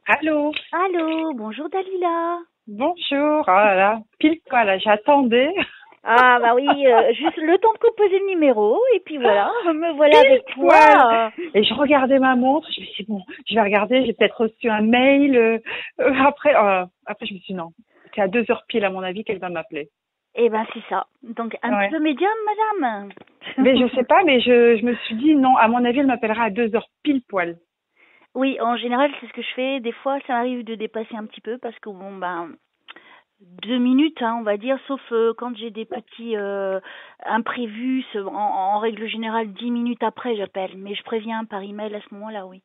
Allô, Allô, bonjour Dalila. bonjour. Oh là là, pile poil, là, j'attendais. Ah bah oui, juste le temps de composer le numéro et puis voilà, me voilà Pile avec poil. toi. Et je regardais ma montre, je me suis dit, bon, je vais regarder, j'ai peut-être reçu un mail. Après, je me suis dit, non, c'est à 2 heures pile, à mon avis, qu'elle va m'appeler. Eh ben c'est ça. Donc un petit Ouais. peu médium, madame. Mais je sais pas, mais je me suis dit, non, à mon avis, elle m'appellera à 2 heures pile poil. Oui, en général c'est ce que je fais. Des fois ça arrive de dépasser un petit peu parce que bon ben 2 minutes, hein, on va dire, sauf quand j'ai des petits imprévus. En règle générale 10 minutes après j'appelle, mais je préviens par email à ce moment-là, oui.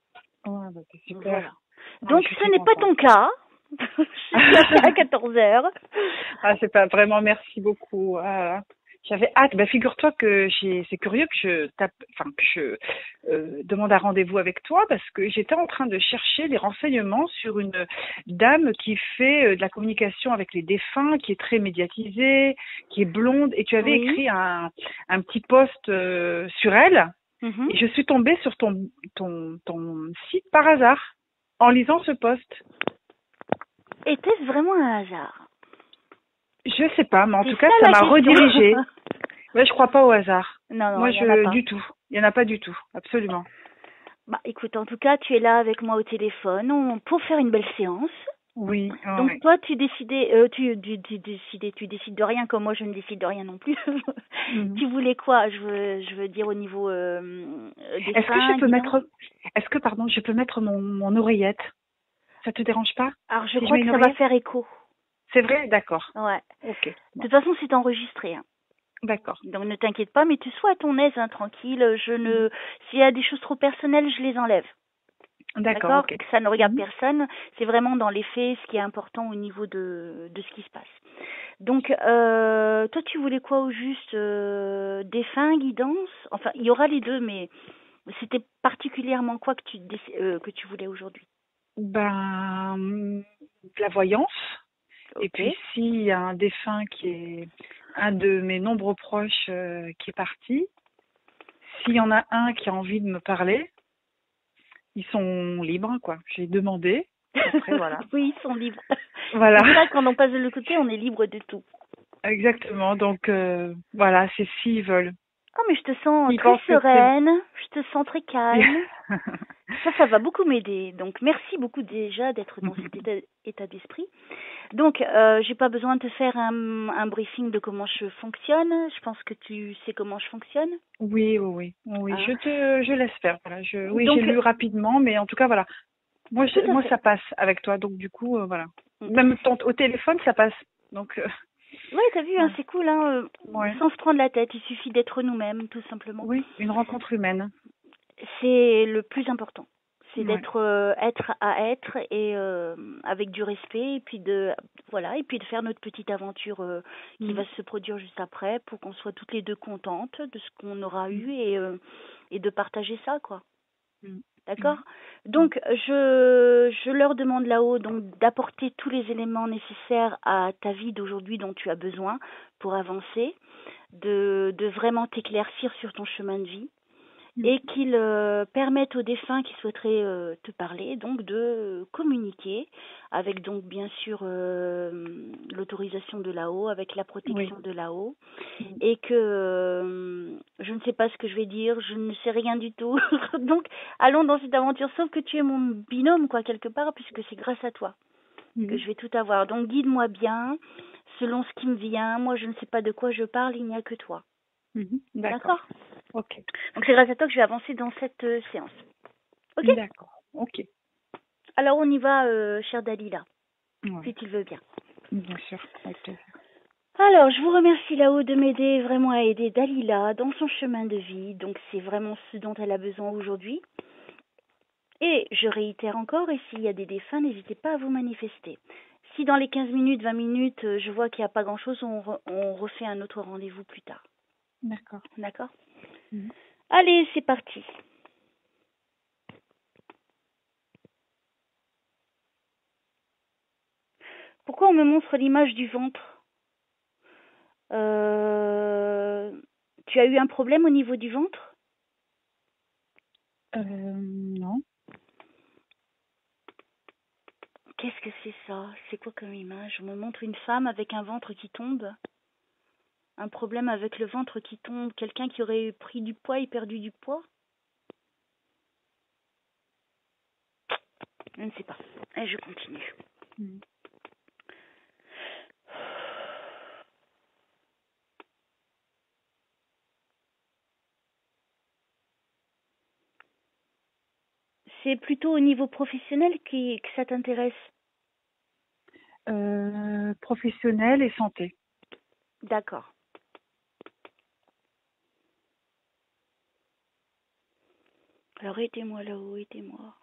Ouais, bah, c'est super. Voilà. Ah, je Donc suis ce très n'est pas contente. ton cas. Je t'ai appelé à 14 heures. Ah, c'est pas vraiment, merci beaucoup. Ah, là là. J'avais hâte. Bah, figure-toi que c'est curieux que je tape, enfin, que je demande un rendez-vous avec toi parce que j'étais en train de chercher des renseignements sur une dame qui fait de la communication avec les défunts, qui est très médiatisée, qui est blonde, et tu avais Oui. écrit un petit post sur elle, Mhm. et je suis tombée sur ton site par hasard en lisant ce post. Était-ce vraiment un hasard? Je sais pas, mais en C'est tout cas, ça ça la m'a question. redirigée. Ouais, je crois pas au hasard. Non, non, Moi, il n'y en a pas. du tout. Il y en a pas du tout. Absolument. Bah, écoute, en tout cas, tu es là avec moi au téléphone pour faire une belle séance. Oui, Donc ouais. toi, tu décidais, tu décides de rien comme moi, je ne décide de rien non plus. Mhm. Tu voulais quoi? Je veux dire au niveau des Est-ce que je fins, peux guidance. mettre, pardon, je peux mettre mon oreillette? Ça te dérange pas? Alors je Si je crois mets que une ça va oreillette? faire écho. C'est vrai? D'accord. Ouais. Ok. De Bon. toute façon, c'est enregistré, hein. D'accord. Donc ne t'inquiète pas, mais tu sois à ton aise, hein, tranquille. Mhm. S'il y a des choses trop personnelles, je les enlève. D'accord, D'accord? ok. Que ça ne regarde Mhm. personne. C'est vraiment dans les faits ce qui est important au niveau de ce qui se passe. Donc, toi, tu voulais quoi au juste? Des fins, guidance? Enfin, il y aura les deux, mais c'était particulièrement quoi que tu voulais aujourd'hui? Ben, de la voyance. Et Ok. puis, s'il y a un défunt qui est un de mes nombreux proches qui est parti, s'il y en a un qui a envie de me parler, ils sont libres, quoi. J'ai demandé. Après, voilà. Oui, ils sont libres. Voilà, C'est ça, quand on passe de l'autre côté, on est libre de tout. exactement. Donc, voilà, c'est s'ils veulent. Oh, mais je te sens Ils très pensent que c'est... sereine, je te sens très calme. Ça va beaucoup m'aider. Donc, merci beaucoup déjà d'être dans cet état d'esprit. Donc, j'ai pas besoin de te faire un briefing de comment je fonctionne. Je pense que tu sais comment je fonctionne. Oui, oui, oui, oui, Hein. je laisse faire. Voilà, oui, j'ai Donc, lu rapidement, mais en tout cas, voilà. tout à Moi, fait. ça passe avec toi, donc du coup, voilà. Même au téléphone, ça passe. Donc, Ouais, t'as vu, hein, voilà. c'est cool, hein, Ouais. sans se prendre la tête. Il suffit d'être nous-mêmes, tout simplement. Oui, une rencontre humaine. C'est le plus important. C'est Ouais. d'être être à être et avec du respect et puis et puis de faire notre petite aventure qui Mm. va se produire juste après pour qu'on soit toutes les deux contentes de ce qu'on aura Mm. eu et de partager ça, quoi. Mm. D'accord? Mm. Mm. Donc je leur demande là-haut donc d'apporter tous les éléments nécessaires à ta vie d'aujourd'hui dont tu as besoin pour avancer, de vraiment t'éclaircir sur ton chemin de vie Mm. et qu'ils permettent aux défunts qui souhaiteraient te parler donc de communiquer avec donc bien sûr l'autorisation de là-haut, avec la Oui. protection de là-haut Mm. et que je ne sais pas ce que je vais dire, je ne sais rien du tout. Donc allons dans cette aventure, sauf que tu es mon binôme quoi quelque part puisque c'est grâce à toi que Mm. je vais tout avoir. Donc guide-moi bien selon ce qui me vient. Moi je ne sais pas de quoi je parle, il n'y a que toi. Mhm. D'accord. D'accord? Ok. Donc c'est grâce à toi que je vais avancer dans cette séance. Ok? D'accord. Ok. Alors on y va, chère Dalila, Ouais. si tu le veux bien. Bien sûr, avec plaisir. Alors, je vous remercie là-haut de m'aider vraiment à aider Dalila dans son chemin de vie. Donc c'est vraiment ce dont elle a besoin aujourd'hui. Et je réitère encore, et s'il y a des défunts, n'hésitez pas à vous manifester. Si dans les 15 minutes, 20 minutes, je vois qu'il n'y a pas grand-chose, on refait un autre rendez-vous plus tard. D'accord. D'accord? Mhm. Allez, c'est parti. Pourquoi on me montre l'image du ventre? Tu as eu un problème au niveau du ventre? Non. Qu'est-ce que c'est ça? C'est quoi comme image? On me montre une femme avec un ventre qui tombe. Un problème avec le ventre qui tombe. Quelqu'un qui aurait pris du poids et perdu du poids? Je ne sais pas. Et je continue. Mhm. C'est plutôt au niveau professionnel que ça t'intéresse? Professionnel et santé. D'accord. Alors aidez-moi là-haut, aidez-moi.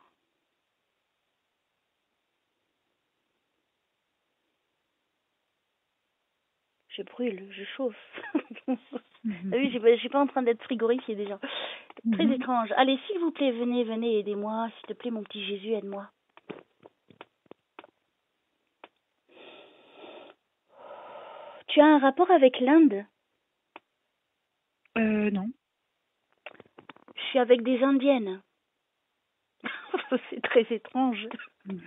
Je brûle, je chauffe. Mhm. Ah oui, je suis pas en train d'être frigorifiée déjà. Très Mhm. étrange. Allez, s'il vous plaît, venez, venez, aidez-moi. S'il te plaît, mon petit Jésus, aide-moi. Tu as un rapport avec l'Inde? Non. Je suis avec des Indiennes. C'est très étrange. Mhm.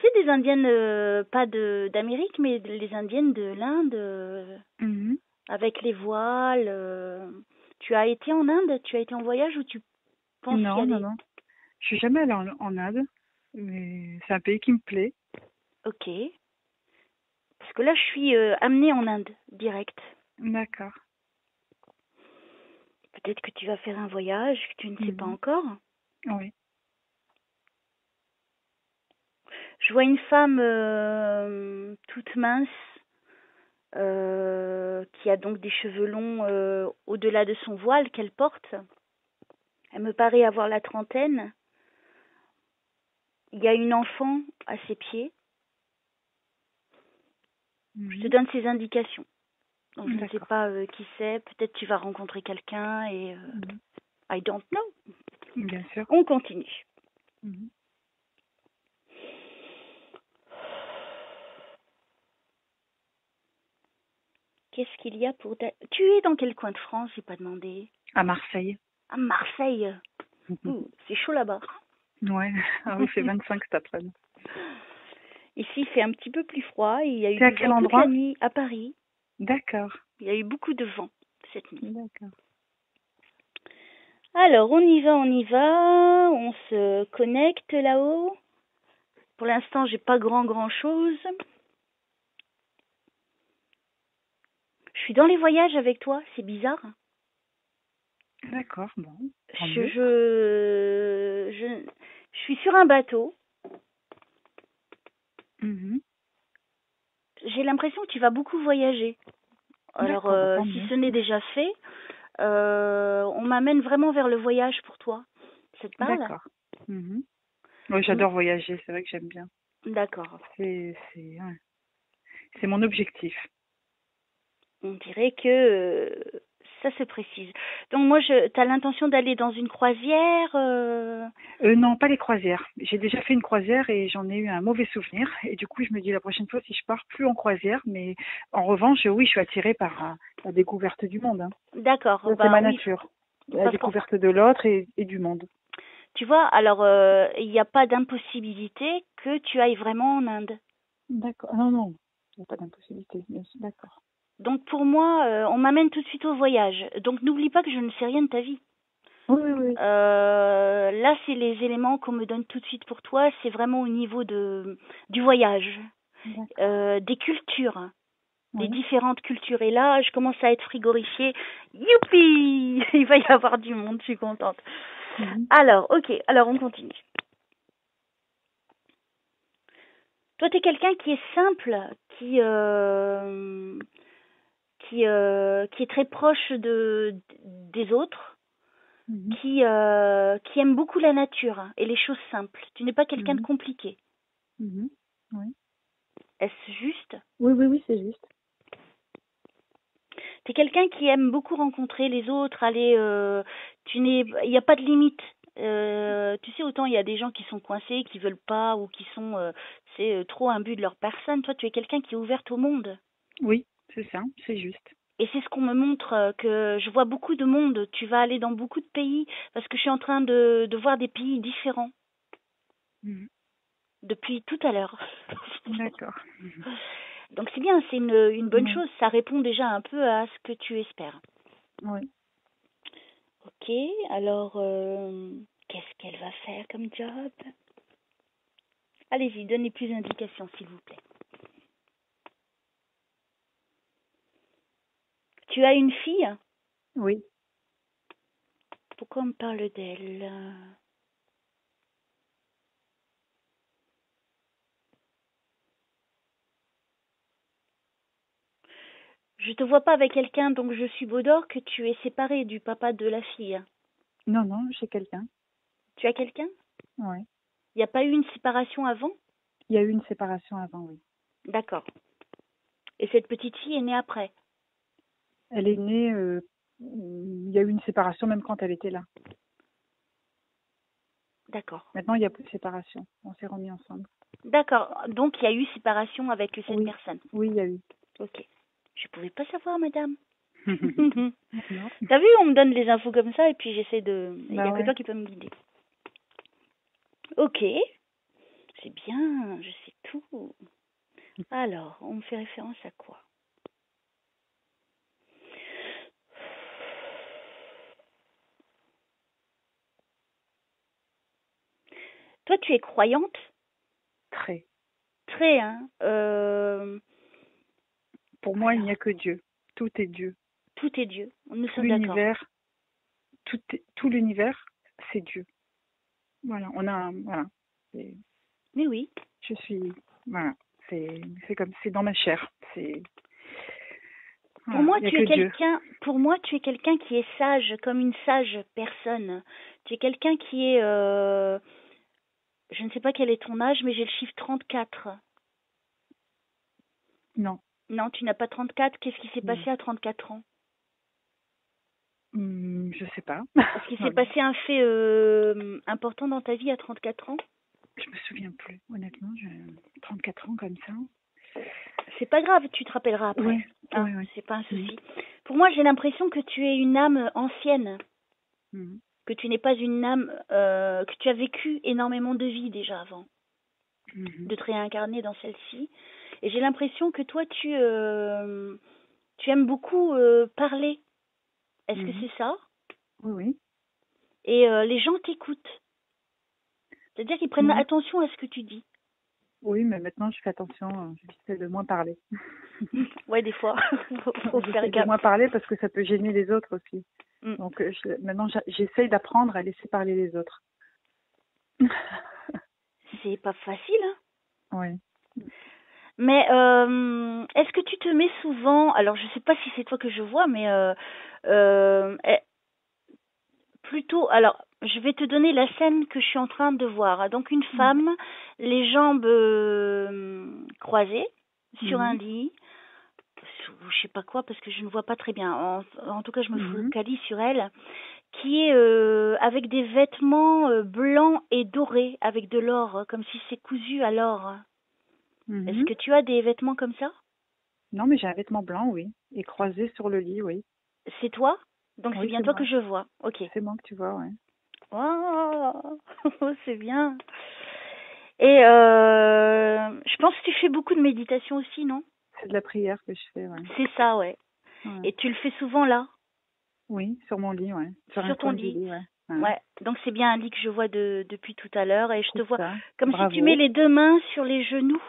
C'est des Indiennes, pas d'Amérique, mais les Indiennes de l'Inde, Mhm. avec les voiles. Tu as été en Inde? Tu as été en voyage ou tu penses y Non, non, aller? non. Je suis jamais allée en Inde, mais c'est un pays qui me plaît. Ok. Parce que là, je suis amenée en Inde, direct. D'accord. Peut-être que tu vas faire un voyage que tu ne sais pas Mhm. encore. Oui. Je vois une femme toute mince, qui a donc des cheveux longs au-delà de son voile qu'elle porte. Elle me paraît avoir la trentaine. Il y a une enfant à ses pieds. Je te Mhm. donne ces indications. Donc je ne sais D'accord. pas qui c'est. Peut-être tu vas rencontrer quelqu'un et Mhm. I don't know. Bien sûr. On continue. Mhm. Qu'est-ce qu'il y a pour... Tu es dans quel coin de France? J'ai pas demandé. À Marseille. À Marseille. Mhm. C'est chaud là-bas. Ouais. Ah oui, il fait 25 cet après-midi. Ici, il fait un petit peu plus froid et il y a eu C'est à du quel vent toute la endroit? nuit à Paris. D'accord. Il y a eu beaucoup de vent cette nuit. D'accord. Alors, on y va, on y va. On se connecte là-haut. Pour l'instant, j'ai pas grand chose. Je suis dans les voyages avec toi, c'est bizarre. D'accord. Bon, tant Je, mieux. je, je, je suis sur un bateau. Mhm. J'ai l'impression que tu vas beaucoup voyager. Alors, D'accord, bah, tant si mieux. ce n'est déjà fait, on m'amène vraiment vers le voyage pour toi. Ça te parle? D'accord. Mhm. Oui, On- j'adore voyager, c'est vrai que j'aime bien. D'accord. Ouais. C'est mon objectif. On dirait que ça se précise. Donc moi, t'as l'intention d'aller dans une croisière Non, pas les croisières. J'ai déjà fait une croisière et j'en ai eu un mauvais souvenir. Et du coup, je me dis la prochaine fois, si je pars plus en croisière, mais en revanche, oui, je suis attirée par la découverte du monde, hein. D'accord. Ça, c'est Ben ma oui, nature. La parce qu'on, découverte de l'autre et du monde. tu vois, alors il n'y a pas d'impossibilité que tu ailles vraiment en Inde. D'accord. Ah, non, non, il n'y a pas d'impossibilité. Bien sûr. D'accord. Donc pour moi, on m'amène tout de suite au voyage. Donc n'oublie pas que je ne sais rien de ta vie. Oui, oui, oui. Là, c'est les éléments qu'on me donne tout de suite pour toi. C'est vraiment au niveau du voyage, D'accord. des cultures, des Oui. différentes cultures. Et là, je commence à être frigorifiée. Youpi! Il va y avoir du monde, je suis contente. Mhm. Alors, ok, alors on continue. Toi, tu es quelqu'un qui est simple, qui est très proche des autres, Mhm. qui aime beaucoup la nature et les choses simples. Tu n'es pas quelqu'un de Mhm. compliqué. Mhm. Oui. Est-ce juste? Oui, oui, oui, c'est juste. Tu es quelqu'un qui aime beaucoup rencontrer les autres, aller, il n'y a pas de limite. Tu sais, autant il y a des gens qui sont coincés, qui veulent pas ou qui sont, c'est trop imbus de leur personne. Toi, tu es quelqu'un qui est ouverte au monde. Oui, c'est ça, c'est juste. Et c'est ce qu'on me montre, que je vois beaucoup de monde. Tu vas aller dans beaucoup de pays parce que je suis en train de voir des pays différents. Mhm. depuis tout à l'heure. D'accord. Donc c'est bien, c'est une bonne Oui. chose. Ça répond déjà un peu à ce que tu espères. Oui. Ok, alors qu'est-ce qu'elle va faire comme job? Allez-y, donnez plus d'indications, s'il vous plaît. Tu as une fille? Oui. Pourquoi on me parle d'elle? Je te vois pas avec quelqu'un, donc je suppose que tu es séparée du papa de la fille. Non, non, j'ai quelqu'un. Tu as quelqu'un? Oui. Il n'y a pas eu une séparation avant? Il y a eu une séparation avant, oui. D'accord. Et cette petite fille est née après? Elle est née, il y a eu une séparation même quand elle était là. D'accord. Maintenant, il n'y a plus de séparation. On s'est remis ensemble. D'accord. Donc il y a eu séparation avec cette Oui. personne. Oui, il y a eu. Ok. Je pouvais pas savoir, madame. Non. T'as vu, on me donne les infos comme ça et puis j'essaie de... Il n'y Bah a que ouais. toi qui peux me guider. Ok. C'est bien, je sais tout. Alors, on me fait référence à quoi? Toi, tu es croyante? Très. Très, hein. Pour moi, il n'y Alors, a que Dieu. Tout est Dieu. tout est Dieu. Nous Tout sommes d'accord. l'univers, tout l'univers, c'est Dieu. Voilà. Voilà. C'est- Mais oui. Je suis, voilà. C'est comme, c'est dans ma chair. C'est, Pour voilà. moi, Il n'y a tu es que Dieu. quelqu'un, pour moi, tu es quelqu'un qui est sage, comme une sage personne. Tu es quelqu'un qui est, je ne sais pas quel est ton âge, mais j'ai le chiffre 34. Non. Non, tu n'as pas 34. Qu'est-ce qui s'est Non. passé à 34 ans? Je sais pas. Est-ce qu'il s'est Voilà. passé un fait important dans ta vie à 34 ans? Je me souviens plus, honnêtement. J'ai 34 ans comme ça. C'est pas grave, tu te rappelleras après. Ouais. Hein, Ouais, ouais. c'est pas un souci. Pour moi, j'ai l'impression que tu es une âme ancienne, Mhm. que tu n'es pas une âme, que tu as vécu énormément de vies déjà avant Mhm. de te réincarner dans celle-ci. Et j'ai l'impression que toi, tu aimes beaucoup parler. Est-ce que Mhm. c'est ça? Oui, oui. Et les gens t'écoutent. C'est-à-dire qu'ils prennent Oui. attention à ce que tu dis. Oui, mais maintenant je fais attention, j'essaie de moins parler. Ouais, des fois, faut faire J'essaie de gaffe. moins parler parce que ça peut gêner les autres aussi. Mm. Donc maintenant j'essaie d'apprendre à laisser parler les autres. C'est pas facile, hein. Oui. Mais est-ce que tu te mets souvent, alors je sais pas si c'est toi que je vois, mais plutôt, alors je vais te donner la scène que je suis en train de voir. Donc une femme, les jambes croisées sur un Mhm. lit, ou je sais pas quoi parce que je ne vois pas très bien. En tout cas, je me Mhm. focalise sur elle, qui est avec des vêtements blancs et dorés avec de l'or, comme si c'est cousu à l'or. Est-ce Mhm. que tu as des vêtements comme ça? Non, mais j'ai un vêtement blanc, oui. Et croisé sur le lit, oui. C'est toi? Donc c'est Oui, bien c'est toi que moi. je vois. Ok. C'est moi que tu vois, ouais. Oh, c'est bien. Et je pense que tu fais beaucoup de méditation aussi, non? C'est de la prière que je fais, ouais. C'est ça, ouais. Ouais. Et tu le fais souvent là, Oui, sur mon lit, ouais. Sur un sur ton coin du lit. lit, ouais. Ouais. Ouais. Donc c'est bien un lit que je vois depuis tout à l'heure et je te C'est vois ça. comme si tu mets Bravo. les deux mains sur les genoux.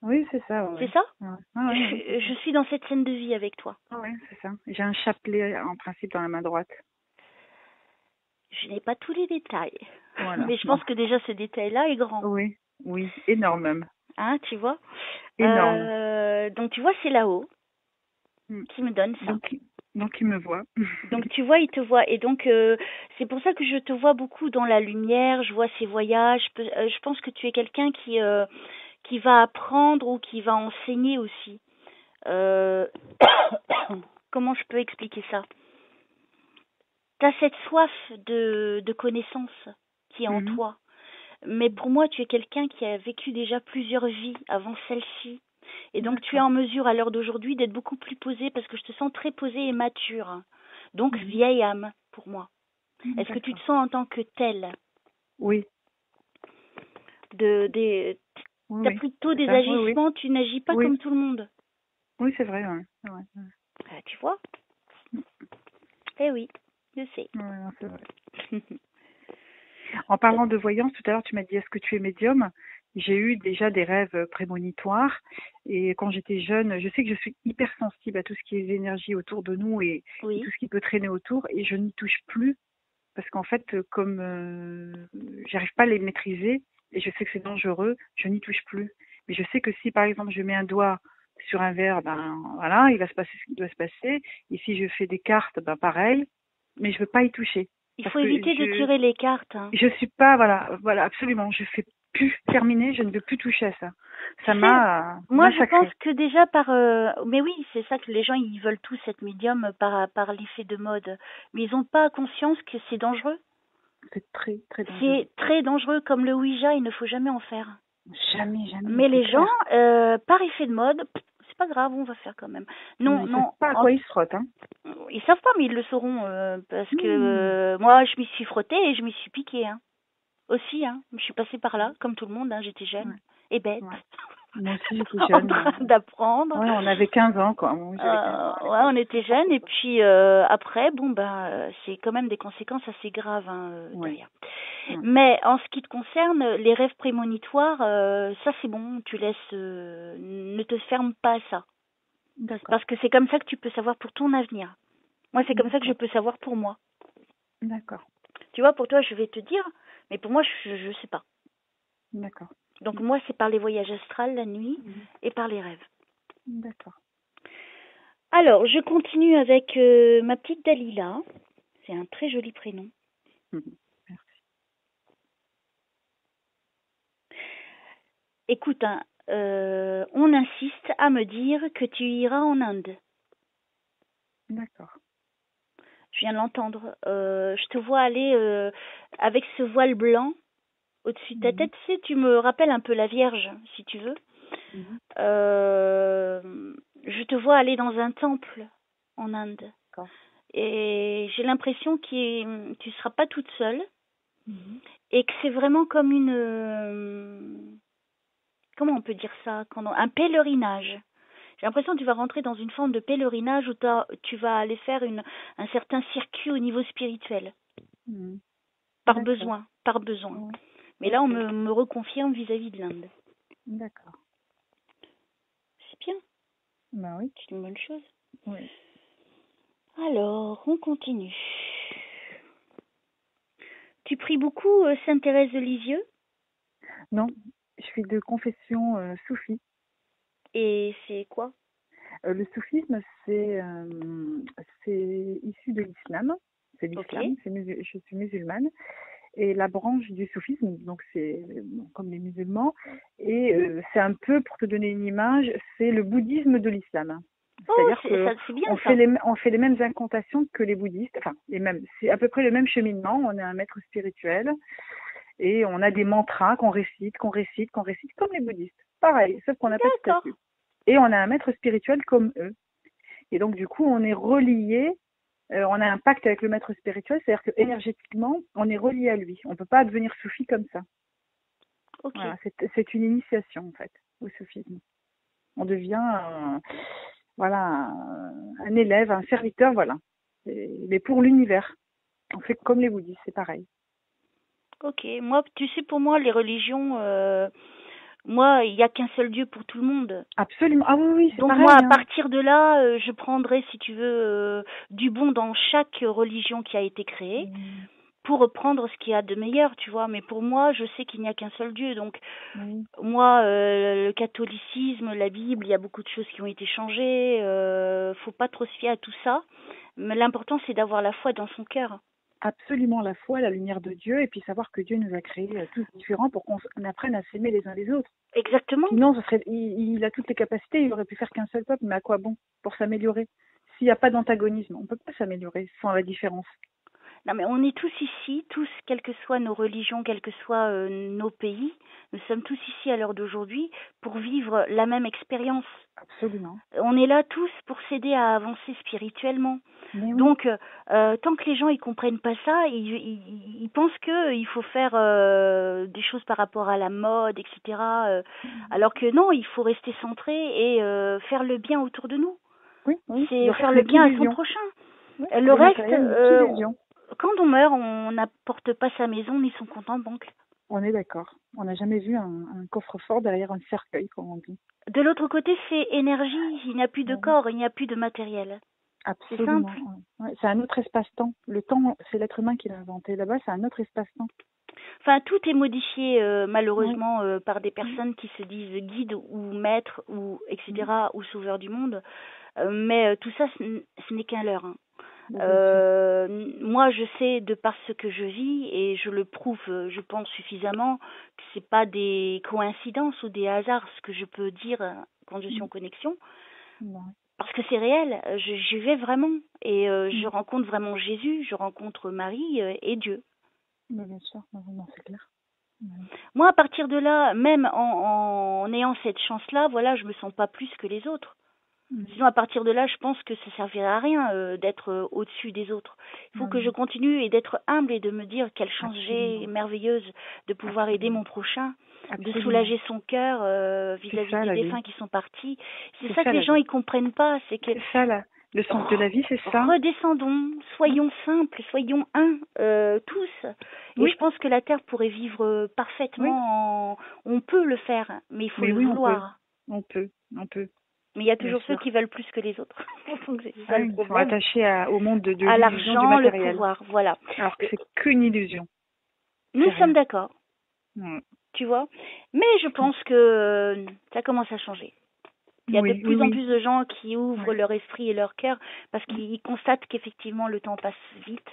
Oui, c'est ça, ouais. C'est ça? Ouais, ouais, ouais, ouais, c'est ça. Je suis dans cette scène de vie avec toi. Ah ouais, c'est ça. J'ai un chapelet en principe dans la main droite. Je n'ai pas tous les détails, Voilà. mais je Bon. pense que déjà ce détail-là est grand. Oui, oui, énorme même. Hein, tu vois? Énorme. Donc tu vois, c'est là-haut Mm. qui me donne ça. Donc il me voit. Donc tu vois, il te voit. Et donc c'est pour ça que je te vois beaucoup dans la lumière, je vois ces voyages. Je pense que tu es quelqu'un qui va apprendre ou qui va enseigner aussi. Euh, Comment je peux expliquer ça? Tu as cette soif de connaissance qui est en Mhm. toi. Mais pour moi, tu es quelqu'un qui a vécu déjà plusieurs vies avant celle-ci. Et donc, tu es D'accord. en mesure, à l'heure d'aujourd'hui, d'être beaucoup plus posée parce que je te sens très posée et mature. Donc, Mhm. vieille âme, pour moi. Est-ce que tu te D'accord. sens en tant que telle? Oui. Oui, Tu as oui, plutôt c'est des ça. Oui, oui. agissements, tu n'agis pas Oui, comme tout le monde. oui, c'est vrai, ouais. Ouais, ouais. Tu vois? Eh oui, je sais. Ouais, non, c'est vrai. En parlant de voyance, tout à l'heure, tu m'as dit, est-ce que tu es médium? J'ai eu déjà des rêves prémonitoires. Et quand j'étais jeune, je sais que je suis hypersensible à tout ce qui est énergie autour de nous et Oui. tout ce qui peut traîner autour. Et je n'y touche plus parce qu'en fait, comme j'arrive pas à les maîtriser et je sais que c'est dangereux, je n'y touche plus. Mais je sais que si, par exemple, je mets un doigt sur un verre, ben voilà, il va se passer ce qui doit se passer. Et si je fais des cartes, ben pareil. Mais je veux pas y toucher Il parce faut que éviter de tirer les cartes, hein. je suis pas, voilà, absolument. Je fais plus terminer, je ne veux plus toucher à ça. Tu Ça sais, m'a moi je pense massacrée. que déjà mais oui, c'est ça que les gens ils veulent tous être médium par l'effet de mode, mais ils n'ont pas conscience que c'est dangereux. C'est très, très dangereux. C'est très dangereux comme le Ouija, il ne faut jamais en faire. Jamais, jamais, Mais c'est les gens, clair. par effet de mode, c'est pas grave, on va faire quand même. Mais Non, ils savent non, pas à quoi ils se frottent, hein. ils savent pas, mais ils le sauront parce que Hmm. moi, je m'y suis frottée et je m'y suis piquée, hein. Aussi, hein. Je suis passée par là, comme tout le monde, hein. J'étais jeune Ouais, et bête, ouais. Moi aussi, j'étais en jeune. train d'apprendre. Ouais, on avait 15 ans, quoi. Moi, j'avais 15 ans à Ouais, on l'époque. était N'importe jeunes et quoi. puis après, bon ben, c'est quand même des conséquences assez graves hein, Oui, derrière. ouais. Mais en ce qui te concerne, les rêves prémonitoires, ça c'est bon, tu laisses, ne te ferme pas à ça, D'accord, parce que c'est comme ça que tu peux savoir pour ton avenir. Moi, c'est comme ça que je d'accord, peux savoir pour moi. d'accord, Tu vois, pour toi, je vais te dire, mais pour moi, je sais pas. d'accord. Donc moi, c'est par les voyages astrales la nuit Mhm. et par les rêves. D'accord. Alors, je continue avec ma petite Dalila. C'est un très joli prénom. Mhm. Merci. Écoute, hein, on insiste à me dire que tu iras en Inde. D'accord. Je viens de l'entendre. Je te vois aller avec ce voile blanc au-dessus de ta Mhm. tête. Tu sais, tu me rappelles un peu la Vierge, si tu veux. Mhm. Euh, je te vois aller dans un temple en Inde. D'accord. Et j'ai l'impression que tu ne seras pas toute seule Mhm. et que c'est vraiment comme une... comment on peut dire ça? Un pèlerinage. J'ai l'impression que tu vas rentrer dans une forme de pèlerinage où tu vas aller faire un certain circuit au niveau spirituel. Mhm. Par D'accord. besoin, par besoin. Ouais. Mais là, Ok, on ok. me reconfirme vis-à-vis de l'Inde. D'accord. C'est bien, Bah oui. c'est une bonne chose. Oui. Alors, on continue. Tu pries beaucoup Sainte Thérèse de Lisieux Non, je suis de confession soufie. et c'est quoi? Le soufisme, c'est issu de l'islam. C'est Ok, l'islam. Je suis musulmane. Et la branche du soufisme, donc c'est comme les musulmans. Et c'est un peu, pour te donner une image, c'est le bouddhisme de l'islam. oh, C'est-à-dire que c'est bien on ça. fait les mêmes incantations que les bouddhistes. Enfin, les mêmes. C'est à peu près le même cheminement. On a un maître spirituel. Et on a des mantras qu'on récite, comme les bouddhistes. Pareil, sauf qu'on n'a pas de D'accord. statut. Et on a un maître spirituel comme eux. Et donc, du coup, on est relié, on a un pacte avec le maître spirituel, c'est-à-dire que énergétiquement, on est relié à lui. On ne peut pas devenir soufi comme ça. Ok. Voilà, c'est une initiation, en fait, au soufisme. On devient, voilà, un élève, un serviteur, voilà. Mais pour l'univers. On fait comme les bouddhistes, c'est pareil. Ok. Moi, tu sais, pour moi, les religions, moi, il n'y a qu'un seul Dieu pour tout le monde. Absolument. Ah oui, oui, c'est Donc moi, pareil, à hein. partir de là, je prendrai, si tu veux, du bon dans chaque religion qui a été créée Oui, pour reprendre ce qu'il y a de meilleur, tu vois. Mais pour moi, je sais qu'il n'y a qu'un seul Dieu. Donc oui. moi, le catholicisme, la Bible, il y a beaucoup de choses qui ont été changées. Faut pas trop se fier à tout ça. Mais l'important, c'est d'avoir la foi dans son cœur. Absolument la foi, la lumière de Dieu, et puis savoir que Dieu nous a créés tous différents pour qu'on apprenne à s'aimer les uns les autres. Exactement. Sinon, il a toutes les capacités, il aurait pu faire qu'un seul peuple, mais à quoi bon? Pour s'améliorer. S'il n'y a pas d'antagonisme, on ne peut pas s'améliorer sans la différence. Non, mais on est tous ici, tous, quelles que soient nos religions, quels que soient nos pays, nous sommes tous ici à l'heure d'aujourd'hui pour vivre la même expérience. Absolument. On est là tous pour s'aider à avancer spirituellement. Mais oui. Donc, tant que les gens ils comprennent pas ça, ils pensent que il faut faire des choses par rapport à la mode, etc. Alors que non, il faut rester centré et faire le bien autour de nous. Oui, oui. C'est Le faire reste le n'est bien à son qu'illusion. prochain. Oui. Le Le reste, matériel n'est qu'illusion. quand on meurt, on n'apporte pas sa maison ni son compte en banque. On est d'accord. On n'a jamais vu un coffre-fort derrière un cercueil, comme on dit. De l'autre côté, c'est énergie. Il n'y a plus de Oui. corps, il n'y a plus de matériel. C'est Absolument. simple. Ouais. C'est un autre espace-temps. Le temps, c'est l'être humain qui l'a inventé. Là-bas, c'est un autre espace-temps. Enfin, tout est modifié Oui. malheureusement par des personnes qui se disent guides ou maîtres ou etc. ou sauveurs du monde. Mais tout ça, ce n'est qu'un leurre. Hein. Bien sûr. Moi, je sais de par ce que je vis et je le prouve, je pense suffisamment que c'est pas des coïncidences ou des hasards ce que je peux dire quand je suis en connexion, Ouais. parce que c'est réel. J'y vais vraiment et je rencontre vraiment Jésus, je rencontre Marie et Dieu. Mais bien sûr, non, c'est clair. Ouais. Moi, à partir de là, même en ayant cette chance-là, voilà, je me sens pas plus que les autres. Sinon, à partir de là, je pense que ça servirait à rien d'être au-dessus des autres. Il faut que je continue et d'être humble et de me dire quelle chance j'ai merveilleuse de pouvoir aider mon prochain, de soulager son cœur vis-à-vis des défunts qui sont partis. C'est ça que les gens ils comprennent pas, c'est que c'est ça le sens de la vie, c'est ça. Redescendons, soyons simples, soyons tous. Et je pense que la terre pourrait vivre parfaitement. On peut le faire, mais il faut le vouloir. On peut. Mais il y a toujours ceux qui veulent plus que les autres. Donc c'est ça le problème. Ils sont attachés au monde de à l'argent, le pouvoir, voilà. Alors que c'est qu'une illusion. Nous sommes d'accord. Tu vois. Mais je pense que ça commence à changer. Il y a de plus en plus de gens qui ouvrent leur esprit et leur cœur parce qu'ils constatent qu'effectivement le temps passe vite.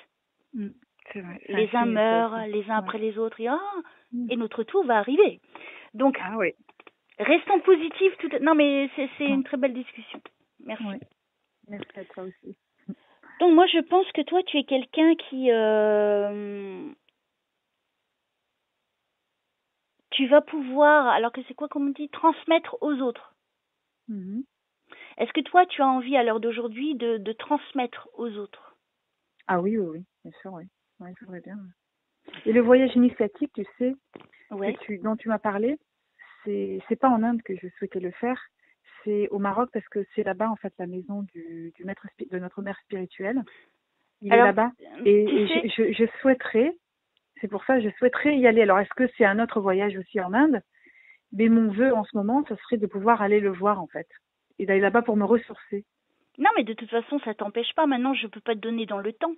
C'est vrai. Les uns meurent les uns après les autres et notre tour va arriver. Donc, restons positifs. Non, mais c'est une très belle discussion. Merci. Oui. Merci à toi aussi. Donc, moi, je pense que toi, tu es quelqu'un qui... tu vas pouvoir, alors que c'est quoi comme on dit, transmettre aux autres. Est-ce que toi, tu as envie à l'heure d'aujourd'hui de transmettre aux autres? Ah oui, bien sûr, oui. Oui, il faudrait bien. Et le voyage initiatique, tu sais, dont tu m'as parlé, c'est pas en Inde que je souhaitais le faire, c'est au Maroc parce que c'est là-bas en fait la maison du maître de notre mère spirituelle. Il est là-bas et je souhaiterais, c'est pour ça je souhaiterais y aller. Alors est-ce que c'est un autre voyage aussi en Inde? Mais mon vœu en ce moment, ce serait de pouvoir aller le voir en fait et d'aller là-bas pour me ressourcer. Non, mais de toute façon, ça t'empêche pas. Maintenant, je peux pas te donner dans le temps.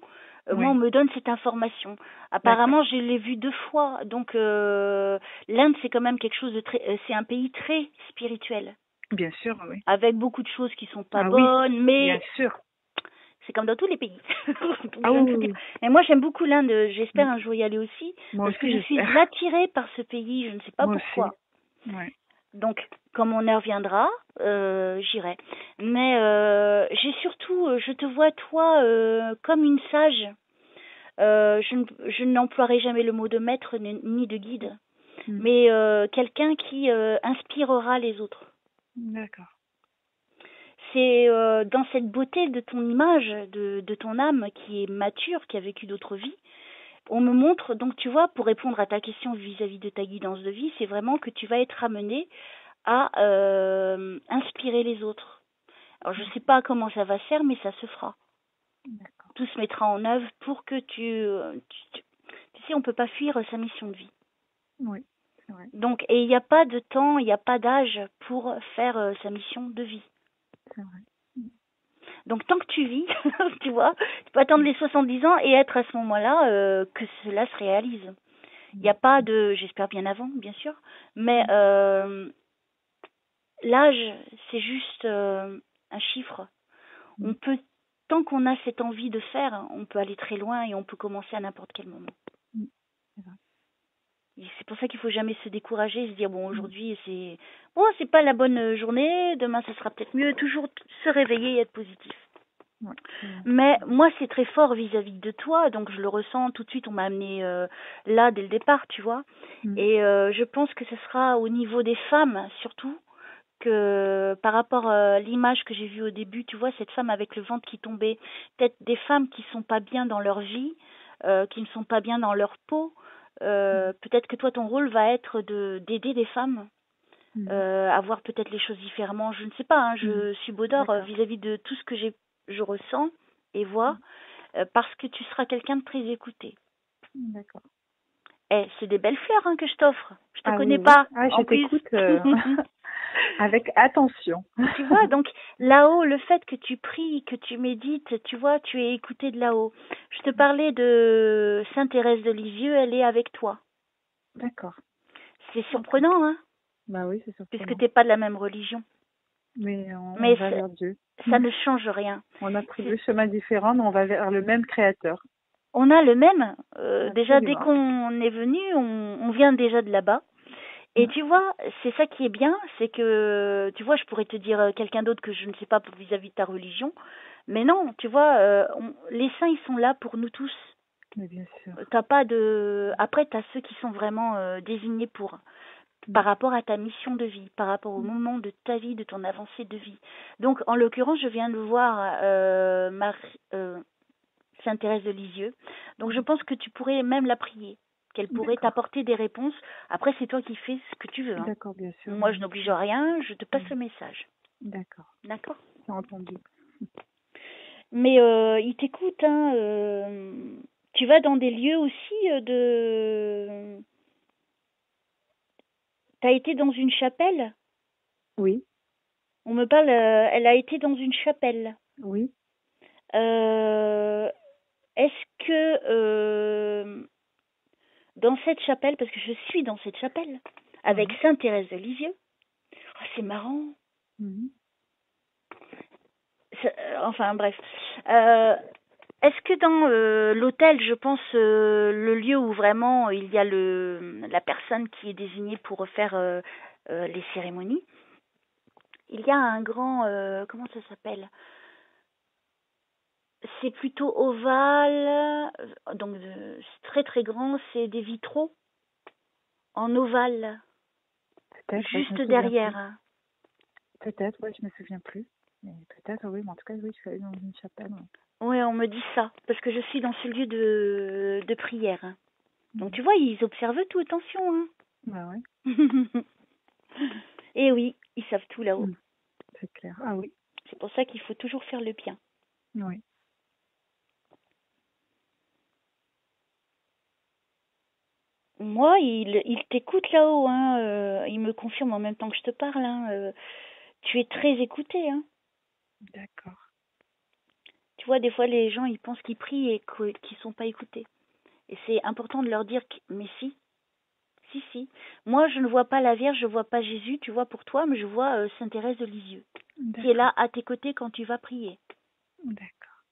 Moi, on me donne cette information. Apparemment, je l'ai vu 2 fois. Donc, l'Inde, c'est quand même quelque chose de très... c'est un pays très spirituel. Bien sûr, oui. Avec beaucoup de choses qui sont pas bonnes, mais... Bien sûr. C'est comme dans tous les pays. Oui. Mais moi, j'aime beaucoup l'Inde. J'espère un jour y aller aussi. Parce que je suis attirée par ce pays. Je ne sais pas pourquoi. Donc, quand mon heure viendra, j'irai. Mais j'ai surtout, je te vois toi comme une sage. Je n'emploierai jamais le mot de maître ni de guide, mais quelqu'un qui inspirera les autres. D'accord. C'est dans cette beauté de ton image, de ton âme qui est mature, qui a vécu d'autres vies. On me montre, donc tu vois, pour répondre à ta question vis-à-vis de ta guidance de vie, c'est vraiment que tu vas être amené à inspirer les autres. Alors je ne sais pas comment ça va se faire, mais ça se fera. Tout se mettra en œuvre pour que tu sais, on ne peut pas fuir sa mission de vie. Oui, c'est vrai. Donc, et il n'y a pas de temps, il n'y a pas d'âge pour faire sa mission de vie. C'est vrai. Donc tant que tu vis, tu vois, tu peux attendre les 70 ans et être à ce moment-là que cela se réalise. Il n'y a pas de, j'espère bien avant, bien sûr, mais l'âge, c'est juste un chiffre. On peut, tant qu'on a cette envie de faire, on peut aller très loin et on peut commencer à n'importe quel moment. C'est pour ça qu'il faut jamais se décourager, se dire bon aujourd'hui c'est pas la bonne journée, demain ça sera peut-être mieux, toujours se réveiller et être positif. Ouais. Mais moi, c'est très fort vis-à-vis de toi, donc je le ressens tout de suite. On m'a amené là dès le départ, tu vois. Et je pense que ce sera au niveau des femmes, surtout, que par rapport à l'image que j'ai vue au début, tu vois, cette femme avec le ventre qui tombait, peut-être des femmes qui sont pas bien dans leur vie, qui ne sont pas bien dans leur peau. Peut-être que toi, ton rôle va être d'aider des femmes à voir peut-être les choses différemment. Je ne sais pas, hein, je suis Baudor vis-à-vis de tout ce que je ressens et vois, parce que tu seras quelqu'un de très écouté. D'accord. C'est des belles fleurs hein, que je t'offre. Je te connais oui. pas. Ah, en je t'écoute avec attention. Tu vois, donc là-haut, le fait que tu pries, que tu médites, tu vois, tu es écouté de là-haut. Je te parlais de Sainte Thérèse de Lisieux, elle est avec toi. D'accord. C'est surprenant, hein? Bah oui, c'est surprenant. Puisque t'es pas de la même religion. Mais on va vers Dieu. Ça ne change rien. On a pris deux chemins différents, mais on va vers le même créateur. On a le même. Déjà, dès qu'on est venu, on vient déjà de là-bas. Et tu vois, c'est ça qui est bien, c'est que, tu vois, je pourrais te dire quelqu'un d'autre que je ne sais pas vis-à-vis de ta religion, mais non, tu vois, les saints, ils sont là pour nous tous. Mais bien sûr. T'as pas de... Après, t'as ceux qui sont vraiment désignés pour, par rapport à ta mission de vie, par rapport au moment de ta vie, de ton avancée de vie. Donc, en l'occurrence, je viens de voir Sainte Thérèse de Lisieux. Donc, je pense que tu pourrais même la prier, qu'elle pourrait t'apporter des réponses. Après, c'est toi qui fais ce que tu veux. Hein. D'accord, bien sûr. Moi, je n'oblige rien, je te passe le message. D'accord. D'accord. J'ai entendu. Mais il t'écoute, hein. Tu vas dans des lieux aussi de... T'as été dans une chapelle? Oui. On me parle, elle a été dans une chapelle. Oui. Est-ce que dans cette chapelle, parce que je suis dans cette chapelle, avec Sainte Thérèse de Lisieux, oh, c'est marrant. Enfin bref. Est-ce que dans l'hôtel, je pense, le lieu où vraiment il y a la personne qui est désignée pour faire les cérémonies, il y a un grand, comment ça s'appelle? C'est plutôt ovale, donc c'est très très grand, c'est des vitraux en ovale, juste derrière. Peut-être, oui, je me souviens plus. Mais peut-être, oui, mais en tout cas, oui, je suis allée dans une chapelle. Oui, on me dit ça, parce que je suis dans ce lieu de prière. Donc tu vois, ils observent tout, attention. Hein. Bah ouais. Et oui, ils savent tout là-haut. C'est clair. Ah oui. C'est pour ça qu'il faut toujours faire le bien. Oui. Moi, il t'écoute là-haut. Hein. Il me confirme en même temps que je te parle. Hein. Tu es très écouté. Hein. D'accord. Tu vois, des fois, les gens, ils pensent qu'ils prient et qu'ils ne sont pas écoutés. Et c'est important de leur dire, mais si. Si. Moi, je ne vois pas la Vierge, je ne vois pas Jésus, tu vois, pour toi, mais je vois Sainte Thérèse de Lisieux, qui est là à tes côtés quand tu vas prier. D'accord.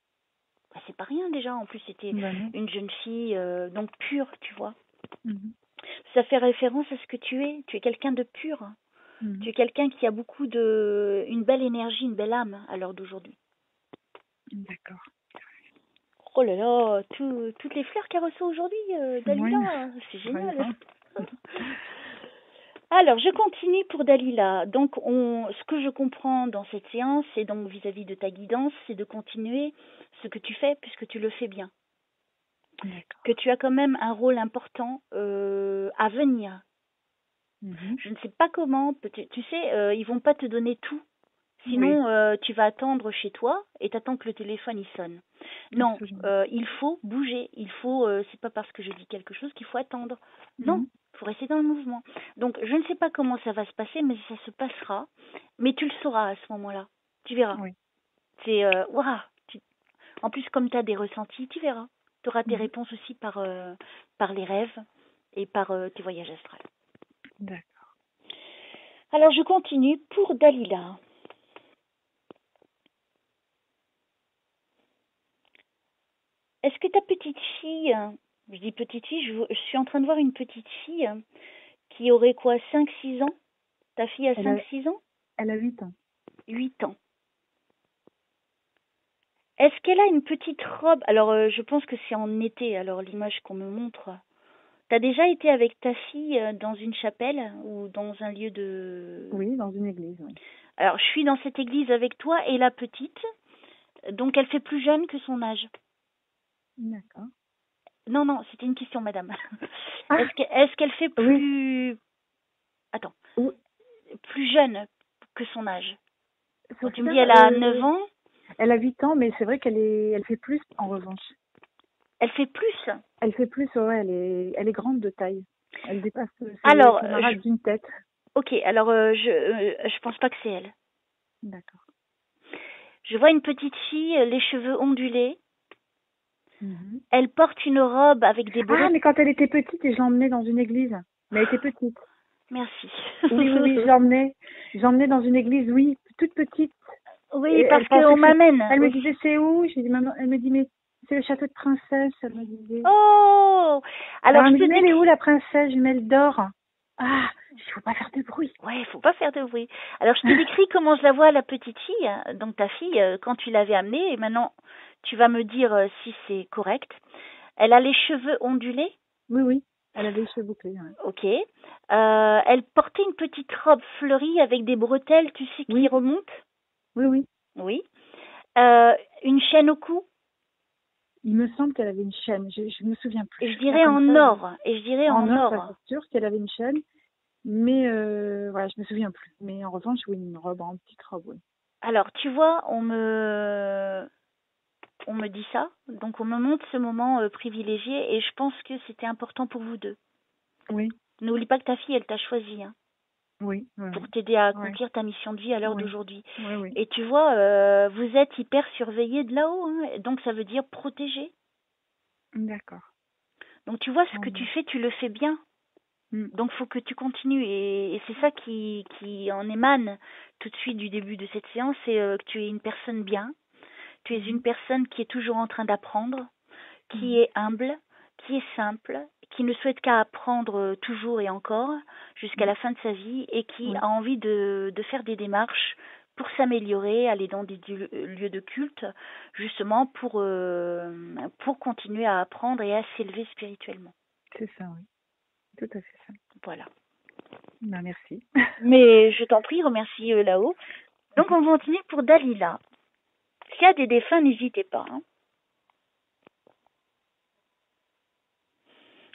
Bah, c'est pas rien déjà, en plus c'était une jeune fille, donc pure, tu vois. Ça fait référence à ce que tu es quelqu'un de pur. Tu es quelqu'un qui a beaucoup une belle énergie, une belle âme à l'heure d'aujourd'hui. D'accord. Oh là là, toutes les fleurs qu'elle reçoit aujourd'hui, Dalila, c'est génial. Alors, je continue pour Dalila. Donc, ce que je comprends dans cette séance, c'est donc vis-à-vis de ta guidance, c'est de continuer ce que tu fais puisque tu le fais bien. Que tu as quand même un rôle important à venir. Je ne sais pas comment, tu sais, ils vont pas te donner tout. Sinon, tu vas attendre chez toi et t'attends que le téléphone il sonne. Non, il faut bouger. Il faut, c'est pas parce que je dis quelque chose qu'il faut attendre. Non, il faut rester dans le mouvement. Donc, je ne sais pas comment ça va se passer, mais ça se passera. Mais tu le sauras à ce moment-là. Tu verras. C'est, waouh. En plus, comme tu as des ressentis, tu verras. Tu auras tes réponses aussi par les rêves et par tes voyages astrales. D'accord. Alors, je continue pour Dalila. Est-ce que ta petite fille, je dis petite fille, je suis en train de voir une petite fille qui aurait quoi, 5-6 ans? Ta fille a 5-6 ans? Elle a 8 ans. 8 ans. Est-ce qu'elle a une petite robe? Alors, je pense que c'est en été, alors l'image qu'on me montre. T'as déjà été avec ta fille dans une chapelle ou dans un lieu de... Oui, dans une église, oui. Alors, je suis dans cette église avec toi et la petite, donc elle fait plus jeune que son âge. D'accord. Non, non, c'était une question, madame. Ah, Est-ce qu'elle fait oui. plus... Attends, Oui. plus jeune que son âge? Quand tu me dis Sophia, elle a 9 ans, elle a 8 ans, mais c'est vrai elle fait plus en revanche. elle fait plus. Elle fait plus, ouais, elle est grande de taille. Elle dépasse ses Alors, camarades d'une tête. ok, alors je pense pas que c'est elle. D'accord. Je vois une petite fille, les cheveux ondulés. Mhm. Elle porte une robe avec des Ah, bretelles. mais quand elle était petite, et je l'emmenais dans une église. Mais elle était petite. Merci. Oui, oui, oui, je l'emmenais. Je l'emmenais dans une église, oui, toute petite. Et Oui, parce elle pensait qu'on que c'est... m'amène Elle me aussi. disait, c'est où? J'ai dit, maman, elle me dit, mais c'est le château de princesse, elle me disait. Oh! Alors Alors elle je me te dit, mais elle est où décris. la princesse? Je lui dis, mais elle dort. Ah, il faut pas faire de bruit. Ouais, faut pas faire de bruit. Alors je te décris comment je la vois, la petite fille. Donc ta fille, quand tu l'avais amenée, et maintenant tu vas me dire si c'est correct. Elle a les cheveux ondulés. Oui, oui, elle avait les cheveux bouclés. Ouais. Ok. Elle portait une petite robe fleurie avec des bretelles, tu sais, qui Oui, remontent. oui, oui. Oui. Euh, une chaîne au cou. Il me semble qu'elle avait une chaîne. Je me souviens plus. Et je Là, dirais comme en ça, or. Et je dirais en en or, ça c'est or. sûr qu'elle avait une chaîne. Mais voilà, je me souviens plus. Mais en revanche, oui, une robe, en petite robe, oui. Alors, tu vois, on me dit ça. Donc, on me montre ce moment privilégié et je pense que c'était important pour vous deux. Oui, N'oublie pas que ta fille, elle t'a choisi hein, oui, oui, pour t'aider à oui, accomplir ta mission de vie à l'heure oui, d'aujourd'hui. oui, oui. Et tu vois, vous êtes hyper surveillé de là-haut. Hein, donc, ça veut dire protégé. D'accord. Donc, tu vois, ce Tant que tu mieux. fais, tu le fais bien. Mm. Donc, faut que tu continues. Et c'est ça qui en émane tout de suite du début de cette séance, c'est que tu es une personne bien. Tu es une Mhm, personne qui est toujours en train d'apprendre, qui mhm, est humble, qui est simple, qui ne souhaite qu'à apprendre toujours et encore jusqu'à mm. la fin de sa vie et qui Oui, a envie de faire des démarches pour s'améliorer, aller dans des lieux de culte, justement pour continuer à apprendre et à s'élever spirituellement. c'est ça, oui. Tout à fait ça. Voilà. Ben, merci. Mais je t'en prie, remercie là-haut. Donc on continue pour Dalila. S'il y a des défunts, n'hésitez pas. Hein.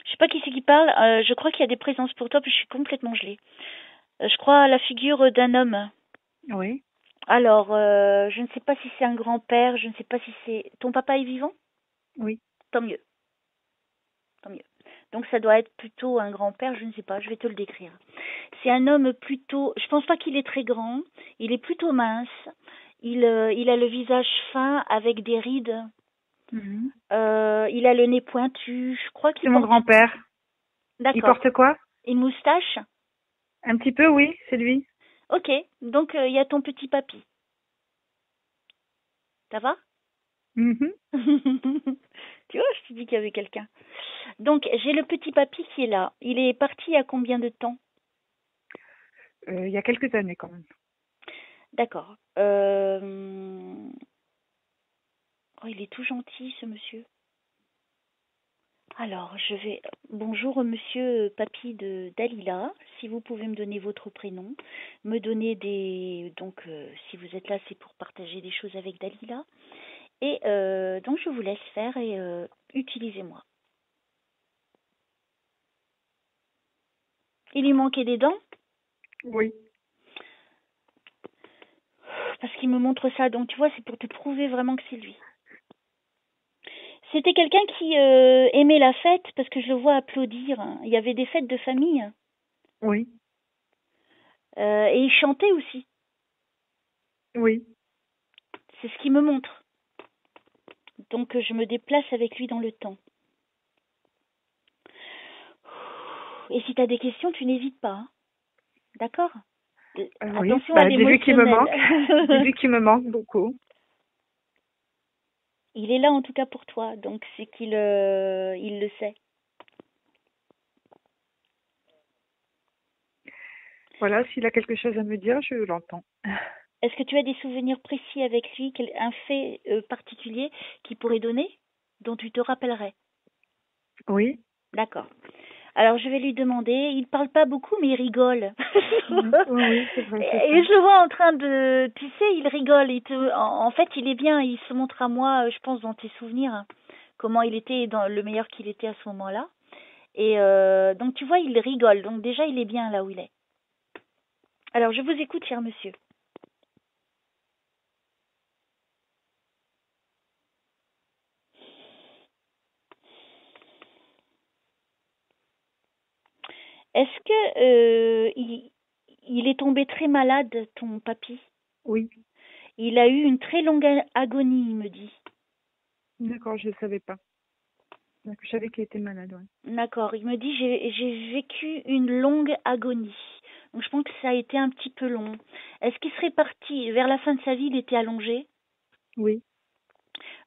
Je sais pas qui c'est qui parle. Je crois qu'il y a des présences pour toi, puis je suis complètement gelée. Je crois à la figure d'un homme. Oui, Alors, je ne sais pas si c'est un grand-père, je ne sais pas si c'est... Ton papa est vivant? oui. Tant mieux, tant mieux. Donc ça doit être plutôt un grand-père, je ne sais pas, je vais te le décrire. C'est un homme plutôt... Je pense pas qu'il est très grand, il est plutôt mince, il a le visage fin avec des rides, Mhm. il a le nez pointu, je crois C'est qu'il mon porte... grand-père. Il D'accord. porte quoi? Une moustache? Un petit peu, oui, c'est lui. Ok, donc il y a ton petit papy. Ça va? Mhm. Tu vois, je te dis qu'il y avait quelqu'un. Donc, j'ai le petit papy qui est là. Il est parti il y a combien de temps? Il y a quelques années quand même. D'accord. Oh, il est tout gentil, ce monsieur. Alors, je vais... Bonjour, monsieur papy de Dalila. Si vous pouvez me donner votre prénom, me donner des... Donc, si vous êtes là, c'est pour partager des choses avec Dalila. Et donc, je vous laisse faire et utilisez-moi. Il lui manquait des dents? Oui. Parce qu'il me montre ça. Donc, tu vois, c'est pour te prouver vraiment que c'est lui. C'était quelqu'un qui aimait la fête, parce que je le vois applaudir. Il y avait des fêtes de famille. Oui. Et il chantait aussi. Oui. C'est ce qu'il me montre. Donc, je me déplace avec lui dans le temps. Et si tu as des questions, tu n'hésites pas. Hein. D'accord? Oui. Attention à Bah, j'ai vu qu'il me manque. J'ai l'émotionnel. vu qu'il me manque beaucoup. Il est là en tout cas pour toi, donc c'est qu'il il le sait. Voilà, s'il a quelque chose à me dire, je l'entends. Est-ce que tu as des souvenirs précis avec lui, un fait particulier qu'il pourrait donner, dont tu te rappellerais? Oui. D'accord. Alors je vais lui demander. Il parle pas beaucoup, mais il rigole. Oui, oui, oui, c'est vrai, c'est Et ça. je le vois en train de, tu sais, il rigole. En fait, il est bien. Il se montre à moi, je pense, dans tes souvenirs, hein, comment il était, dans le meilleur qu'il était à ce moment-là. Et donc tu vois, il rigole. Donc déjà, il est bien là où il est. Alors je vous écoute, cher monsieur. Est-ce que il est tombé très malade, ton papy? Oui. Il a eu une très longue agonie, il me dit. D'accord, je ne savais pas. Donc, je savais qu'il était malade, ouais. D'accord, il me dit j'ai vécu une longue agonie. Donc je pense que ça a été un petit peu long. Est-ce qu'il serait parti vers la fin de sa vie, il était allongé? Oui.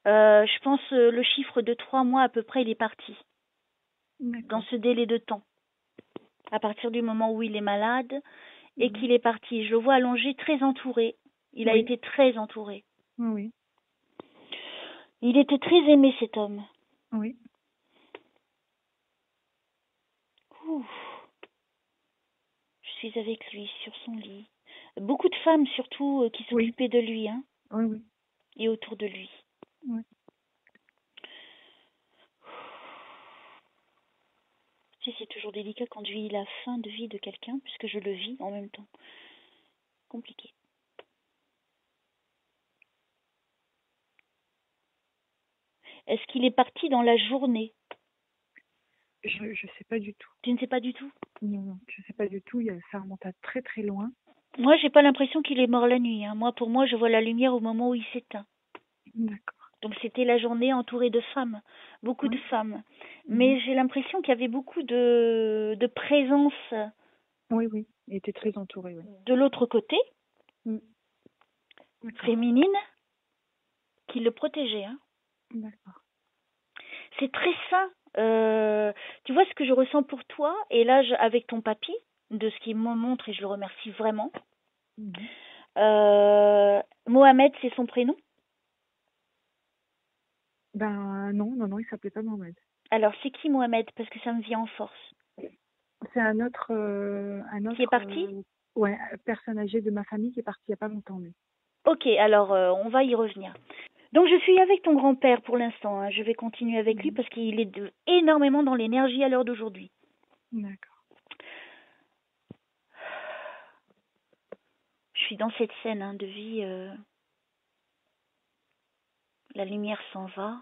Je pense le chiffre de 3 mois à peu près, il est parti dans D'accord. ce délai de temps. À partir du moment où il est malade et Mhm. qu'il est parti, je le vois allongé, très entouré. Il a Oui. été très entouré. Oui. Il était très aimé, cet homme. Oui. Ouh. Je suis avec lui sur son lit. Beaucoup de femmes surtout qui Oui. s'occupaient de lui, hein, Oui. Oui. et autour de lui. Oui. Tu sais, c'est toujours délicat quand je vis la fin de vie de quelqu'un, puisque je le vis en même temps. Compliqué. Est-ce qu'il est parti dans la journée? Je ne sais pas du tout. Tu ne sais pas du tout? Non, non, je ne sais pas du tout. Ça remonte à très très loin. Moi, j'ai pas l'impression qu'il est mort la nuit, hein. Moi, pour moi, je vois la lumière au moment où il s'éteint. D'accord. Donc c'était la journée entourée de femmes, beaucoup de Oui. femmes. Mhm. Mais j'ai l'impression qu'il y avait beaucoup de présence Oui, oui. Il était très entouré, oui. de l'autre côté, Mm. D'accord. féminine, qui le protégeait, hein. D'accord. C'est très sain. Tu vois ce que je ressens pour toi, et là, avec ton papy, de ce qu'il me montre, et je le remercie vraiment. Mhm. Mohamed, c'est son prénom? Ben non, non, non, il s'appelait pas Mohamed. Alors, c'est qui Mohamed? Parce que ça me vient en force. C'est un Qui est autre, parti? ouais, personne âgée de ma famille qui est parti il n'y a pas longtemps, mais. Ok, alors on va y revenir. Donc je suis avec ton grand-père pour l'instant, hein. Je vais continuer avec lui Mhm. parce qu'il est énormément dans l'énergie à l'heure d'aujourd'hui. D'accord. Je suis dans cette scène, hein, de vie. La lumière s'en va.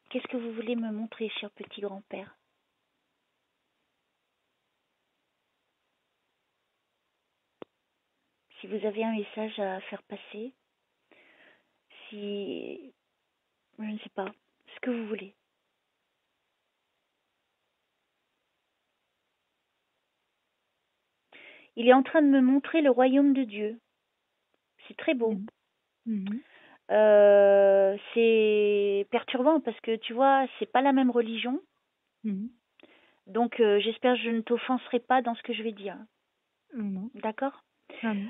Qu'est-ce que vous voulez me montrer, cher petit grand-père? Si vous avez un message à faire passer, si... je ne sais pas, ce que vous voulez. Il est en train de me montrer le royaume de Dieu. C'est très beau. Mhm. Mhm. C'est perturbant parce que tu vois, c'est pas la même religion. Mhm. Donc j'espère que je ne t'offenserai pas dans ce que je vais dire. Non, non. D'accord? Ah non.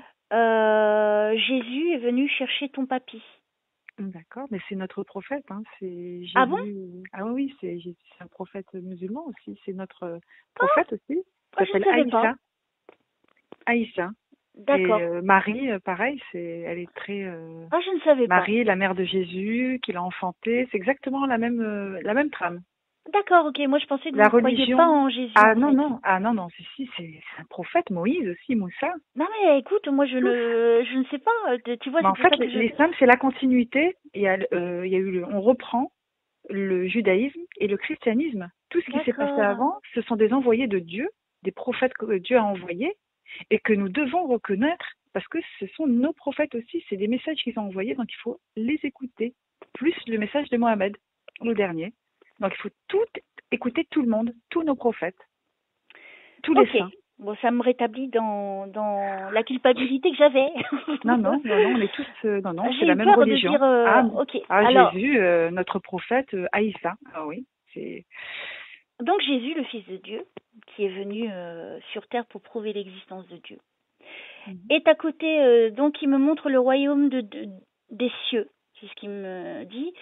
Jésus est venu chercher ton papy. D'accord, mais c'est notre prophète, hein. C'est Ah bon? Jésus. Ah oui, c'est un prophète musulman aussi. C'est notre Oh, prophète aussi. Il oh, je ne s'appelle savais pas. Aïssa. Aïssa. Et D'accord. Marie, pareil, elle est très Ah, je ne savais pas. Marie, la mère de Jésus, qui l'a enfanté. C'est exactement la même trame. D'accord, ok. Moi, je pensais que vous La ne croyiez pas religion. en Jésus, en fait. Ah non, non, si, c'est un prophète, Moïse aussi, Moussa. Non, mais écoute, moi, je Tous. ne sais pas. Tu vois, Mais c'est en pour fait, ça que je... l'islam, c'est la continuité. Il y a eu on reprend le judaïsme et le christianisme. Tout ce qui s'est passé D'accord. avant, ce sont des envoyés de Dieu, des prophètes que Dieu a envoyés et que nous devons reconnaître parce que ce sont nos prophètes aussi. C'est des messages qu'ils ont envoyés, donc il faut les écouter. Plus le message de Mohamed, le dernier. Donc il faut écouter tout le monde, tous nos prophètes, tous les Ok. saints. Bon, ça me rétablit dans la culpabilité que j'avais. Non, non, non, non, on est tous, non, non, c'est J'ai la eu même peur de religion. dire... ok. Ah, Alors, Jésus, notre prophète, Aïssa. Ah oui, c'est. Donc Jésus, le Fils de Dieu, qui est venu sur terre pour prouver l'existence de Dieu, est à côté, donc il me montre le royaume des cieux, c'est ce qu'il me dit.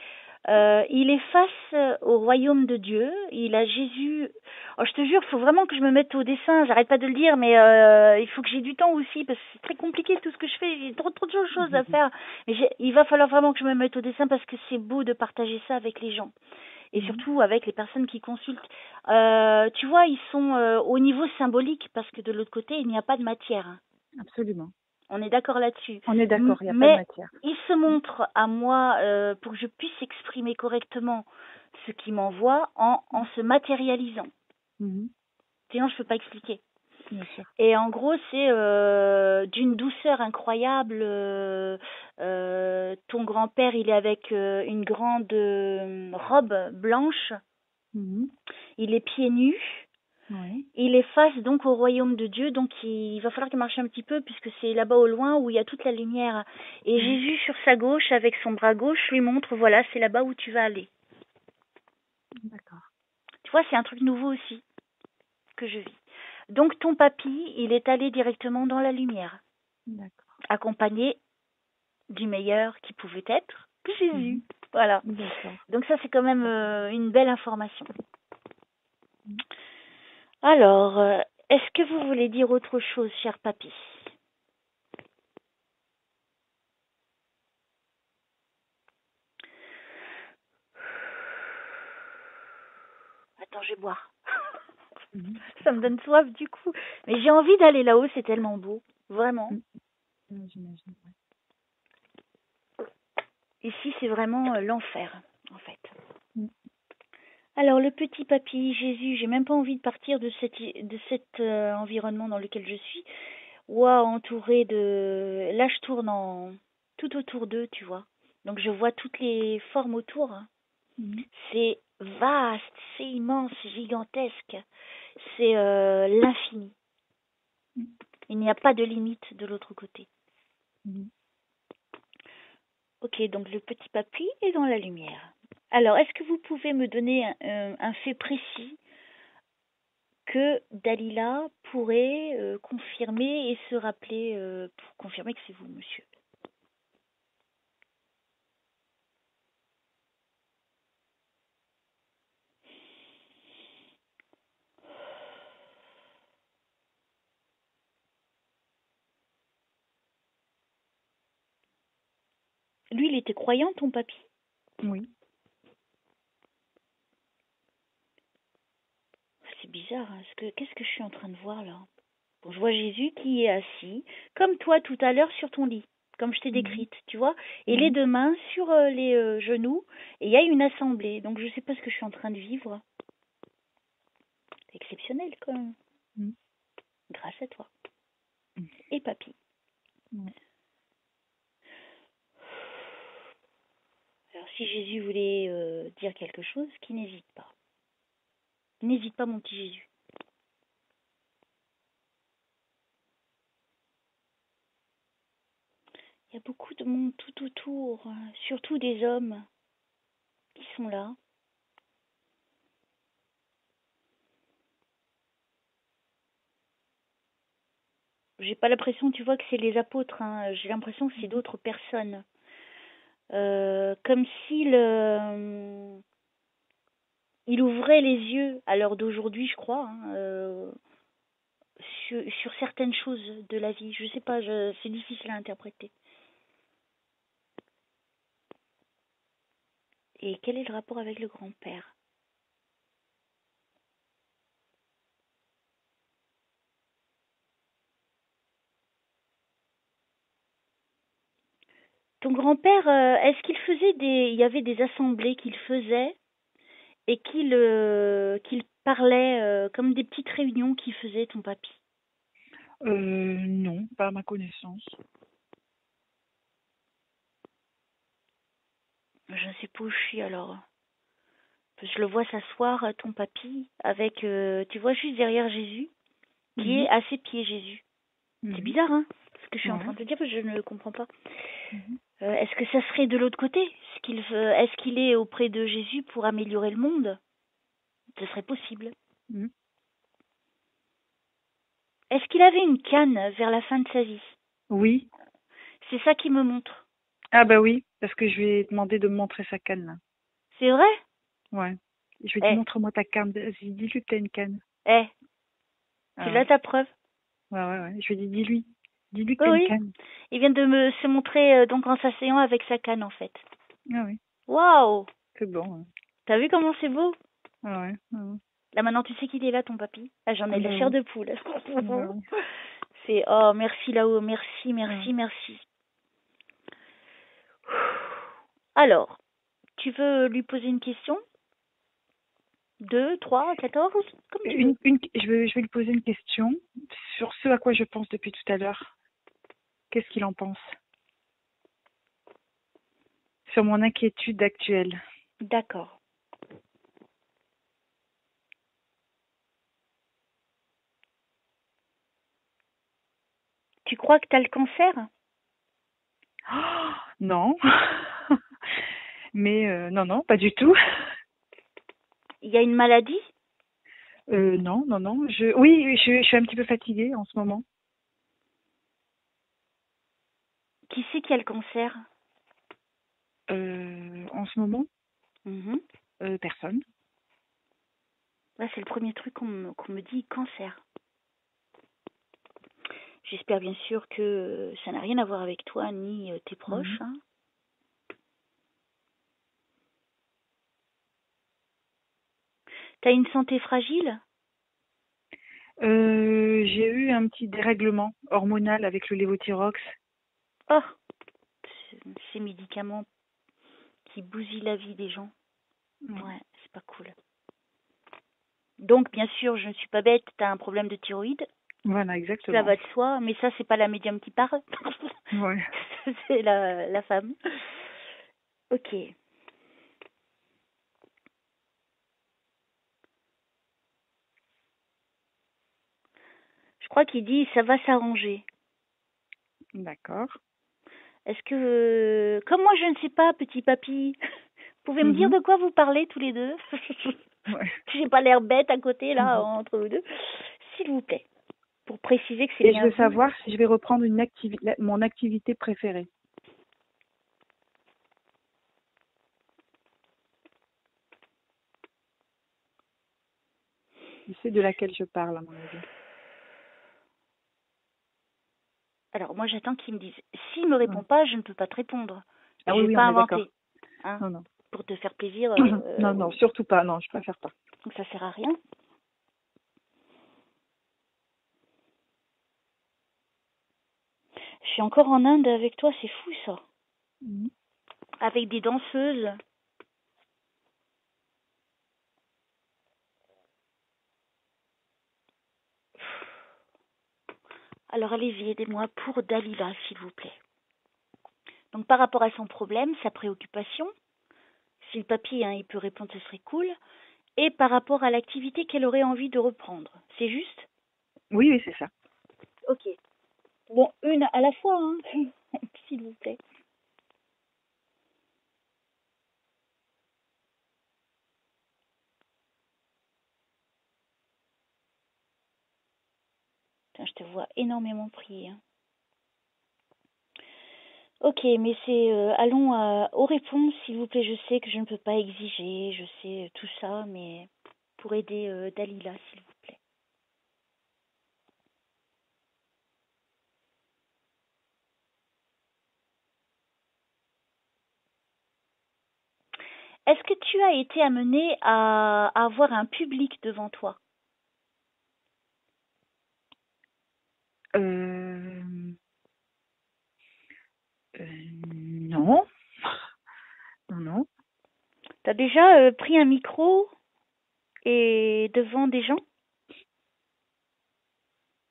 Il est face au royaume de Dieu. Il a Jésus. Oh, je te jure, il faut vraiment que je me mette au dessin. J'arrête pas de le dire, mais il faut que j'ai du temps aussi parce que c'est très compliqué tout ce que je fais. J'ai trop de choses à faire. Mais il va falloir vraiment que je me mette au dessin parce que c'est beau de partager ça avec les gens et surtout avec les personnes qui consultent. Tu vois, ils sont au niveau symbolique parce que de l'autre côté, il n'y a pas de matière. Absolument. On est d'accord là-dessus. On est d'accord, il n'y a Mais pas de matière. il se montre à moi pour que je puisse exprimer correctement ce qu'il m'envoie en se matérialisant. Sinon, je ne peux pas expliquer. Bien sûr. Et en gros, c'est d'une douceur incroyable. Ton grand-père, il est avec une grande robe blanche. Il est pieds nus. Oui. Il est face donc au royaume de Dieu, donc il va falloir qu'il marche un petit peu puisque c'est là-bas au loin où il y a toute la lumière. Et Jésus sur sa gauche, avec son bras gauche, lui montre, voilà, c'est là-bas où tu vas aller. D'accord. Tu vois, c'est un truc nouveau aussi que je vis. Donc ton papy, il est allé directement dans la lumière, accompagné du meilleur qui pouvait être, Jésus. Voilà. Donc ça, c'est quand même une belle information. Alors, est-ce que vous voulez dire autre chose, cher papy? Attends, je vais boire. Ça me donne soif du coup. Mais j'ai envie d'aller là-haut, c'est tellement beau. Vraiment. J'imagine. Ici, c'est vraiment l'enfer, en fait. Alors, le petit papy, Jésus, j'ai même pas envie de partir de cet environnement dans lequel je suis. Waouh, entouré de... Là, je tourne tout autour d'eux, tu vois. Donc, je vois toutes les formes autour. C'est vaste, c'est immense, gigantesque. C'est l'infini. Il n'y a pas de limite de l'autre côté. Ok, donc le petit papy est dans la lumière. Alors, est-ce que vous pouvez me donner un fait précis que Dalila pourrait confirmer et se rappeler pour confirmer que c'est vous, monsieur? Lui, il était croyant, ton papy? Oui. C'est bizarre, hein, qu'est-ce que je suis en train de voir là? Bon, je vois Jésus qui est assis, comme toi tout à l'heure sur ton lit, comme je t'ai décrite, tu vois, et les deux mains sur les genoux, et il y a une assemblée, donc je ne sais pas ce que je suis en train de vivre. Exceptionnel quand même. Grâce à toi. Et papy. Alors si Jésus voulait dire quelque chose, qu'il n'hésite pas. N'hésite pas, mon petit Jésus. Il y a beaucoup de monde tout autour, surtout des hommes qui sont là. J'ai pas l'impression, tu vois, que c'est les apôtres. Hein. J'ai l'impression que c'est d'autres personnes. Comme s'il il ouvrait les yeux à l'heure d'aujourd'hui, je crois, hein, sur certaines choses de la vie. Je sais pas, c'est difficile à interpréter. Et quel est le rapport avec le grand-père? Ton grand-père, est-ce qu'il faisait il y avait des assemblées qu'il faisait et qu'il parlait comme des petites réunions qu'il faisait, ton papy? Non, pas à ma connaissance. Je ne sais pas où je suis alors. Je le vois s'asseoir, ton papy, avec, tu vois, juste derrière Jésus, qui est à ses pieds, Jésus. C'est bizarre, hein, ce que je suis en train de te dire, parce que je ne le comprends pas. Est-ce que ça serait de l'autre côté? Est-ce qu'il est auprès de Jésus pour améliorer le monde? Ce serait possible. Mhm. Est-ce qu'il avait une canne vers la fin de sa vie? Oui. C'est ça qui me montre. Ah bah oui, parce que je lui ai demandé de me montrer sa canne, là. C'est vrai? Ouais. Je lui ai dit, Eh, montre-moi ta canne. Vas-y, dis-lui que t'as une canne. eh, tu Ah l'as ouais. ta preuve? Ouais, ouais, ouais. Je lui ai dit, dis-lui. Dis-lui que Oui, t'as une oui. canne. Il vient de se montrer donc en s'asseyant avec sa canne en fait. Ah oui. Waouh! C'est bon. Ouais. T'as vu comment c'est beau? Ah ouais. Ah ouais. Là maintenant tu sais qu'il est là ton papy. Ah, j'en ai Ah la bah chair oui. de poule. Ouais, ouais. C'est oh merci là-haut, merci, Ouais. merci, merci. Alors, tu veux lui poser une question? 2, 3, 14, comme tu veux. Je vais lui poser une question sur ce à quoi je pense depuis tout à l'heure. Qu'est-ce qu'il en pense? Sur mon inquiétude actuelle. D'accord. Tu crois que t'as le cancer? Oh, non. Mais non, non, pas du tout. Il y a une maladie? Non, non, non. Oui, je suis un petit peu fatiguée en ce moment. Qui c'est qui a le cancer? En ce moment, Mhm. personne. Là, c'est le premier truc qu'on me dit, cancer. J'espère bien sûr que ça n'a rien à voir avec toi ni tes proches. Mhm. Hein. T'as une santé fragile? J'ai eu un petit dérèglement hormonal avec le lévothyrox. Oh, ces médicaments qui bousillent la vie des gens. Ouais. Ouais, c'est pas cool. Donc, bien sûr, je ne suis pas bête, t'as un problème de thyroïde. Voilà, Cela exactement. va de soi, mais ça, c'est pas la médium qui parle. Ouais. C'est la femme. Ok. Je crois qu'il dit ça va s'arranger. D'accord. Est-ce que, comme moi je ne sais pas, petit papy, vous pouvez me dire Mhm. de quoi vous parlez tous les deux? Ouais. J'ai pas l'air bête à côté là Mhm. entre vous deux, s'il vous plaît, pour préciser que c'est Et je bien veux vous. savoir si je vais reprendre mon activité préférée. Tu sais de laquelle je parle, à mon avis. Alors moi j'attends qu'il me dise. S'il me Ouais. répond pas, je ne peux pas te répondre. Ah Je oui, vais oui, pas on est d'accord. inventer, hein, Non, non. pour te faire plaisir. Non, non, surtout pas. Non, je préfère pas. Donc ça sert à rien. Je suis encore en Inde avec toi, c'est fou ça. Mhm. Avec des danseuses. Alors allez-y, aidez-moi pour Dalila, s'il vous plaît. Donc par rapport à son problème, sa préoccupation, si le papier, hein, il peut répondre, ce serait cool. Et par rapport à l'activité qu'elle aurait envie de reprendre. C'est juste? Oui, oui, c'est ça. Ok. Bon, une à la fois, hein, s'il vous plaît. Putain, je te vois énormément prier. Hein. Ok, mais c'est allons aux réponses, s'il vous plaît. Je sais que je ne peux pas exiger, je sais tout ça, mais pour aider Dalila, s'il vous plaît. Est-ce que tu as été amené à avoir un public devant toi? Euh... Non. Non, non. T'as déjà pris un micro et devant des gens?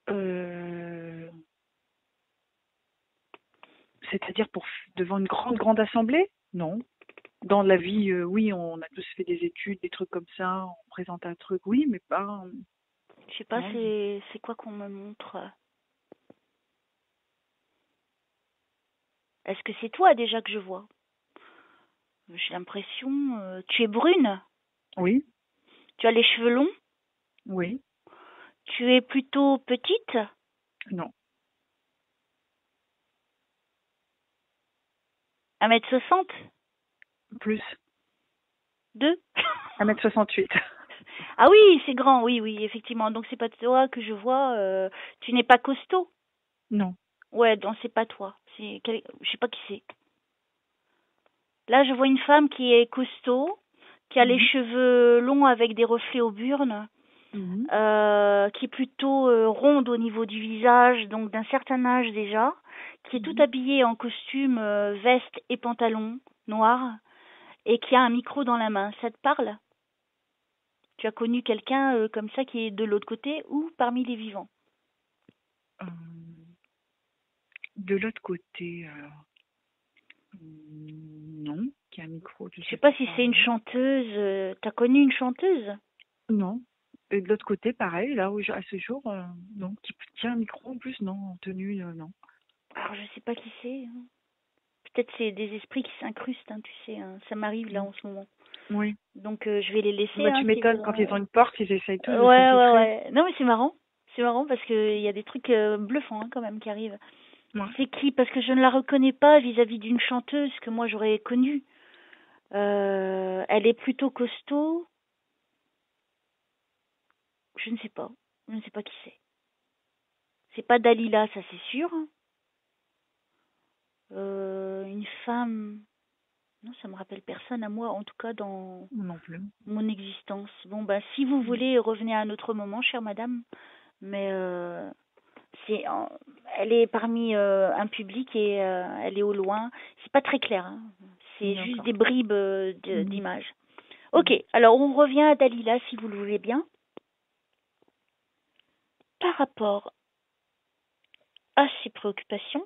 Euh... C'est-à-dire devant une grande, grande assemblée? Non. Dans la vie, oui, on a tous fait des études, des trucs comme ça, on présente un truc, oui, mais pas. Je sais pas, Non. c'est quoi qu'on me montre? Est-ce que c'est toi déjà que je vois? J'ai l'impression. Tu es brune? Oui. Tu as les cheveux longs? Oui. Tu es plutôt petite? Non. 1m60? Plus. 2? 1m68. Ah oui, c'est grand, oui, oui, effectivement. Donc c'est pas toi que je vois. Tu n'es pas costaud? Non. Ouais, donc c'est pas toi. Je sais pas qui c'est. Là, je vois une femme qui est costaud, qui a les Mhm. cheveux longs avec des reflets au burn, Mhm. qui est plutôt ronde au niveau du visage, donc d'un certain âge déjà, qui est tout Mhm. habillée en costume, veste et pantalon noir, et qui a un micro dans la main. Ça te parle? Tu as connu quelqu'un comme ça qui est de l'autre côté ou parmi les vivants? Euh, de l'autre côté, non. Qui a un micro, je Je sais sais pas si pas. c'est une chanteuse. T'as connu une chanteuse? Non. Et de l'autre côté, pareil, là où à ce jour, non. Qui tient un micro en plus, non. En tenue, non. Alors je sais pas qui c'est, hein. Peut-être c'est des esprits qui s'incrustent, hein, tu sais, hein. Ça m'arrive là Mm. en ce moment. Oui. Donc je vais les laisser, Bah, hein, tu s'ils m'étonnes, quand ils ont voudront. une porte, ils essayent tous de Ouais, ouais, s'infiltrer. ouais. Non mais c'est marrant. C'est marrant parce que il y a des trucs bluffants hein, quand même qui arrivent. Ouais. C'est qui? Parce que je ne la reconnais pas vis-à-vis d'une chanteuse que moi j'aurais connue. Elle est plutôt costaud. Je ne sais pas. Je ne sais pas qui c'est. C'est pas Dalila, ça c'est sûr. Une femme. Non, ça me rappelle personne à moi, en tout cas dans Non plus. mon existence. Bon, bah, si vous Mm. voulez, revenez à un autre moment, chère madame. Mais c'est, elle est parmi un public et elle est au loin. C'est pas très clair, hein. C'est juste D'accord. des bribes Mhm. d'images. Ok, Mhm. alors on revient à Dalila, si vous le voulez bien. Par rapport à ses préoccupations,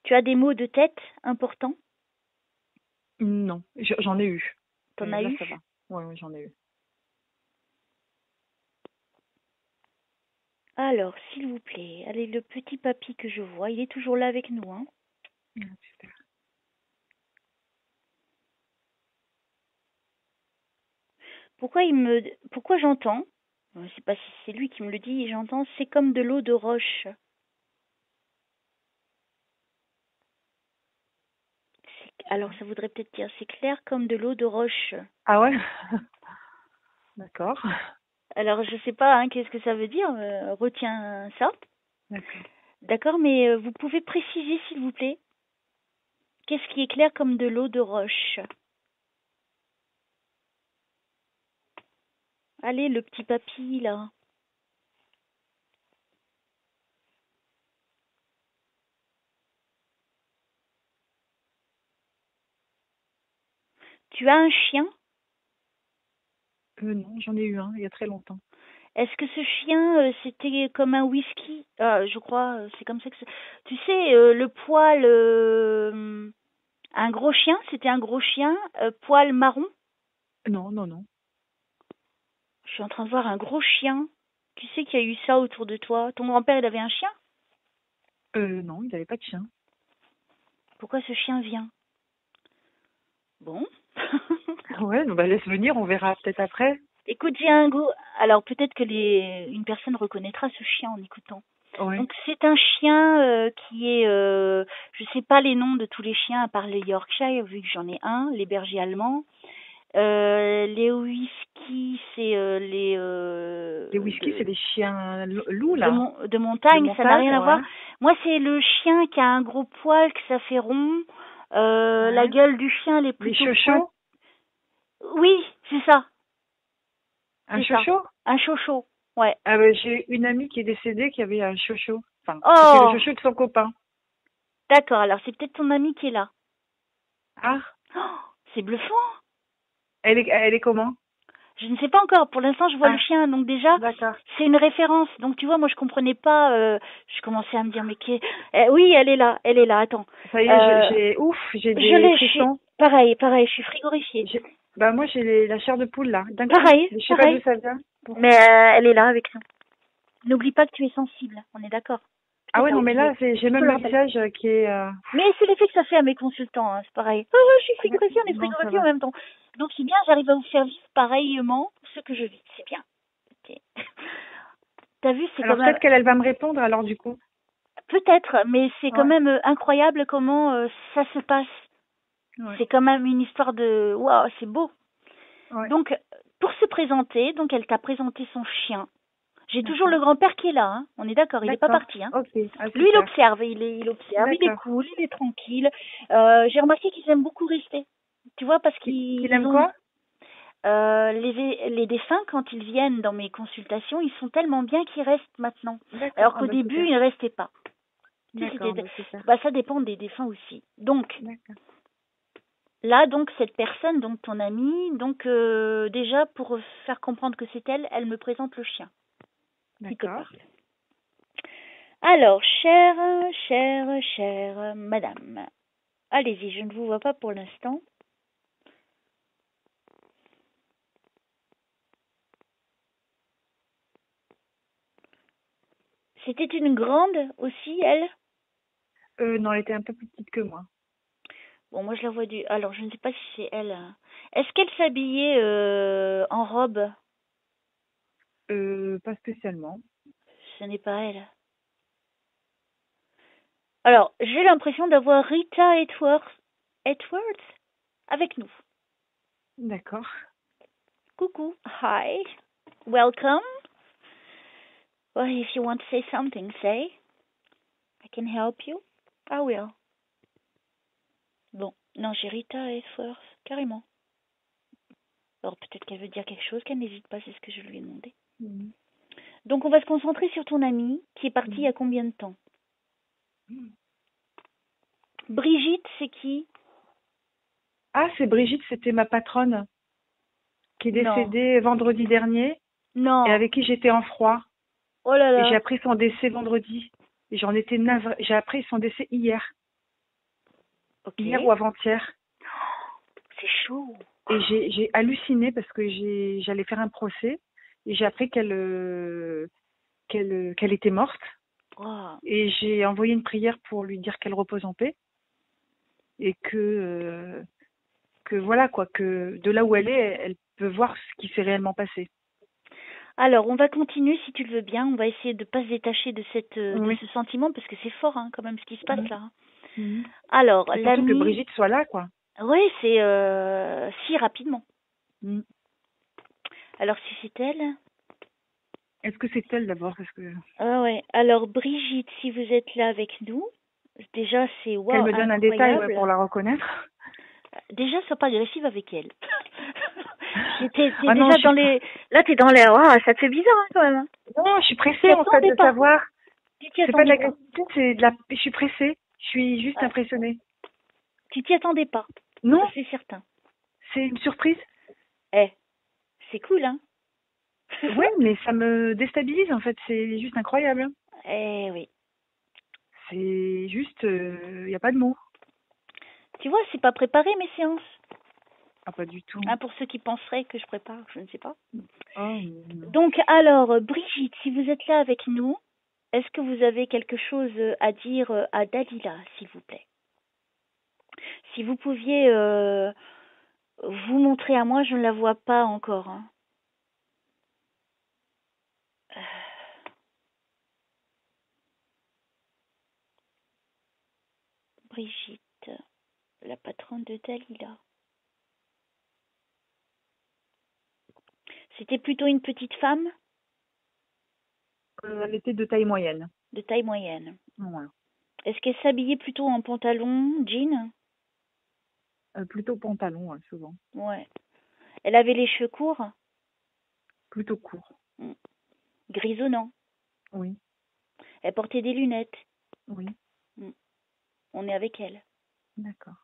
tu as des maux de tête importants? Non, j'en ai eu. T'en Et as là, eu? ça va. Ouais, ouais, j'en ai eu. Alors, s'il vous plaît, allez, le petit papy que je vois, il est toujours là avec nous, hein. Ah, super. Pourquoi j'entends, je sais pas si c'est lui qui me le dit, j'entends, c'est comme de l'eau de roche. Alors, ça voudrait peut-être dire, c'est clair comme de l'eau de roche. Ah ouais? D'accord. Alors, je sais pas, hein, qu'est-ce que ça veut dire, retiens ça. D'accord. D'accord, mais vous pouvez préciser, s'il vous plaît, qu'est-ce qui est clair comme de l'eau de roche? Allez, le petit papy, là. Tu as un chien? Non, j'en ai eu un il y a très longtemps. Est-ce que ce chien, c'était comme un whisky? Je crois, c'est comme ça que c'est. Tu sais, le poil, un gros chien, c'était un gros chien, poil marron. Non, non, non. Je suis en train de voir un gros chien. Qui c'est qui a eu ça autour de toi? Ton grand-père, il avait un chien? Non, il n'avait pas de chien. Pourquoi ce chien vient? Bon. Ouais, bah laisse venir, on verra peut-être après. Écoute, j'ai un goût. Alors peut-être que une personne reconnaîtra ce chien en écoutant. Ouais. Donc c'est un chien qui est, je sais pas les noms de tous les chiens à part le Yorkshire vu que j'en ai un, les bergers allemands. Les whisky, c'est Les whisky, c'est des chiens loups, là. de De montagne, ça n'a montagne, rien à voir. ouais. Moi, c'est le chien qui a un gros poil, que ça fait rond. La Ouais. gueule du chien, elle est Les plutôt pointe. chochos. Oui, c'est ça, Un c'est ça. chocho? Un chocho, ouais. Ah bah, j'ai une amie qui est décédée qui avait un chocho. Enfin, c'était le Oh, chocho de son copain. d'accord, alors c'est peut-être ton ami qui est là. Ah, Oh, c'est bluffant. elle est comment? Je ne sais pas encore. Pour l'instant, je vois le Ah, chien. Donc déjà, d'accord. c'est une référence. Donc tu vois, moi je comprenais pas. Je commençais à me dire mais oui, elle est là. Elle est là. Attends. Ça y est, Euh, j'ai je des l'ai. frissons. Pareil, pareil. Je suis frigorifiée. Bah, moi, j'ai la chair de poule, là, d'un coup. Pareil, Mais je sais pas d'où pareil. ça vient. Mais elle est là avec nous. N'oublie pas que tu es sensible. On est d'accord. Ah ouais, ça non, mais aussi. là, j'ai Je te même le le rappelle. visage qui est... Mais c'est l'effet que ça fait à mes consultants, hein, c'est pareil. Ah, je suis frigorifiée, on est Non, ça frigorifié en va. même temps. Donc c'est bien, j'arrive à vous faire vivre pareillement ce que je vis. C'est bien. Ok. T'as vu, c'est quand Alors même... peut-être qu'elle va me répondre alors du coup. Peut-être, mais c'est quand Ouais, même incroyable comment ça se passe. ouais, C'est quand même une histoire de... Waouh, c'est beau. ouais. Donc, pour se présenter, donc elle t'a présenté son chien. J'ai toujours le D'accord. grand-père qui est là, hein. On est d'accord, il n'est pas D'accord. parti, hein. Ok. Ah Lui, il super. observe, il est D'accord. cool, il est tranquille. J'ai remarqué qu'ils aiment beaucoup rester. Tu vois, parce Qu'il qu'ils aime ont quoi? les défunts, quand ils viennent dans mes consultations, ils sont tellement bien qu'ils restent maintenant. D'accord. Alors Ah qu'au bah début, super. ils ne restaient pas. Tu sais, D'accord. Bah super. bah, ça dépend des défunts aussi. Donc, D'accord. là, donc, cette personne, donc ton amie, donc déjà, pour faire comprendre que c'est elle, elle me présente le chien qui te D'accord. parle. Alors, chère madame, allez-y, je ne vous vois pas pour l'instant. C'était une grande aussi, elle? Non, elle était un peu plus petite que moi. Bon, moi je la vois du... Alors, je ne sais pas si c'est elle, hein. Est-ce qu'elle s'habillait en robe? Pas spécialement. Ce n'est pas elle. Alors, j'ai l'impression d'avoir Rita Edwards avec nous. D'accord. Coucou, hi, welcome. Well, if you want to say something, say. I can help you. I will. Bon, non, j'ai Rita Edwards, carrément. Alors, peut-être qu'elle veut dire quelque chose, qu'elle n'hésite pas, c'est ce que je lui ai demandé. Mhm. Donc, on va se concentrer sur ton amie qui est partie il y a Mhm. combien de temps? Brigitte, c'est qui? Ah, c'est Brigitte, c'était ma patronne qui est Non, décédée vendredi dernier et non. avec qui j'étais en froid. Oh là Et j'ai là. appris son décès vendredi. Et j'en étais navrée. J'ai appris son décès hier. Ok. Hier ou avant-hier. C'est chaud. Et j'ai halluciné parce que j'allais faire un procès et j'ai appris qu'elle était morte. Oh. Et j'ai envoyé une prière pour lui dire qu'elle repose en paix et que voilà quoi, que de là où elle est, elle peut voir ce qui s'est réellement passé. Alors, on va continuer si tu le veux bien. On va essayer de ne pas se détacher de Oui. ce sentiment parce que c'est fort, hein, quand même, ce qui se passe Mhm. là. Mhm. Alors, Et surtout que l'amie, Brigitte soit là, quoi. oui, c'est si rapidement. Mhm. Alors, si c'est elle, Est-ce que c'est elle d'abord? Parce que ah ouais. Alors, Brigitte, si vous êtes là avec nous, déjà, c'est qu'elle waouh, me donne un détail, ouais, pour incroyable. la reconnaître. Déjà, sois pas agressive avec elle. T'es Ah non, déjà dans les. Là, t'es dans l'air. Waouh, ça te fait bizarre, hein, quand même, hein. non, je suis Tu t'y pressée en fait attendais de pas. savoir. Tu t'y C'est pas de attendais pas. l'agressivité, c'est de la. Je suis pressée. Je suis juste Ouais. impressionnée. Tu t'y attendais pas. Ça, Non, c'est certain. c'est une surprise. Eh, c'est cool, hein. Ouais, mais ça me déstabilise en fait. C'est juste incroyable, hein. Eh oui. C'est juste, y a pas de mots. Tu vois, c'est pas préparé mes séances. Ah, pas du tout. Hein, pour ceux qui penseraient que je prépare, je ne sais pas. Oh, non. Donc, alors, Brigitte, si vous êtes là avec nous, est-ce que vous avez quelque chose à dire à Dalila, s'il vous plaît? Si vous pouviez vous montrer à moi, je ne la vois pas encore, hein. Brigitte, la patronne de Dalila. C'était plutôt une petite femme Elle était de taille moyenne. de taille moyenne. Voilà. Est-ce qu'elle s'habillait plutôt en pantalon, jean? Plutôt pantalon, hein, souvent. Ouais. Elle avait les cheveux courts? Plutôt court. Mm. Grisonnant. Oui, Elle portait des lunettes. oui. Mm. On est avec elle. D'accord.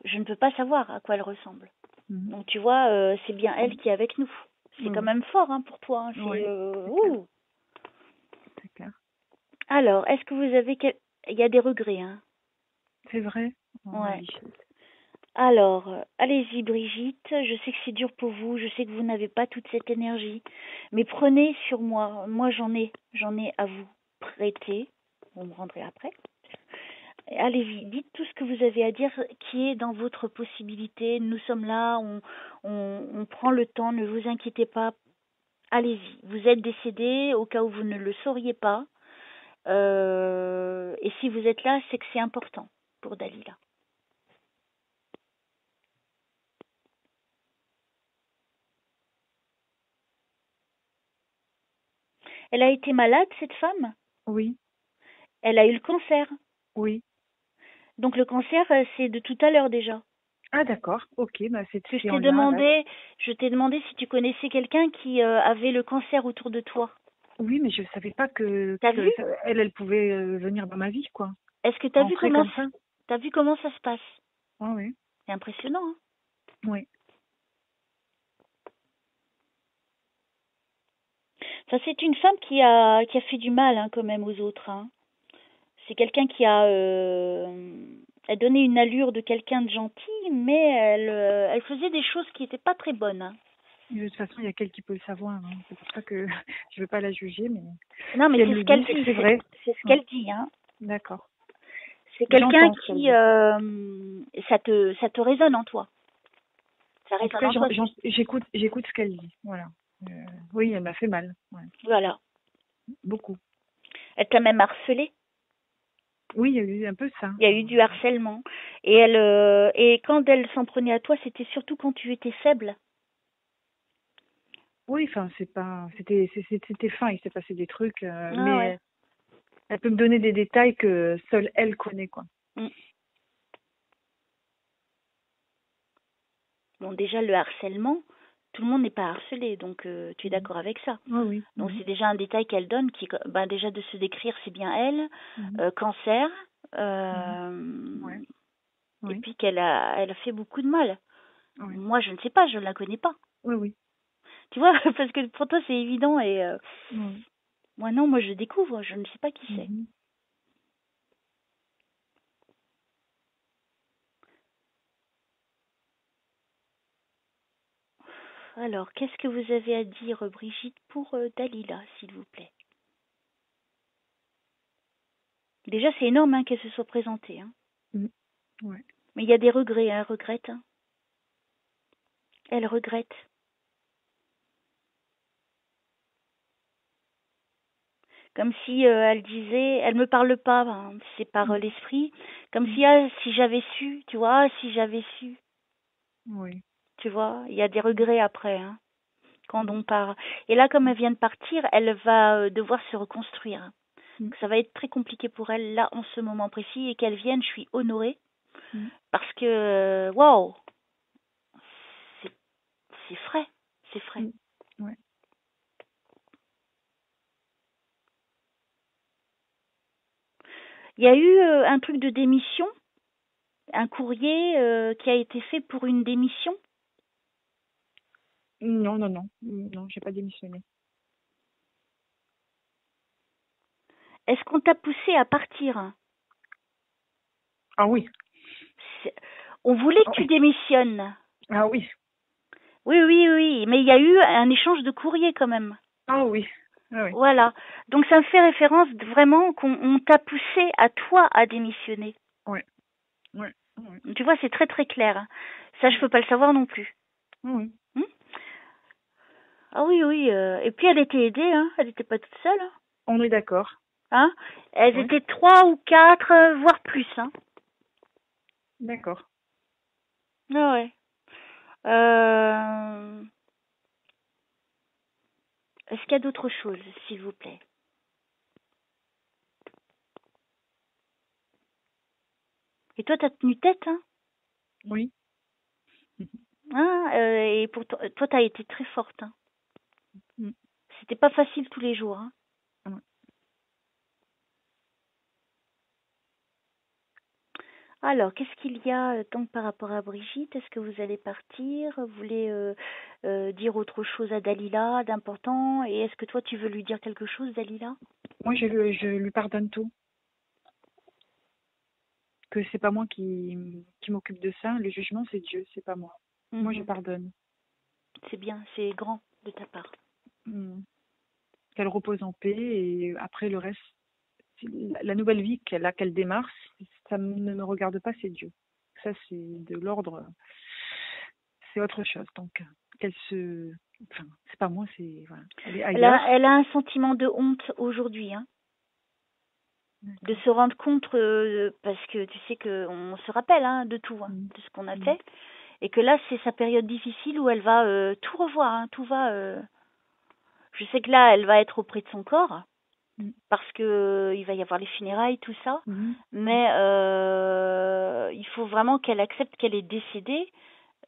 Je ne peux pas savoir à quoi elle ressemble. Mhm. Donc tu vois, c'est bien elle qui est avec nous. C'est quand Oui, même fort, hein, pour toi, hein. oui, c'est clair. Ouh. C'est clair. Alors, est-ce que vous avez il y a des regrets, hein? C'est vrai. Oh, Ouais. Bichette. Alors, allez-y Brigitte, je sais que c'est dur pour vous, je sais que vous n'avez pas toute cette énergie, mais prenez sur moi, moi j'en ai à vous prêter, vous me rendrez après. Allez-y, dites tout ce que vous avez à dire qui est dans votre possibilité, nous sommes là, on prend le temps, ne vous inquiétez pas, allez-y, vous êtes décédé au cas où vous ne le sauriez pas, et si vous êtes là, c'est que c'est important pour Dalila. Elle a été malade, cette femme? Oui, Elle a eu le cancer. oui. Donc le cancer, c'est de tout à l'heure déjà. Ah d'accord, ok, bah Parce que c'est en lien avec. je t'ai demandé si tu connaissais quelqu'un qui avait le cancer autour de toi. Oui, mais je savais pas T'as vu? elle pouvait venir dans ma vie, quoi. Est-ce que Rentrer comme ça. t'as vu comment ça se passe? Ah oui, C'est impressionnant, hein? oui. Ça, c'est une femme qui a fait du mal, hein, quand même aux autres, hein. C'est quelqu'un qui a donné une allure de quelqu'un de gentil, mais elle faisait des choses qui n'étaient pas très bonnes, hein. De toute façon, il y a qu'elle qui peut le savoir, hein. C'est pour ça que je veux pas la juger, mais Non, mais si elle c'est me ce le qu'elle dit, c'est que dit, c'est vrai. c'est ce Ouais, qu'elle dit, hein. d'accord. C'est quelqu'un J'entends ce qu'elle qui, dit. ça te résonne en toi. Ça En tout résonne cas, en toi. j'écoute ce qu'elle dit. Voilà. Oui, elle m'a fait mal. Ouais. Voilà. Beaucoup. Elle t'a même harcelé. Oui, il y a eu un peu ça. Il y a eu du harcèlement. Et quand elle s'en prenait à toi, c'était surtout quand tu étais faible. Oui, enfin, c'était fin. Il s'est passé des trucs, Ah ouais. mais elle peut me donner des détails que seule elle connaît, quoi. Mm. Bon, déjà, le harcèlement, tout le monde n'est pas harcelé, donc tu es Mhm. d'accord avec ça. Oui, oui. Donc Mhm. c'est déjà un détail qu'elle donne, qui, ben, déjà de se décrire, c'est bien elle. Mhm. Cancer. Mhm. Ouais. Et Oui. puis elle a fait beaucoup de mal. Oui. Moi, je ne sais pas, je ne la connais pas. Oui, oui. Tu vois, parce que pour toi, c'est évident et Oui. moi, non, moi, je découvre, je ne sais pas qui c'est. Mhm. Alors, qu'est-ce que vous avez à dire, Brigitte, pour Dalila, s'il vous plaît? Déjà, c'est énorme hein, qu'elle se soit présentée. Hein. Mhm. Ouais. Mais il y a des regrets, hein, elle regrette. Hein. Elle regrette. Comme si elle disait, elle me parle pas, hein, c'est par Mhm. l'esprit, comme Mhm. si, ah, si j'avais su, tu vois, ah, si j'avais su, Oui. tu vois, il y a des Mhm. regrets après, hein, quand Mhm. on part. Et là, comme elle vient de partir, elle va devoir se reconstruire. Mhm. Ça va être très compliqué pour elle, là, en ce moment précis, et qu'elle vienne, je suis honorée, Mhm. parce que, waouh, c'est c'est frais, c'est frais. Mhm. Ouais. Il y a eu un truc de démission, un courrier qui a été fait pour une démission. Non, non, non. Non, j'ai pas démissionné. Est-ce qu'on t'a poussé à partir? Ah oui. C'est- On voulait Ah que tu oui. démissionnes. Ah oui. Oui, oui, oui, mais il y a eu un échange de courrier quand même. Ah oui. Ah oui. Voilà. Donc ça me fait référence vraiment qu'on t'a poussé à toi à démissionner. Ouais. Ouais. Ouais. Tu vois, c'est très très clair. Hein. Ça, je peux pas le savoir non plus. Oui. Hmm. Ah oui, oui. Et puis elle était aidée, hein. Elle n'était pas toute seule. Hein. On est d'accord. Hein. Elles Oui. étaient 3 ou 4, voire plus. Hein. D'accord. Ah ouais. Euh... Est-ce qu'il y a d'autres choses, s'il vous plaît? Et toi, t'as tenu tête, hein? Oui. Hein, et pourtant, toi, t'as été très forte. Hein. Mm. C'était pas facile tous les jours. Hein. Ouais. Alors, qu'est-ce qu'il y a donc par rapport à Brigitte? Est-ce que vous allez partir? Vous voulez dire autre chose à Dalila d'important? Et est-ce que toi, tu veux lui dire quelque chose, Dalila? Moi, je lui pardonne tout. que c'est pas moi qui m'occupe de ça. Le jugement, c'est Dieu, c'est pas moi. Moi, je pardonne. C'est bien, c'est grand de ta part. Qu'elle repose en paix et après le reste, la nouvelle vie qu'elle démarre, ça ne me regarde pas, c'est Dieu. Ça, c'est de l'ordre, c'est autre chose. Donc, enfin, c'est pas moi, c'est voilà. Elle est ailleurs. Elle a un sentiment de honte aujourd'hui, hein, de se rendre compte, parce que tu sais qu'on se rappelle hein, de tout, hein, de ce qu'on a fait, et que là, c'est sa période difficile où elle va tout revoir, hein, tout va. Je sais que là, elle va être auprès de son corps. Parce que il va y avoir les funérailles, tout ça, mais il faut vraiment qu'elle accepte qu'elle est décédée.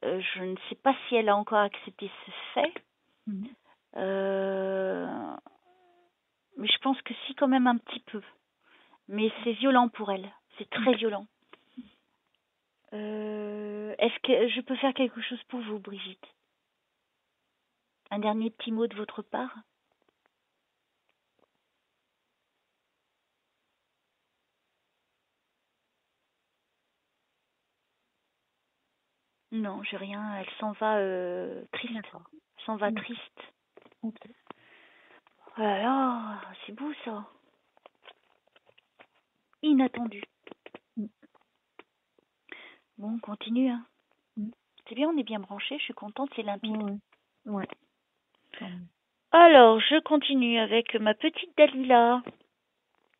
Je ne sais pas si elle a encore accepté ce fait, mais je pense que si, quand même un petit peu. Mais c'est violent pour elle, c'est très violent. Est-ce que je peux faire quelque chose pour vous, Brigitte? Un dernier petit mot de votre part? Non, j'ai rien. Elle s'en va triste. Elle s'en va triste. Oh là là, c'est beau ça. Inattendu. Bon, on continue. Hein. C'est bien, on est bien branchés. Je suis contente, c'est limpide. Ouais. Alors, je continue avec ma petite Dalila,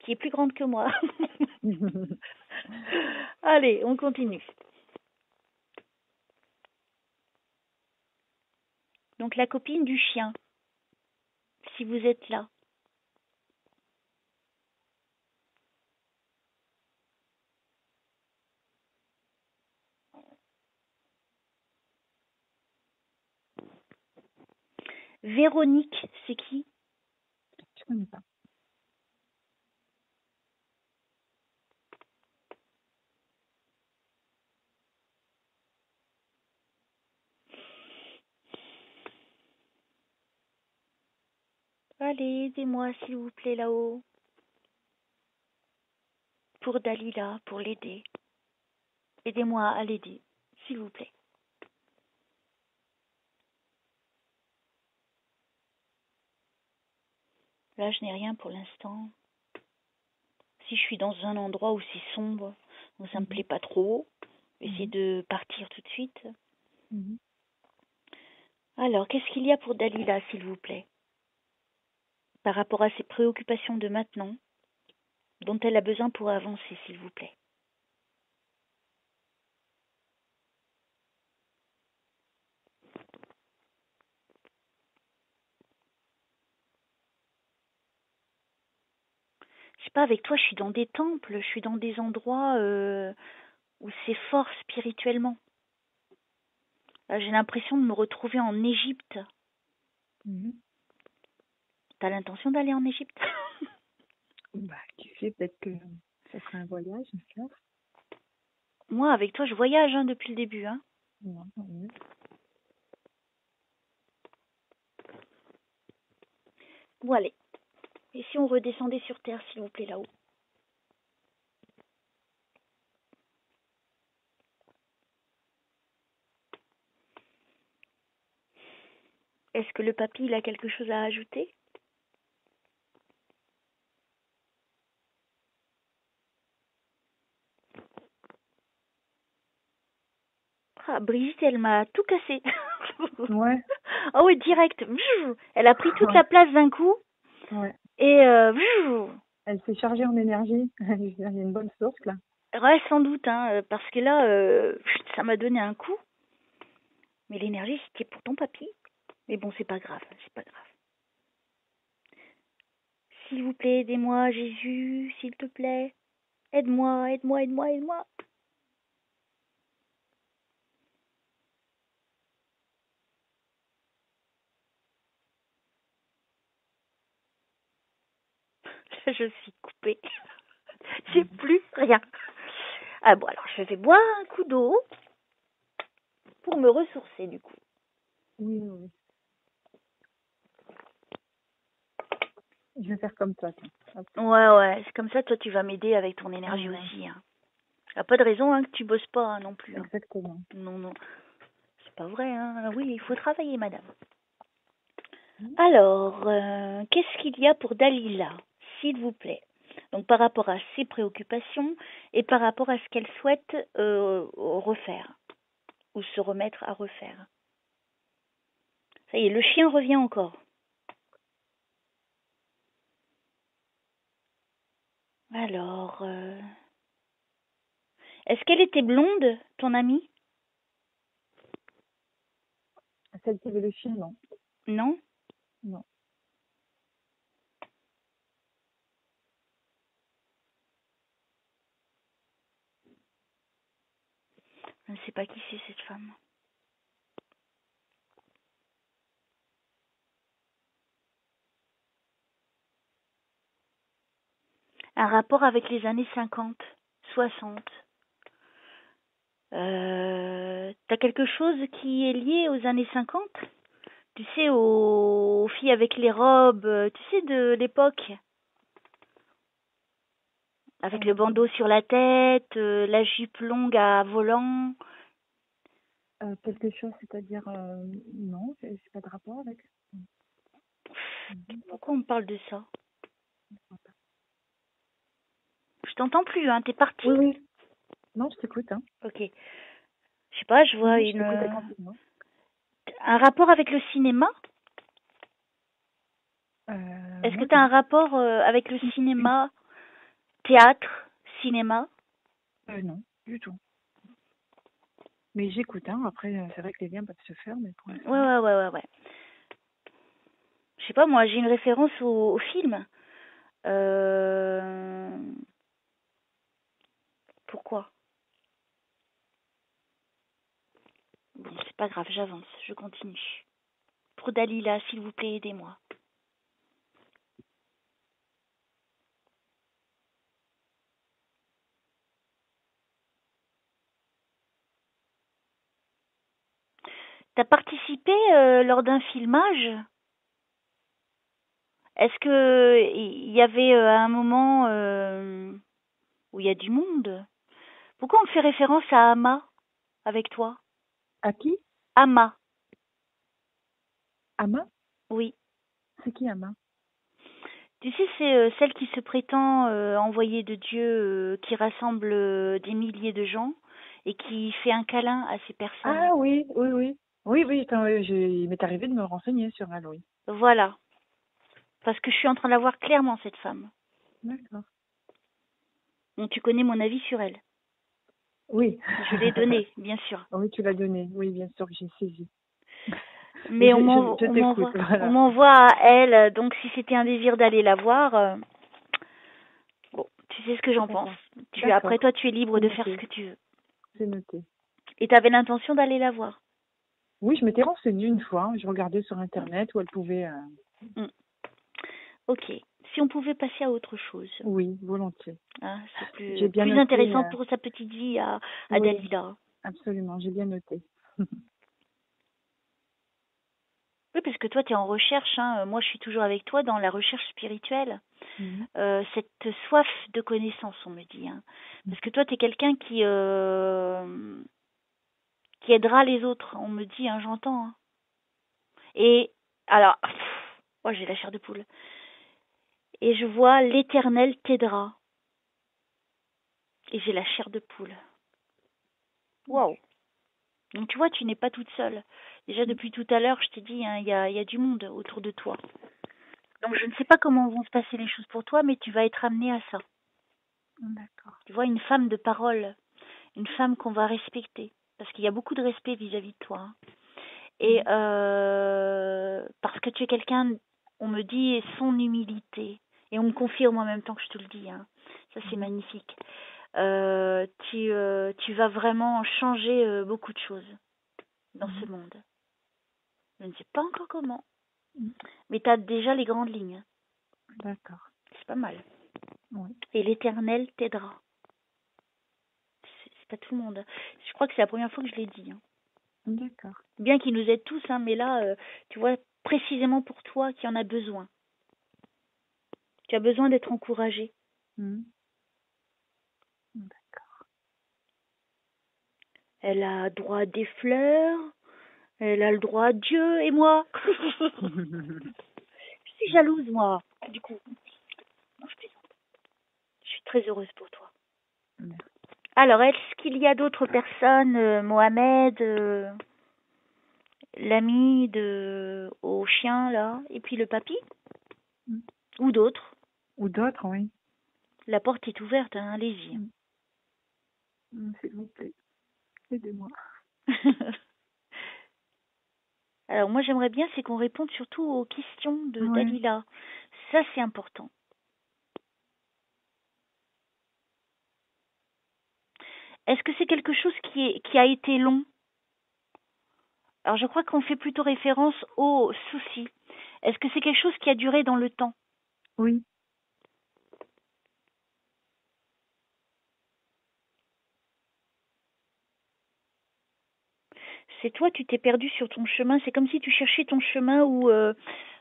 qui est plus grande que moi. Allez, on continue. Donc, la copine du chien, si vous êtes là. Véronique, c'est qui? Je connais pas. Allez, aidez-moi s'il vous plaît là-haut. Pour Dalila, pour l'aider. Aidez-moi à l'aider, s'il vous plaît. Là, je n'ai rien pour l'instant. Si je suis dans un endroit où c'est sombre, où ça me plaît pas trop, essayer de partir tout de suite. Alors, qu'est-ce qu'il y a pour Dalila, s'il vous plaît, par rapport à ses préoccupations de maintenant, dont elle a besoin pour avancer, s'il vous plaît? Je sais pas, avec toi, je suis dans des temples, je suis dans des endroits où c'est fort spirituellement. Là, j'ai l'impression de me retrouver en Égypte. T'as l'intention d'aller en Égypte? Bah, tu sais, peut-être que ça sera un voyage, ça. Moi, avec toi, je voyage hein, depuis le début. Hein. Bon, allez. Et si on redescendait sur Terre, s'il vous plaît, là-haut? Est-ce que le papy, il a quelque chose à ajouter? Ah, Brigitte, elle m'a tout cassé. Ouais. Ah oui, direct. Elle a pris toute la place d'un coup. Ouais. Et elle s'est chargée en énergie. Il y a une bonne source là. Ouais, sans doute, hein, parce que là, ça m'a donné un coup. Mais l'énergie, c'était pour ton papy. Mais bon, c'est pas grave, c'est pas grave. S'il vous plaît, aidez-moi, Jésus, s'il te plaît. Aide-moi, aide-moi, aide-moi, aide-moi. Je suis coupée. J'ai plus rien. Ah bon, alors je vais boire un coup d'eau pour me ressourcer du coup. Oui. Je vais faire comme toi. Ouais, c'est comme ça, toi tu vas m'aider avec ton énergie aussi. Hein. a pas de raison hein, que tu bosses pas hein, non plus. Hein. Exactement. Non, non. C'est pas vrai. Hein. Oui, il faut travailler, madame. Alors, qu'est-ce qu'il y a pour Dalila, s'il vous plaît? Donc, par rapport à ses préoccupations et par rapport à ce qu'elle souhaite refaire ou se remettre à refaire. Ça y est, le chien revient encore. Alors, est-ce qu'elle était blonde, ton amie? Celle qui avait le chien, non. Non? Non. Je ne sais pas qui c'est cette femme. Un rapport avec les années 50, 60. T'as quelque chose qui est lié aux années 50? Tu sais, aux filles avec les robes, tu sais, de l'époque. Avec le bandeau sur la tête, la jupe longue à volant. Quelque chose, c'est-à-dire, non, j'ai pas de rapport avec. Pourquoi on me parle de ça? Je t'entends plus, hein, t'es parti? Oui, oui. Non, je t'écoute, hein. Ok. Je sais pas, je vois Je t'écoute attentivement. un rapport avec le cinéma? Est-ce que tu as un rapport avec le cinéma, théâtre, cinéma? Non, du tout. Mais j'écoute, hein. Après, c'est vrai que les liens peuvent se faire, mais pour l'instant. Ouais. Je sais pas, moi, j'ai une référence au film. Pourquoi? Bon, c'est pas grave, j'avance, je continue. Pour Dalila, s'il vous plaît, aidez-moi. T'as participé lors d'un filmage? Est-ce que il y avait un moment où il y a du monde? Pourquoi on fait référence à Ama avec toi? À qui? Ama, Ama? oui. C'est qui Ama? Tu sais, c'est celle qui se prétend envoyée de Dieu, qui rassemble des milliers de gens et qui fait un câlin à ces personnes. Ah oui, oui, oui. Oui, oui, attends, il m'est arrivé de me renseigner sur elle, oui. Voilà. Parce que je suis en train de la voir clairement, cette femme. D'accord. Donc, tu connais mon avis sur elle. Oui. Je l'ai donné, bien sûr. Oui, tu l'as donné. Oui, bien sûr que j'ai saisi. Mais Je t'écoute, voilà. on m'envoie à elle. Donc, si c'était un désir d'aller la voir, bon, tu sais ce que j'en pense. Après, toi, tu es libre de faire ce que tu veux. C'est noté. Et tu avais l'intention d'aller la voir? Oui, je m'étais renseignée une fois. Je regardais sur Internet où elle pouvait... Ok. Si on pouvait passer à autre chose. Oui, volontiers. Hein, c'est J'ai bien plus noté, intéressant pour sa petite vie à oui, Dalila. Absolument, j'ai bien noté. Oui, parce que toi, tu es en recherche. Hein. Moi, je suis toujours avec toi dans la recherche spirituelle. Cette soif de connaissance, on me dit. Hein. Parce que toi, tu es quelqu'un qui aidera les autres. On me dit, hein, j'entends. Hein. Et alors, moi, j'ai la chair de poule. Et je vois l'Éternel t'aidera. Et j'ai la chair de poule. Waouh. Donc, tu vois, tu n'es pas toute seule. Déjà, depuis tout à l'heure, je t'ai dit, hein, il y a du monde autour de toi. Donc, je ne sais pas comment vont se passer les choses pour toi, mais tu vas être amenée à ça. D'accord. Tu vois, une femme de parole, une femme qu'on va respecter, parce qu'il y a beaucoup de respect vis-à-vis de toi. Hein. Et parce que tu es quelqu'un, on me dit, son humilité, et on me confirme en même temps que je te le dis. Hein. Ça, c'est magnifique. Tu vas vraiment changer beaucoup de choses dans ce monde. Je ne sais pas encore comment, mais tu as déjà les grandes lignes. D'accord. C'est pas mal. Oui. Et l'Éternel t'aidera. C'est pas tout le monde. Je crois que c'est la première fois que je l'ai dit. Hein. D'accord. Bien qu'il nous aide tous, hein, mais là, tu vois, précisément pour toi qui en a besoin. Tu as besoin d'être encouragé. D'accord. Elle a droit à des fleurs. Elle a le droit à Dieu et moi. Je suis jalouse, moi. Du coup, non, je plaisante. Je suis très heureuse pour toi. Alors, est-ce qu'il y a d'autres personnes, Mohamed, l'ami au chien, là, et puis le papy? Ou d'autres? Ou d'autres, oui. La porte est ouverte, hein, allez-y. S'il vous plaît, aidez-moi. Alors, moi, j'aimerais bien, c'est qu'on réponde surtout aux questions de Ouais. Dalila. Ça, c'est important. Est-ce que c'est quelque chose qui a été long? Alors, je crois qu'on fait plutôt référence aux soucis. Est-ce que c'est quelque chose qui a duré dans le temps? Oui. C'est toi, tu t'es perdu sur ton chemin. C'est comme si tu cherchais ton chemin ou...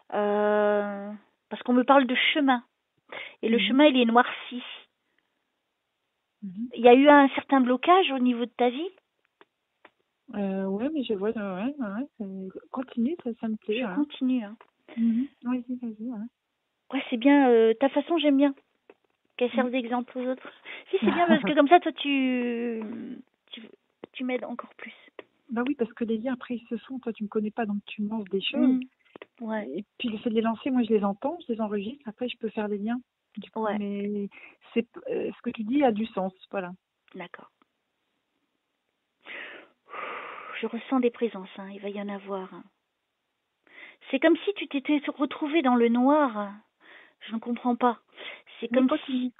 parce qu'on me parle de chemin. Et le chemin, il est noirci. Il y a eu un certain blocage au niveau de ta vie? Ouais, mais je vois, continue, ça me plaît. Je continue. Hein. Vas-y. Ouais. Ouais, c'est bien. Ta façon, j'aime bien. Qu'elle serve d'exemple aux autres. Si, c'est bien parce que comme ça, toi, tu m'aides encore plus. Bah oui, parce que les liens, après, ils se font. Toi, tu me connais pas, donc tu me lances des choses. Ouais. Et puis, le fait de les lancer, moi, je les entends, je les enregistre. Après, je peux faire des liens. Du coup, Ouais. mais ce que tu dis a du sens. Voilà. D'accord. Je ressens des présences, hein. Il va y en avoir. C'est comme si tu t'étais retrouvée dans le noir. Je ne comprends pas. C'est comme si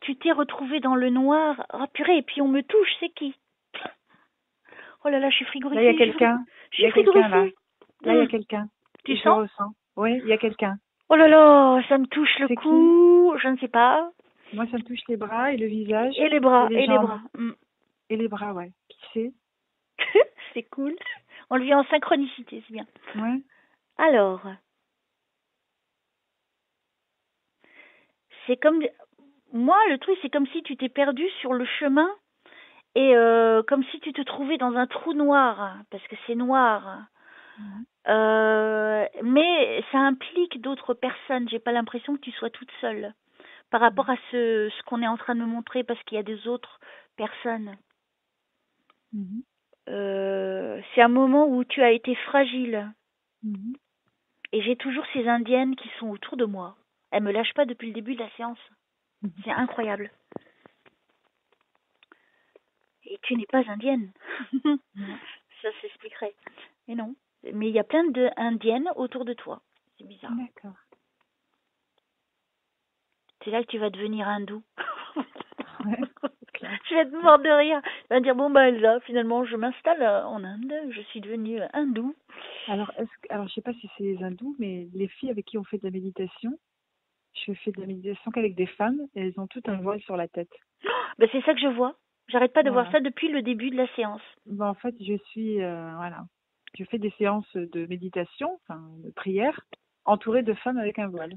tu t'es retrouvée dans le noir. Ah purée, et puis on me touche, c'est qui? Oh là là, je suis frigorifiée. Là, il y a quelqu'un. Je suis frigorifiée. Là, il y a quelqu'un. Tu je sens? ressens. Oui, il y a quelqu'un. Oh là là, ça me touche le C'est cou. Je ne sais pas. Moi, ça me touche les bras et le visage. Et les bras, et les jambes. Mm. Et les bras, ouais. Qui c'est? C'est cool. On le vit en synchronicité, c'est bien. Ouais. Alors, c'est comme... Moi, le truc, c'est comme si tu t'es perdu sur le chemin et comme si tu te trouvais dans un trou noir, parce que c'est noir. Mais ça implique d'autres personnes. J'ai pas l'impression que tu sois toute seule par rapport à ce qu'on est en train de me montrer, parce qu'il y a des autres personnes. C'est un moment où tu as été fragile. Et j'ai toujours ces indiennes qui sont autour de moi. Elles me lâchent pas depuis le début de la séance. C'est incroyable. Et tu n'es pas indienne. Ça s'expliquerait. Mais non. Mais il y a plein d'indiennes autour de toi. C'est bizarre. D'accord. C'est là que tu vas devenir hindou. Ouais, tu vas te mordre de rire. Tu vas dire, bon, bah Elsa, finalement, je m'installe en Inde. Je suis devenue hindou. Alors, je sais pas si c'est les hindous, mais les filles avec qui on fait de la méditation, je fais de la méditation qu'avec des femmes et elles ont tout un voile sur la tête. Ben, c'est ça que je vois. J'arrête pas de voir ça depuis le début de la séance. En fait, je suis, je fais des séances de méditation, de prière, entourée de femmes avec un voile.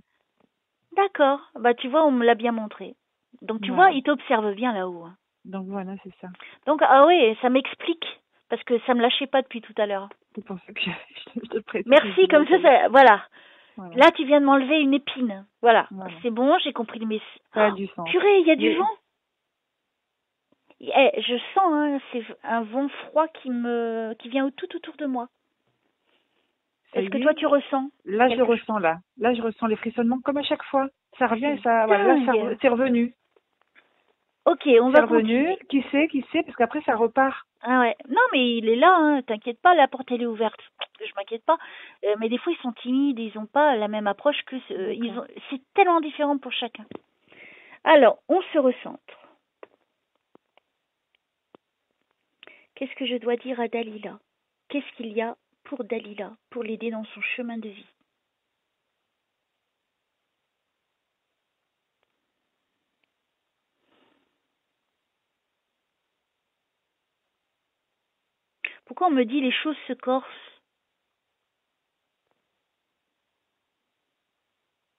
D'accord. Bah, tu vois, on me l'a bien montré. Donc, tu vois, ils t'observent bien là-haut. Donc, voilà, c'est ça. Donc, ah oui, ça m'explique. Parce que ça me lâchait pas depuis tout à l'heure. C'est pour ça que je te précise. Merci, comme ça, voilà. Là, tu viens de m'enlever une épine. Voilà. C'est bon, j'ai compris. Mais ça a du sens. Purée, il y a du vent. Je sens, hein, c'est un vent froid qui vient tout autour de moi. Est-ce que toi, tu ressens? Là, je ressens, là. Là, je ressens les frissonnements comme à chaque fois. Ça revient et ça, voilà, là, c'est revenu. Ok, on va continuer. Qui sait, parce qu'après, ça repart. Ah ouais. Non, mais il est là, hein. T'inquiète pas, la porte, elle est ouverte. Je m'inquiète pas. Mais des fois, ils sont timides, ils n'ont pas la même approche que... C'est tellement différent pour chacun. Alors, on se recentre. Qu'est-ce que je dois dire à Dalila? Qu'est-ce qu'il y a pour Dalila, pour l'aider dans son chemin de vie? Pourquoi on me dit les choses se corsent?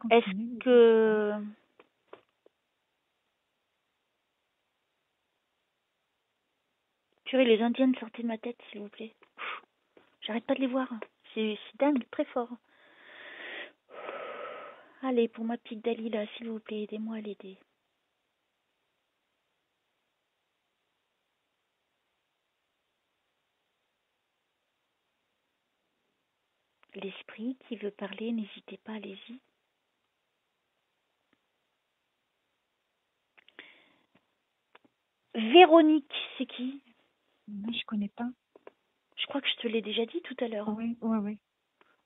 Est-ce que... Purée, les Indiennes, sortez de ma tête, s'il vous plaît. J'arrête pas de les voir. C'est dingue, très fort. Allez, pour ma petite Dalila, s'il vous plaît, aidez-moi à l'aider. L'esprit qui veut parler, n'hésitez pas, allez-y. Véronique, c'est qui? Non, je connais pas. Je crois que je te l'ai déjà dit tout à l'heure. Oui, oui, oui.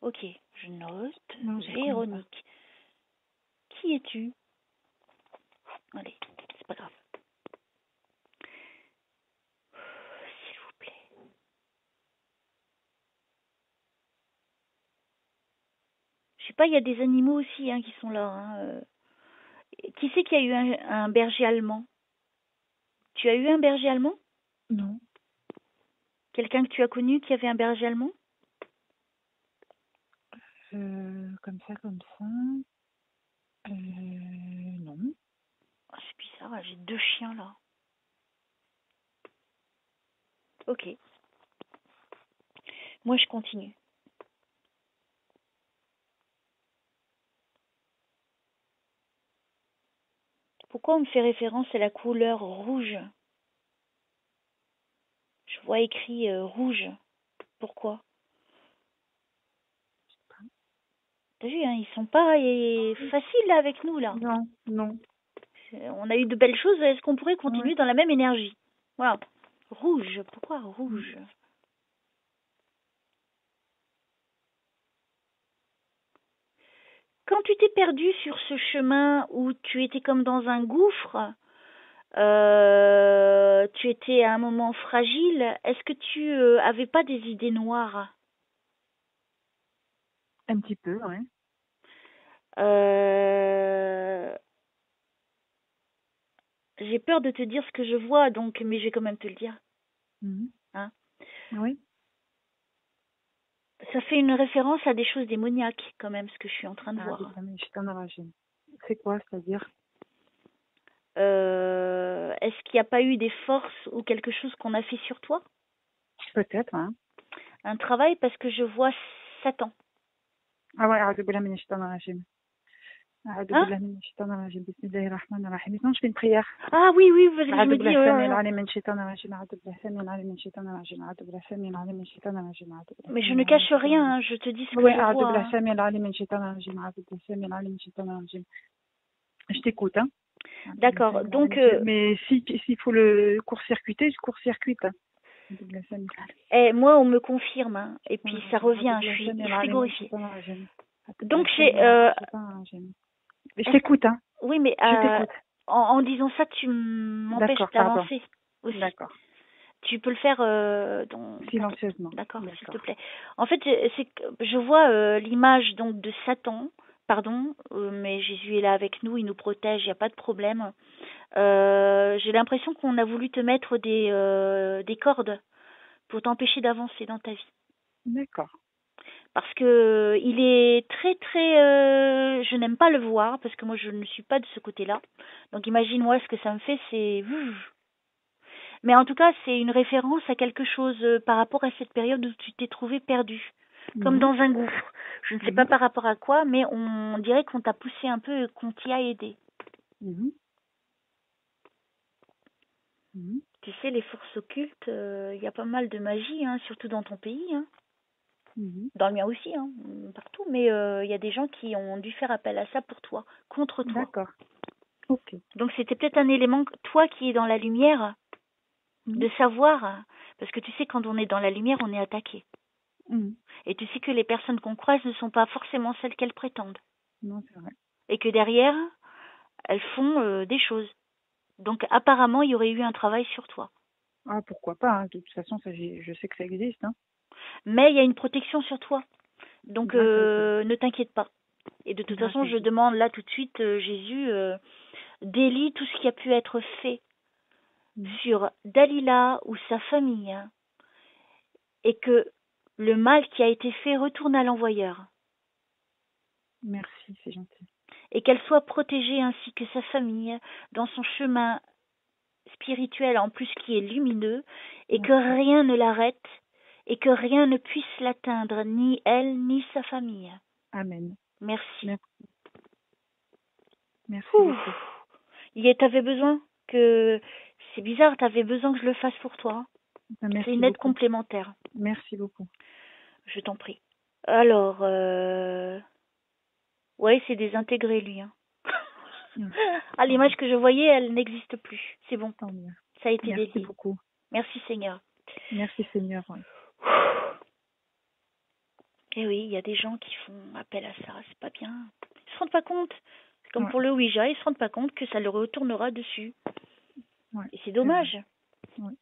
Ok, je note. Non, je connais Véronique. Qui es-tu? Allez, c'est pas grave. S'il vous plaît. Je sais pas, il y a des animaux aussi qui sont là. Hein. Qui c'est qui a eu un berger allemand? Tu as eu un berger allemand? Non. Quelqu'un que tu as connu qui avait un berger allemand? Comme ça, non. Oh, c'est bizarre, j'ai 2 chiens là. Ok. Moi, je continue. Pourquoi on me fait référence à la couleur rouge? Je vois écrit rouge. Pourquoi? T'as vu, ils sont pas faciles là, avec nous là. Non, non. On a eu de belles choses. Est-ce qu'on pourrait continuer Ouais. dans la même énergie? Voilà. Rouge. Pourquoi rouge? Quand tu t'es perdu sur ce chemin où tu étais comme dans un gouffre, tu étais à un moment fragile, est-ce que tu avais pas des idées noires? Un petit peu, ouais. J'ai peur de te dire ce que je vois, donc, mais je vais quand même te le dire. Hein? Oui. Ça fait une référence à des choses démoniaques, quand même, ce que je suis en train de voir. C'est quoi, c'est-à-dire? Est-ce qu'il n'y a pas eu des forces ou quelque chose qu'on a fait sur toi? Peut-être, hein. Un travail, parce que je vois Satan. Ah ouais, أعوذ بالله من الشيطان الرجيم. أعوذ Hein? بالله من الشيطان الرجيم. بسم الله الرحمن الرحيم. Maintenant, je fais une prière. Ah oui, oui, parce que je أعوذ me بالله dis... السميع العليم من الشيطان الرجيم. أعوذ بالله السميع العليم من الشيطان الرجيم. أعوذ بالله السميع العليم من الشيطان الرجيم. أعوذ بالله Mais je السميع ne العليم من cache الشيطان rien, الرجيم. je te dis ce que Oui, je أعوذ vois. بالله السميع العليم من الشيطان الرجيم. أعوذ بالله السميع العليم من الشيطان الرجيم. Je t'écoute, hein. D'accord, donc... Mais s'il faut le court-circuiter, je court-circuite. moi, on me confirme, hein, et puis ça revient, je suis frigorifiée. Donc, Je t'écoute, hein. Oui, mais Je t'écoute. en disant ça, tu m'empêches D'accord, pardon. d'avancer aussi. D'accord. Tu peux le faire Silencieusement. D'accord, s'il te plaît. En fait, c'est que je vois l'image donc de Satan, pardon, mais Jésus est là avec nous, il nous protège, il n'y a pas de problème. J'ai l'impression qu'on a voulu te mettre des cordes pour t'empêcher d'avancer dans ta vie. D'accord. Parce que il est très très je n'aime pas le voir parce que moi je ne suis pas de ce côté-là. Donc imagine-moi ce que ça me fait, c'est mais en tout cas, c'est une référence à quelque chose par rapport à cette période où tu t'es trouvé perdu, comme dans un gouffre. Je ne sais pas par rapport à quoi, mais on dirait qu'on t'a poussé un peu et qu'on t'y a aidé. Tu sais, les forces occultes, il y a pas mal de magie, surtout dans ton pays, dans le mien aussi, partout. Mais il y a des gens qui ont dû faire appel à ça pour toi, contre toi. D'accord. Ok. Donc c'était peut-être un élément, toi qui es dans la lumière, de savoir, parce que tu sais, quand on est dans la lumière, on est attaqué. Et tu sais que les personnes qu'on croise ne sont pas forcément celles qu'elles prétendent. Non, c'est vrai. Et que derrière, elles font des choses. Donc apparemment, il y aurait eu un travail sur toi. Ah, pourquoi pas, hein. De toute façon, ça, je sais que ça existe, hein. Mais il y a une protection sur toi. Donc ne t'inquiète pas. Et de toute façon, je demande là tout de suite, Jésus, délie tout ce qui a pu être fait sur Dalila ou sa famille. Et que le mal qui a été fait retourne à l'envoyeur. Merci, c'est gentil. Et qu'elle soit protégée ainsi que sa famille dans son chemin spirituel en plus qui est lumineux et que rien ne l'arrête et que rien ne puisse l'atteindre, ni elle, ni sa famille. Amen. Merci. Merci beaucoup. T'avais besoin que... C'est bizarre, t'avais besoin que je le fasse pour toi. C'est une aide complémentaire. Merci beaucoup. Je t'en prie. Alors, ouais, c'est désintégré, lui. Hein. Ah, l'image que je voyais, elle n'existe plus. C'est bon. Tant mieux. Ça a été Merci délié. beaucoup. Merci, Seigneur. Merci, Seigneur. Et oui, il y a des gens qui font appel à ça. C'est pas bien. Ils se rendent pas compte. C'est comme Ouais. pour le Ouija, ils se rendent pas compte que ça leur retournera dessus. Ouais. Et c'est dommage. Ouais.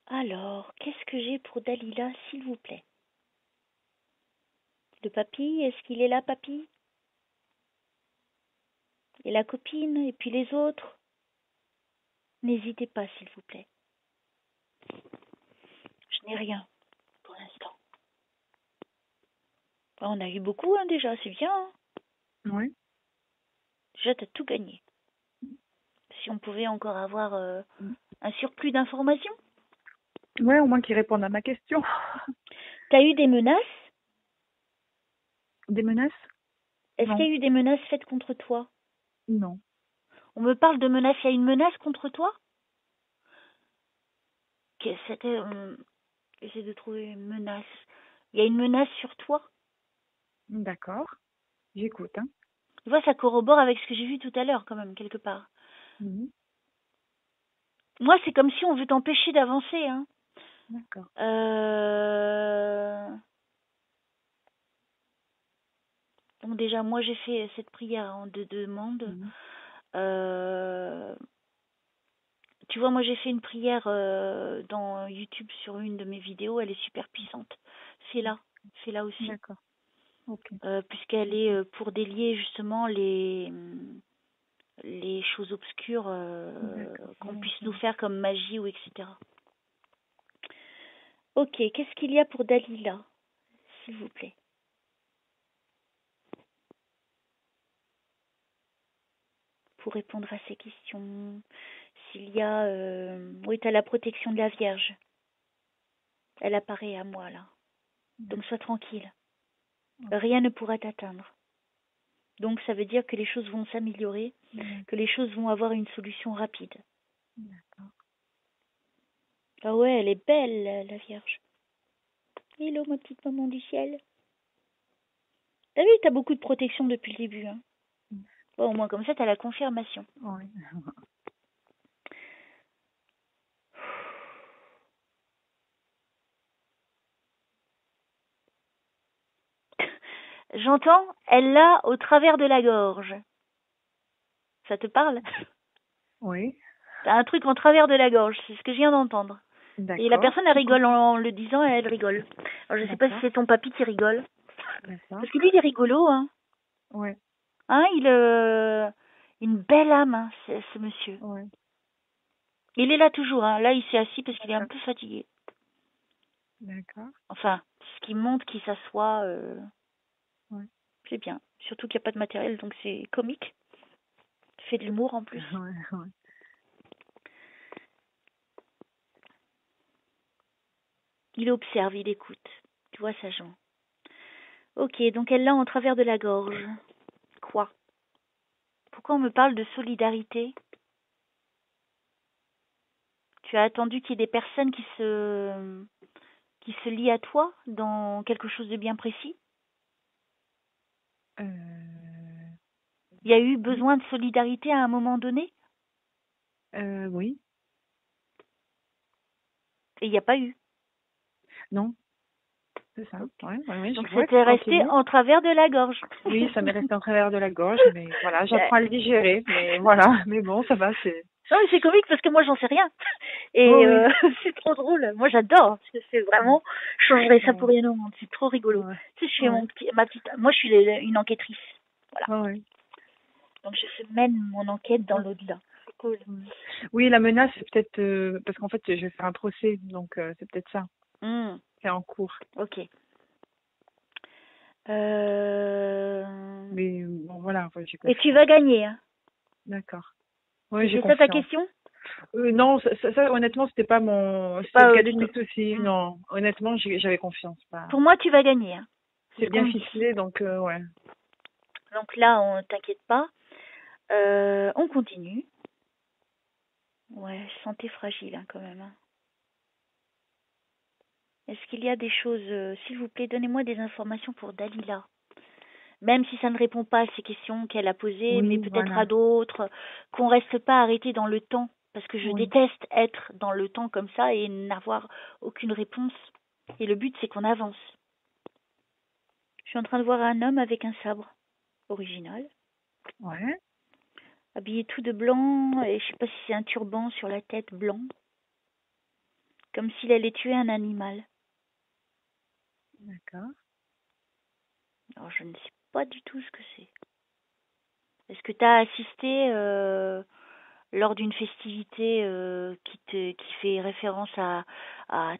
Alors, qu'est-ce que j'ai pour Dalila, s'il vous plaît? Le papy, est-ce qu'il est là, papy? Et la copine, et puis les autres? N'hésitez pas, s'il vous plaît. Je n'ai rien, pour l'instant. On a eu beaucoup, hein, déjà, c'est bien. Hein. Oui. Déjà, t'as tout gagné. Si on pouvait encore avoir un surplus d'informations. Ouais, au moins qu'ils répondent à ma question. T'as eu des menaces? Des menaces? Est-ce qu'il y a eu des menaces faites contre toi? Non. On me parle de menaces. Il y a une menace contre toi? C'était... J'essaie de trouver une menace. Il y a une menace sur toi? D'accord. J'écoute. Hein. Tu vois, ça corrobore avec ce que j'ai vu tout à l'heure, quand même, quelque part. Mmh. Moi, c'est comme si on veut t'empêcher d'avancer. Hein. D'accord. Donc déjà, moi, j'ai fait cette prière en deux demandes. Mmh. Tu vois, moi, j'ai fait une prière dans YouTube sur une de mes vidéos. Elle est super puissante. Fais-la. Fais-la aussi. D'accord. Ok. Puisqu'elle est pour délier justement les choses obscures qu'on puisse nous faire comme magie ou etc. Ok, qu'est-ce qu'il y a pour Dalila, s'il vous plaît? Pour répondre à ces questions, s'il y a... oui, tu as la protection de la Vierge. Elle apparaît à moi, là. Donc, sois tranquille. Rien ne pourra t'atteindre. Donc, ça veut dire que les choses vont s'améliorer, que les choses vont avoir une solution rapide. D'accord. Ah ouais, elle est belle, la Vierge. Hello, ma petite maman du ciel. T'as vu, t'as beaucoup de protection depuis le début. Hein. Bon, au moins, comme ça, t'as la confirmation. Oui. J'entends, elle l'a au travers de la gorge. Ça te parle? Oui. T'as un truc en travers de la gorge, c'est ce que je viens d'entendre. Et la personne, elle rigole en le disant, elle rigole. Alors, je sais pas si c'est ton papy qui rigole. Parce que lui, il est rigolo, hein. Ouais. Hein, une belle âme, hein, ce monsieur. Ouais. Il est là toujours, hein. Là, il s'est assis parce qu'il est un peu fatigué. D'accord. Enfin, ce qui montre qu'il s'assoit, Ouais. c'est bien. Surtout qu'il n'y a pas de matériel, donc c'est comique. Il fait de l'humour en plus. Ouais, ouais. Il observe, il écoute. Tu vois, sagement. Ok, donc elle l'a en travers de la gorge. Quoi? Pourquoi on me parle de solidarité? Tu as attendu qu'il y ait des personnes qui se lient à toi dans quelque chose de bien précis? Il y a eu besoin de solidarité à un moment donné? Oui. Et il n'y a pas eu? Non. C'est ça. Ouais, donc c'était resté en travers de la gorge. Oui, ça m'est resté en travers de la gorge, mais voilà, j'apprends à le digérer, mais voilà, mais bon, ça va, c'est... Non, mais c'est comique parce que moi, j'en sais rien. Et c'est trop drôle. Moi, j'adore. C'est vraiment, je changerais ça pour rien au monde. C'est trop rigolo. Ouais. Tu sais, je suis moi, je suis une enquêtrice. Voilà. Ouais. Donc, je mène mon enquête dans l'au-delà. C'est cool. Oui, la menace, c'est peut-être, parce qu'en fait, je vais faire un procès, donc c'est peut-être ça. C'est en cours. Ok. Mais bon, voilà. Et tu vas gagner, hein. D'accord. Oui, j'ai C'était ça ta confiance. question? Non, honnêtement, c'était pas C'est c'était le pas, cadet de mes soucis. Hmm. Non, honnêtement, j'avais confiance. Pas. Pour moi, tu vas gagner, hein. C'est C'est ce qu'on bien me dit. ficelé, donc ouais. Donc là, on t'inquiète pas. On continue. Ouais, santé fragile, hein, quand même, hein. Est-ce qu'il y a des choses, s'il vous plaît, donnez-moi des informations pour Dalila. Même si ça ne répond pas à ces questions qu'elle a posées, mais Oui, peut-être à voilà. d'autres, qu'on reste pas arrêté dans le temps, parce que je Oui. déteste être dans le temps comme ça et n'avoir aucune réponse. Et le but, c'est qu'on avance. Je suis en train de voir un homme avec un sabre original, Ouais. habillé tout de blanc, et je sais pas si c'est un turban sur la tête blanc, comme s'il allait tuer un animal. D'accord. Alors je ne sais pas du tout ce que c'est. Est-ce que tu as assisté lors d'une festivité qui fait référence à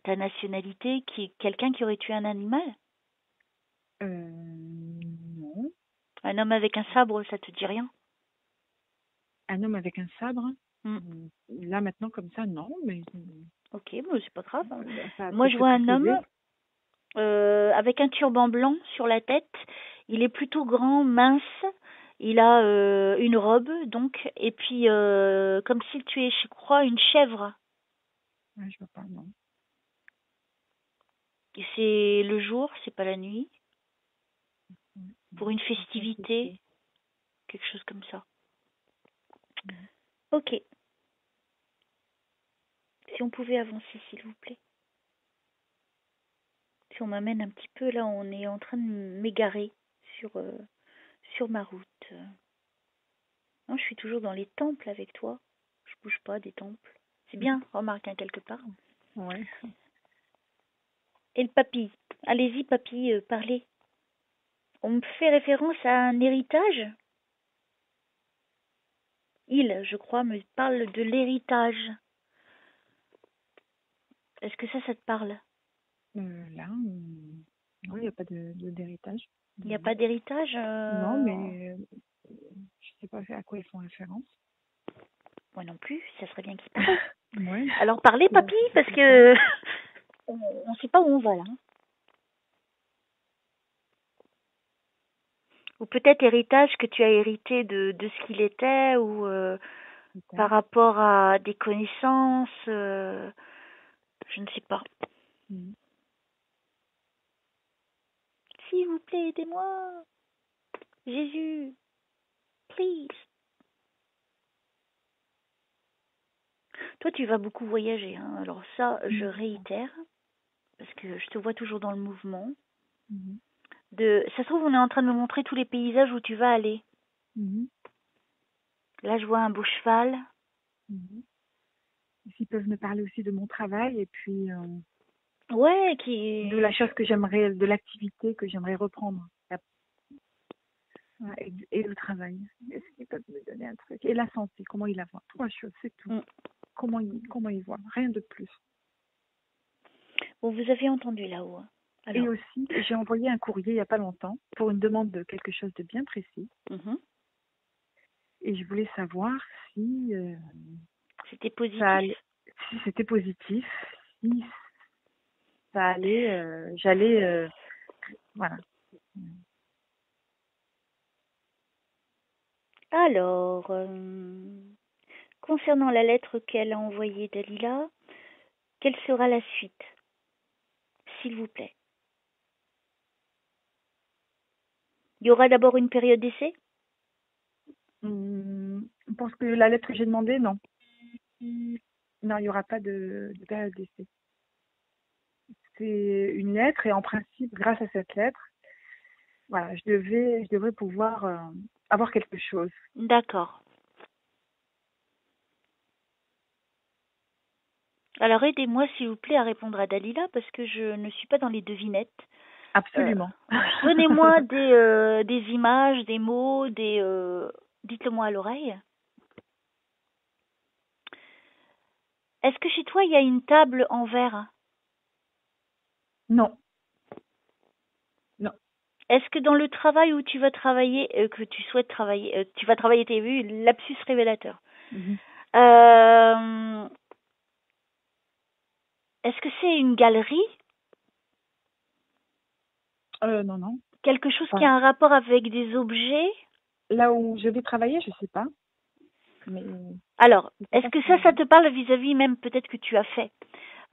ta nationalité, qui est quelqu'un qui aurait tué un animal? Non. Un homme avec un sabre, ça te dit rien? Un homme avec un sabre. Hmm. Là maintenant comme ça, non, mais Ok, mais c'est pas grave. ça va Moi, peut-être je se vois un homme préciser. avec un turban blanc sur la tête. Il est plutôt grand, mince. Il a une robe, donc, et puis comme s'il tuait, je crois, une chèvre. Ouais, je vois pas, non. Et c'est le jour, c'est pas la nuit, Ouais, pour non, une je pense que festivité, c'est. quelque chose comme ça. Non. Ok. Si on pouvait avancer, s'il vous plaît. Si on m'amène un petit peu, là, on est en train de m'égarer sur ma route. Non, je suis toujours dans les temples avec toi. Je bouge pas des temples. C'est bien, remarque, hein, quelque part. Ouais. Et le papy. Allez-y, papy, parlez. On me fait référence à un héritage. Il, je crois, me parle de l'héritage. Est-ce que ça te parle? Là, non, il n'y a pas d'héritage. Il n'y a pas d'héritage Non, mais je sais pas à quoi ils font référence. Moi non plus, ça serait bien qu'il parle. Ouais. Alors parlez, Donc, papy, je parce sais pas. que on ne sait pas où on va là. Ou peut-être héritage que tu as hérité de ce qu'il était, ou par Peut-être. rapport à des connaissances, je ne sais pas. Mhm. S'il vous plaît, aidez-moi. Jésus, please. Toi, tu vas beaucoup voyager, hein. Alors ça, je réitère, parce que je te vois toujours dans le mouvement. Mhm. Ça se trouve, on est en train de me montrer tous les paysages où tu vas aller. Mhm. Là, je vois un beau cheval. Mhm. S'ils peuvent me parler aussi de mon travail et puis Ouais, de la chose que j'aimerais, de l'activité que j'aimerais reprendre. Ouais, et le travail. Est-ce qu'ils peuvent me donner un truc? Et la santé, comment il la voit? Trois choses, c'est tout. Mm. Comment il voit? Rien de plus. Bon, vous avez entendu là-haut, hein. Et Alors, aussi, j'ai envoyé un courrier il n'y a pas longtemps pour une demande de quelque chose de bien précis. mhm. Et je voulais savoir si, C'était ça positif. allait, si c'était positif, si ça allait, j'allais, voilà. Alors, concernant la lettre qu'elle a envoyée Dalila, quelle sera la suite, s'il vous plaît? Il y aura d'abord une période d'essai? Je pense que la lettre que j'ai demandée, non. Non, il n'y aura pas de période d'essai. C'est une lettre et en principe, grâce à cette lettre, voilà, je devrais pouvoir avoir quelque chose. D'accord. Alors aidez-moi s'il vous plaît à répondre à Dalila parce que je ne suis pas dans les devinettes. Euh, Absolument. Donnez-moi des images, des mots, dites-le-moi à l'oreille. Est-ce que chez toi il y a une table en verre? Non, non. Est-ce que dans le travail où tu vas travailler, que tu souhaites travailler, tu vas travailler, t'as vu, lapsus révélateur. Mhm. Euh, Est-ce que c'est une galerie? Non, non. Quelque chose qui Enfin, a un rapport avec des objets? là où je vais travailler, je sais pas. Mais Alors, je sais est-ce pas que si... ça te parle vis-à-vis même peut-être que tu as fait?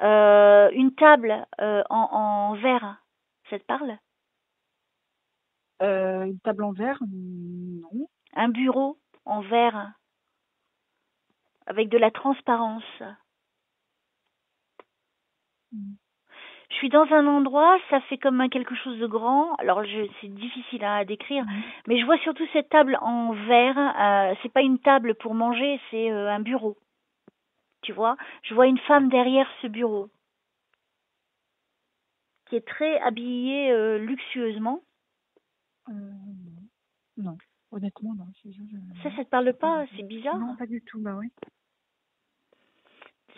Une table en verre, ça te parle? Une table en verre, non. Un bureau en verre avec de la transparence. Mm. Je suis dans un endroit, ça fait comme quelque chose de grand. Alors, c'est difficile à décrire, Mhm. mais je vois surtout cette table en verre. C'est pas une table pour manger, c'est un bureau. Tu vois, je vois une femme derrière ce bureau qui est très habillée luxueusement. Non. Non. Honnêtement, non. Ça Non. te parle Je sais pas pas? du tout. C'est bizarre. Non, pas du tout. Bah oui.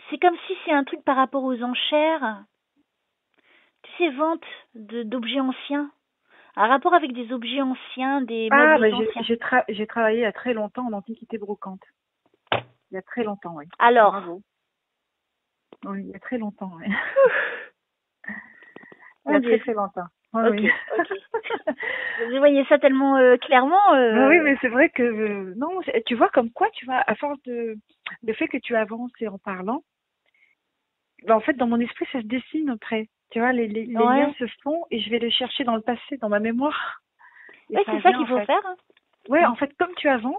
C'est comme si c'est un truc par rapport aux enchères. Tu sais, vente d'objets anciens. Un rapport avec des objets anciens, des Ah, meubles bah anciens. j'ai travaillé il y a très longtemps en antiquité brocante. Il y a très longtemps, oui. Alors, Bravo. Oui, il y a très longtemps, oui. Il y mon a très Dieu. très longtemps. Oui, Ok, oui. ok. Vous voyez ça tellement clairement. Bah oui, mais c'est vrai que non, tu vois comme quoi, tu vois, à force de le fait que tu avances et en parlant, bah en fait dans mon esprit ça se dessine après. Tu vois, les liens Ouais. se font et je vais le chercher dans le passé, dans ma mémoire. Et Ouais, ça c'est ça vient qu'il en faut fait. faire. Hein. Ouais, Mm. en fait, comme tu avances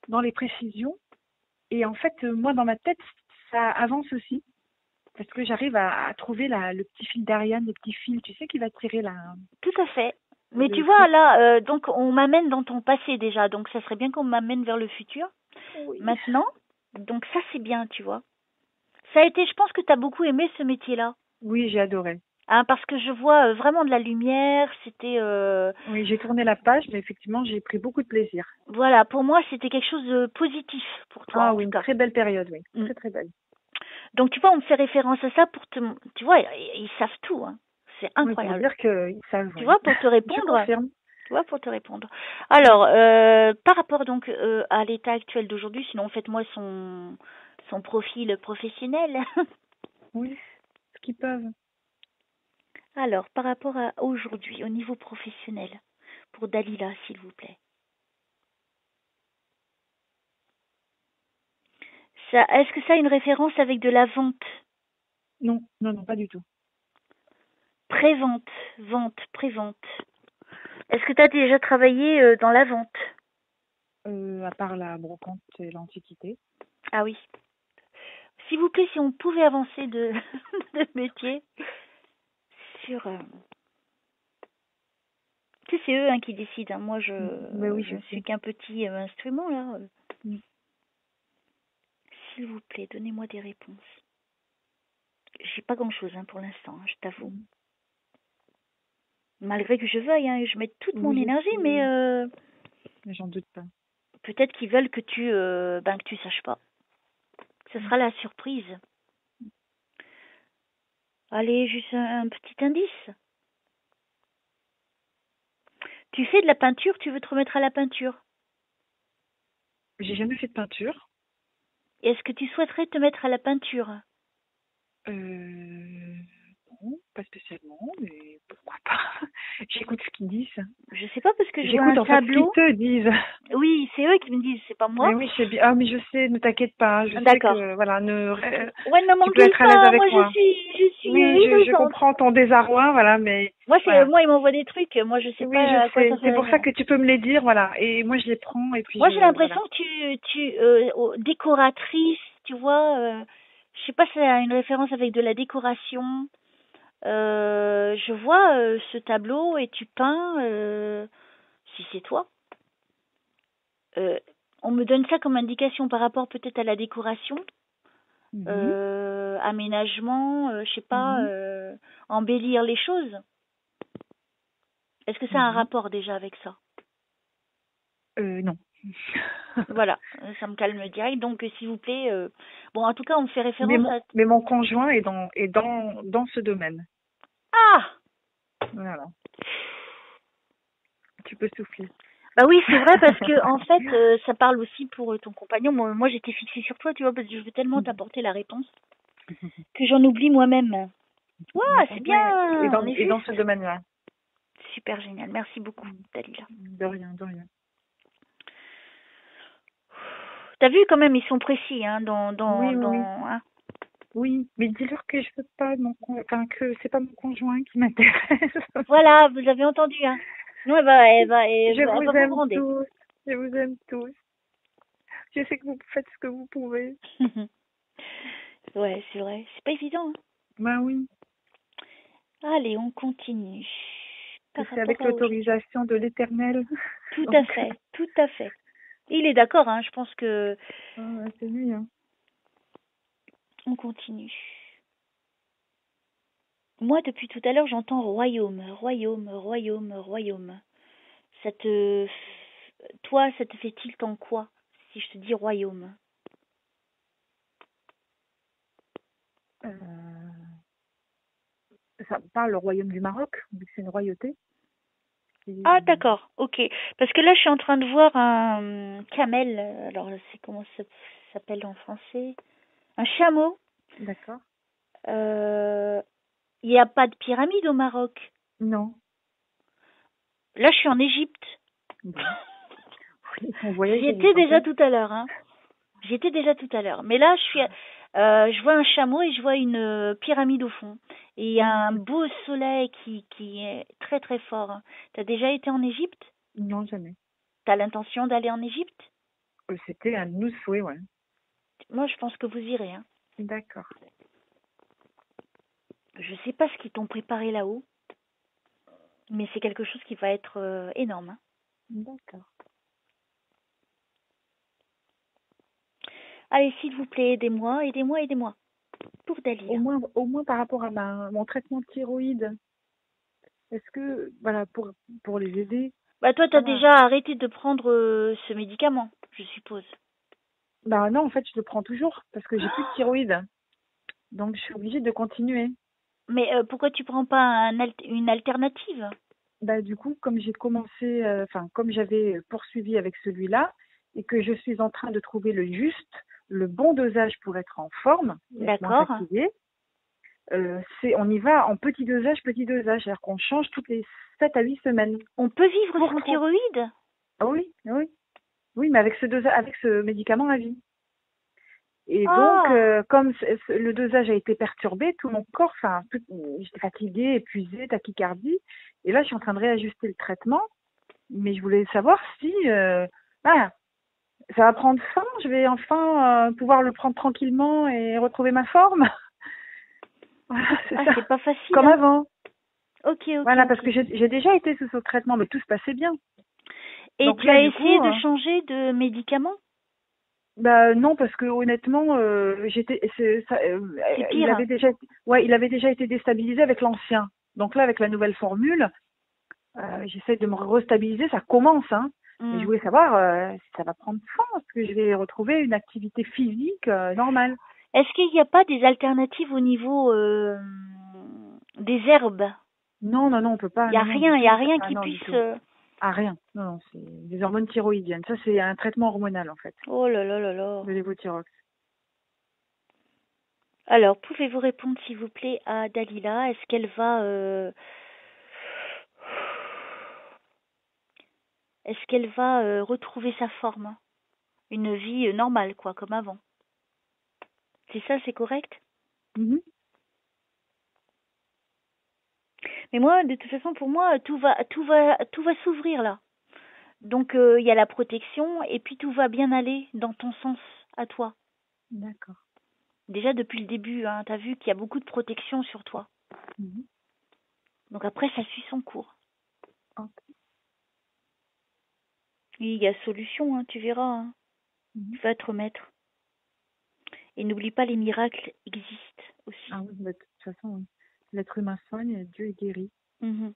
dans les précisions, et en fait, moi dans ma tête, ça avance aussi. Parce que j'arrive à trouver le petit fil d'Ariane, le petit fil, tu sais, qui va tirer Tout à fait. Mais le tu vois, truc. là, donc on m'amène dans ton passé déjà, donc ça serait bien qu'on m'amène vers le futur. Oui. Maintenant, donc ça c'est bien, tu vois. Ça a été, je pense que tu as beaucoup aimé ce métier-là. Oui, j'ai adoré. Hein, parce que je vois vraiment de la lumière, c'était... Oui, j'ai tourné la page, mais effectivement, j'ai pris beaucoup de plaisir. voilà, pour moi c'était quelque chose de positif pour toi Ah en oui, tout une cas. très belle période, oui. Mm. Très très belle. Donc tu vois, on me fait référence à ça pour te... Tu vois, ils savent tout, hein. C'est Oui, pour incroyable. dire qu'ils savent, Tu oui. vois, pour te Je répondre, confirme. tu vois, pour te répondre. Alors, par rapport donc à l'état actuel d'aujourd'hui, sinon faites-moi son profil professionnel. Oui, ce qu'ils peuvent. Alors, par rapport à aujourd'hui, au niveau professionnel, pour Dalila, s'il vous plaît. Ça, est-ce que ça a une référence avec de la vente? Non, non, non, pas du tout. Pré-vente, vente, pré-vente. Est-ce que tu as déjà travaillé dans la vente? À part la brocante et l'antiquité. Ah oui. S'il vous plaît, si on pouvait avancer de, de métier sur... tu sais, c'est eux hein, qui décident. Hein. Moi, Mais oui, je je ne suis sais. qu'un petit instrument, là. Mm. S'il vous plaît, donnez-moi des réponses. J'ai pas grand-chose hein, pour l'instant, hein, je t'avoue. Mm. Malgré que je veuille, hein, je mette toute mon Oui, je énergie, mais sais. Mais j'en doute pas. peut-être qu'ils veulent que tu saches pas. Ce Mm. sera la surprise. Allez, juste un petit indice. Tu fais de la peinture, tu veux te remettre à la peinture. J'ai jamais fait de peinture. Est-ce que tu souhaiterais te mettre à la peinture? Non, pas spécialement, mais pourquoi pas. J'écoute ce qu'ils disent. Je sais pas parce que je vois un J'écoute en fait ce qu'ils tableau. te disent. Oui, c'est eux qui me disent, c'est pas moi. Mais oui, c'est bien. Ah, mais je sais, ne t'inquiète pas. Je sais D'accord. que, voilà, Ouais, ne tu peux m'engueule être à l'aise pas, moi avec moi. je suis Oui, je innocente. comprends ton désarroi, voilà, mais Moi, voilà. moi, ils m'envoient des trucs, moi, je sais Oui, je pas à quoi ça sais. C'est fait pour ça référence. que tu peux me les dire, voilà. Et moi, je les prends et puis Moi, j'ai voilà. l'impression que décoratrice, tu vois, je sais pas si ça a une référence avec de la décoration. Je vois ce tableau et tu peins, si c'est toi. Euh, on me donne ça comme indication par rapport peut-être à la décoration, Mhm, aménagement, je sais pas, mhm, embellir les choses. Est-ce que ça a un mhm. rapport déjà avec ça? Non. Voilà, ça me calme direct. Donc, s'il vous plaît, bon, en tout cas, on me fait Mais référence mon, à... mais mon conjoint est dans ce domaine. Ah! Voilà. tu peux souffler. Bah oui, c'est vrai parce que en fait, ça parle aussi pour ton compagnon. Moi, j'étais fixée sur toi, tu vois, parce que je veux tellement t'apporter la réponse que j'en oublie moi-même. Ouah, c'est Ouais, bien, on est et dans juste. ce domaine-là. Super génial, merci beaucoup, Dalila. De rien, de rien. T'as vu quand même, ils sont précis, hein, Oui, oui, oui. hein. Oui, mais dis-leur que je veux pas enfin que c'est pas mon conjoint qui m'intéresse. Voilà, vous avez entendu, hein. Non, Je elle va vous vous aime gronder. tous. Je vous aime tous. Je sais que vous faites ce que vous pouvez. Ouais, c'est vrai, c'est pas évident, hein. Ben oui, Allez, on continue. que Par c'est rapport avec à aujourd'hui. l'autorisation de l'Éternel. Tout à Donc, fait, tout à fait. Il est d'accord, hein, je pense que c'est lui, hein. on continue. Moi, depuis tout à l'heure, j'entends royaume, royaume, royaume, royaume. Ça te... Toi, ça te fait tilt en quoi, si je te dis royaume? Euh, Ça parle le royaume du Maroc, vu que c'est une royauté. Ah, d'accord, ok. Parce que là, je suis en train de voir un camel. Alors, c'est comment ça s'appelle en français? Un chameau. D'accord. Il n'y a pas de pyramide au Maroc. Non. Là, je suis en Égypte. Bon. Oui, on voyage J'y vite, étais en déjà fait. tout à l'heure, hein. J'y étais déjà tout à l'heure. Mais là, je vois un chameau et je vois une pyramide au fond. Et il y a un beau soleil qui est très très fort. T'as déjà été en Égypte? Non, jamais. T'as l'intention d'aller en Égypte? C'était un de nos souhaits, ouais. Moi, je pense que vous irez, hein. D'accord. Je sais pas ce qu'ils t'ont préparé là-haut, mais c'est quelque chose qui va être énorme, hein. D'accord. Allez, s'il vous plaît, aidez-moi, aidez-moi, aidez-moi. Pour Dalila. Au moins par rapport à mon traitement de thyroïde, est-ce que, voilà, pour les aider, Bah toi, t'as voilà. déjà arrêté de prendre ce médicament, je suppose. Bah non, en fait, je le prends toujours parce que j'ai plus de thyroïde. Donc, je suis obligée de continuer. Mais pourquoi tu prends pas une alternative? Bah, du coup, comme j'ai commencé, enfin, comme j'avais poursuivi avec celui-là et que je suis en train de trouver le bon dosage pour être en forme et être moins D'accord. fatiguée, on y va en petit dosage, petit dosage. C'est-à-dire qu'on change toutes les 7 à 8 semaines. On peut vivre Pour sans trop. thyroïde? Ah oui, oui. Oui, mais avec avec ce médicament à vie. Et donc, Ah, comme le dosage a été perturbé, tout mon corps, enfin, j'étais fatiguée, épuisée, tachycardie. Et là, je suis en train de réajuster le traitement. Mais je voulais savoir si, voilà, ça va prendre fin. Je vais enfin pouvoir le prendre tranquillement et retrouver ma forme. Voilà, c'est ça. c'est pas facile, Comme hein. avant. Ok, ok, Voilà, parce ok. que j'ai déjà été sous ce traitement, mais tout se passait bien. Et Donc tu là, as du coup, essayé de changer de médicament? bah non, parce que honnêtement, C'est il pire. avait déjà, ouais, il avait déjà été déstabilisé avec l'ancien. Donc là, avec la nouvelle formule, j'essaie de me restabiliser. Ça commence, hein. Mais je Hmm. voulais savoir si ça va prendre fin, est-ce que je vais retrouver une activité physique normale. Est-ce qu'il n'y a pas des alternatives au niveau des herbes? Non, non, non, on peut pas. Non, non, du Il y a tout. rien Ah qui non, du puisse. tout. Ah rien. Non, non, c'est des hormones thyroïdiennes. Ça, c'est un traitement hormonal en fait, Oh là là là là. le lévothyrox. Alors, pouvez-vous répondre s'il vous plaît à Dalila? Est-ce qu'elle va retrouver sa forme? Une vie normale, quoi, comme avant. C'est ça, c'est correct? Mhm. Mais moi, de toute façon, pour moi, tout va s'ouvrir là. Donc, il y a la protection et puis tout va bien aller dans ton sens à toi. D'accord. Déjà depuis le début, hein, t'as vu qu'il y a beaucoup de protection sur toi. Mhm. Donc après, ça suit son cours. Ok. Et il y a solution, hein, tu verras. Hein. Mhm. Tu vas te remettre. Et n'oublie pas, les miracles existent aussi. Ah oui, bah, de toute façon, oui. L'être humain soigne, Dieu est guéri. Mhm.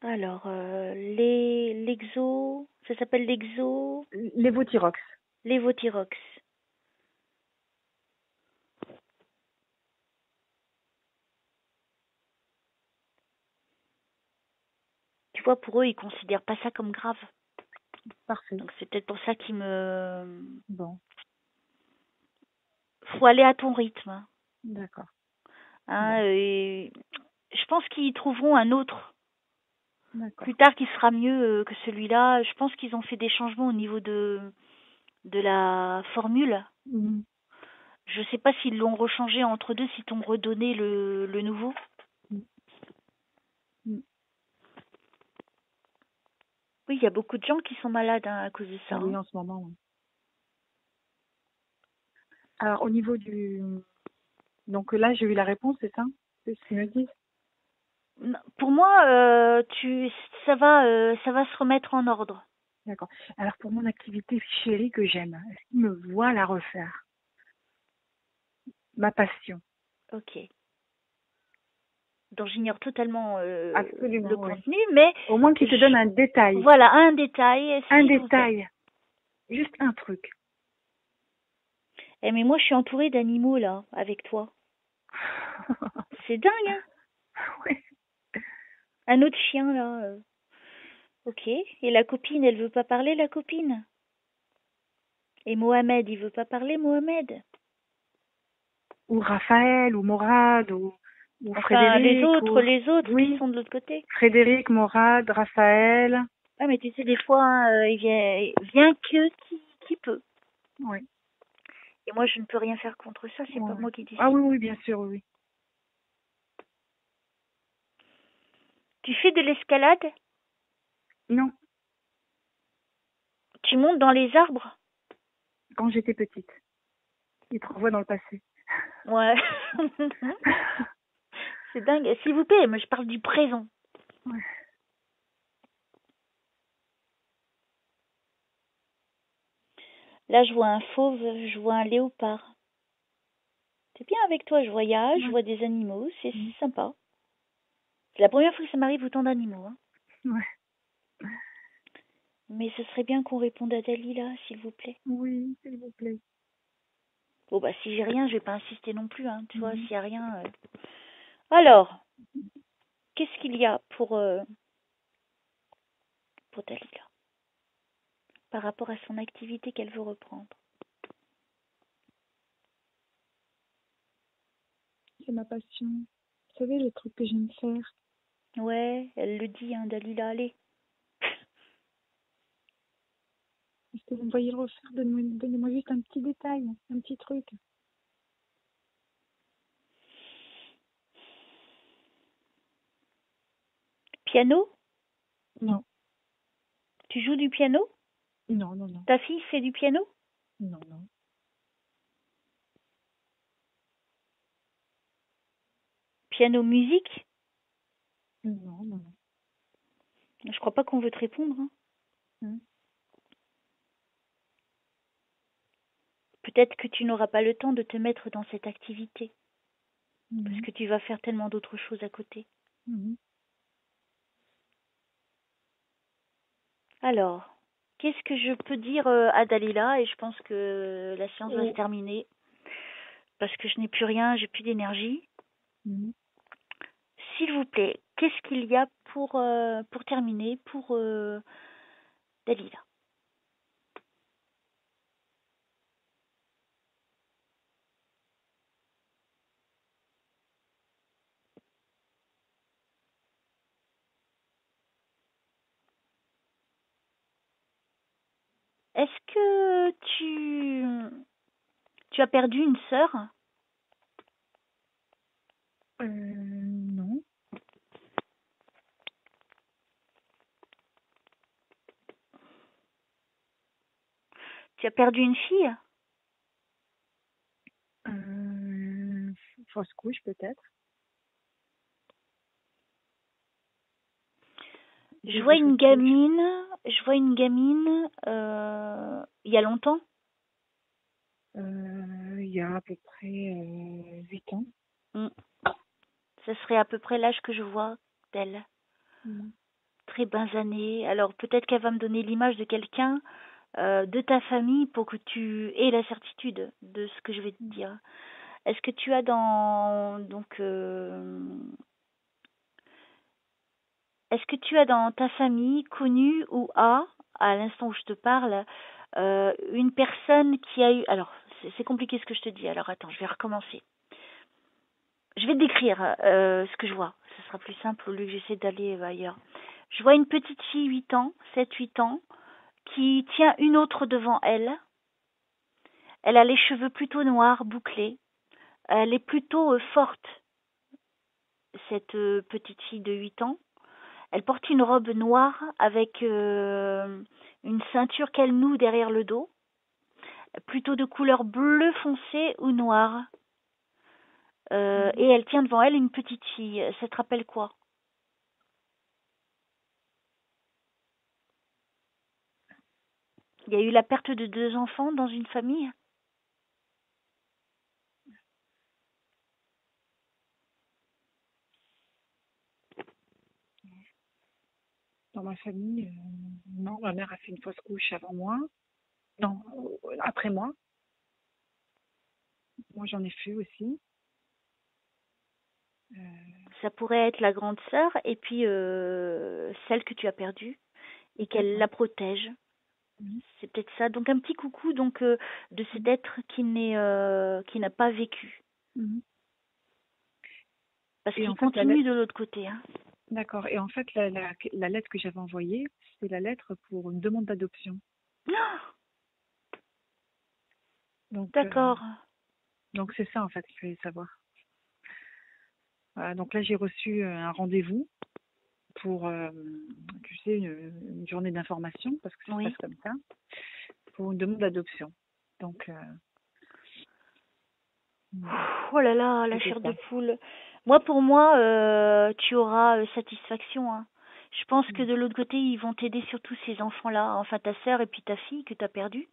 Alors, l'exo, ça s'appelle l'exo, Lévothyrox. lévothyrox. Tu tu vois, pour eux, ils considèrent pas ça comme grave. Parfait. Donc c'est peut-être pour ça qu'ils me... Bon, Faut aller à ton rythme. d'accord. Hein, Bon, et je pense qu'ils trouveront un autre d'accord. plus tard qui sera mieux que celui-là. Je pense qu'ils ont fait des changements au niveau de la formule. Mhm. Je sais pas s'ils l'ont rechangé entre deux, s'ils t'ont redonné le nouveau. Mhm. Mhm. Oui, il y a beaucoup de gens qui sont malades à cause de ça. Ah oui, en ce moment, oui. Alors, au niveau du... Donc là, j'ai eu la réponse, c'est ça? C'est ce qu'ils me disent? Pour moi, ça va se remettre en ordre. D'accord. Alors, pour mon activité chérie que j'aime, est-ce qu'ils me voient la refaire? Ma passion. Ok. Donc j'ignore totalement le Absolument, oui. contenu, mais Au moins qu'ils te donnent un détail. voilà un détail, Un s'il vous plaît. détail. Juste un truc. Eh mais moi je suis entourée d'animaux là, avec toi. C'est dingue, hein? Oui. Un autre chien là. Ok. Et la copine, elle veut pas parler, la copine. Et Mohamed, il veut pas parler, Mohamed. Ou Raphaël, ou Morad, ou Enfin, Frédéric, ou... les autres qui Oui, sont de l'autre côté. Frédéric, Morad, Raphaël. Ah mais tu sais, des fois, hein, vient que qui peut. Oui. Et moi, je ne peux rien faire contre ça, c'est pas Ouais. moi qui Ah décide. oui, oui, bien sûr, oui. Tu fais de l'escalade? Non, Tu montes dans les arbres? quand j'étais petite. Il te renvoie dans le passé. Ouais. C'est dingue. S'il vous plaît, mais je parle du présent. Ouais. Là, je vois un fauve, je vois un léopard. C'est bien avec toi, je voyage, je Ouais. vois des animaux, c'est Mhm. sympa. C'est la première fois que ça m'arrive autant d'animaux, hein. Ouais. Mais ce serait bien qu'on réponde à Dalila, s'il vous plaît. Oui, s'il vous plaît. Bon, bah, si j'ai rien, je vais pas insister non plus, hein. Tu vois, Mhm. s'il y a rien. Alors, qu'est-ce qu'il y a pour Dalila par rapport à son activité qu'elle veut reprendre? C'est ma passion. Vous savez, les trucs que j'aime faire. Ouais, elle le dit, hein, Dalila, allez. Est-ce que vous me voyez le refaire? Donnez-moi juste un petit détail, un petit truc. Piano? Non, Tu joues du piano? non, non, non. Ta fille fait du piano? Non, non. Piano musique? Non, non, non. Je crois pas qu'on veut te répondre, hein. Hein. Peut-être que tu n'auras pas le temps de te mettre dans cette activité, parce Mhm. que tu vas faire tellement d'autres choses à côté. Mhm. Alors, qu'est-ce que je peux dire à Dalila? Et je pense que la séance va se Oh. terminer, parce que je n'ai plus rien, j'ai plus d'énergie. Mhm. S'il vous plaît, qu'est-ce qu'il y a pour terminer pour Dalila? Est-ce que tu as perdu une sœur? Non. Tu as perdu une fille? Fausse couche, peut-être. Je Début vois fausse couche. une gamine, il y a longtemps. Il y a à peu près 8 ans. Mm. Ce serait à peu près l'âge que je vois d'elle. Mhm. Très basanée. Alors peut-être qu'elle va me donner l'image de quelqu'un de ta famille pour que tu aies la certitude de ce que je vais te dire. Est-ce que tu as est-ce que tu as dans ta famille connu ou à l'instant où je te parle, une personne qui a eu... Alors, c'est compliqué ce que je te dis, alors attends, je vais recommencer. Je vais te décrire ce que je vois. Ce sera plus simple au lieu que j'essaie d'aller ailleurs. Je vois une petite fille, 8 ans, 7-8 ans, qui tient une autre devant elle. Elle a les cheveux plutôt noirs, bouclés. Elle est plutôt forte, cette petite fille de 8 ans. Elle porte une robe noire avec une ceinture qu'elle noue derrière le dos, plutôt de couleur bleu foncé ou noire. Et elle tient devant elle une petite fille. Ça te rappelle quoi? Il y a eu la perte de 2 enfants dans une famille? Dans ma famille, non, ma mère a fait une fausse couche avant moi. Non, après moi. Moi, j'en ai fait aussi. Ça pourrait être la grande sœur et puis celle que tu as perdue et qu'elle la protège. C'est peut-être ça. Donc un petit coucou donc de cet être qui n'a pas vécu. Parce qu'il continue de l'autre côté. Hein. D'accord. Et en fait, la lettre que j'avais envoyée, c'est la lettre pour une demande d'adoption. D'accord. Donc c'est ça en fait qu'il fallait savoir. Voilà, donc là j'ai reçu un rendez-vous pour, tu sais, une journée d'information parce que ça se passe comme ça, pour une demande d'adoption. Donc oh là là, la chair de poule. Moi, pour moi, tu auras satisfaction. Hein. Je pense que de l'autre côté, ils vont t'aider surtout ces enfants-là. Enfin, ta sœur et puis ta fille que tu as perdue.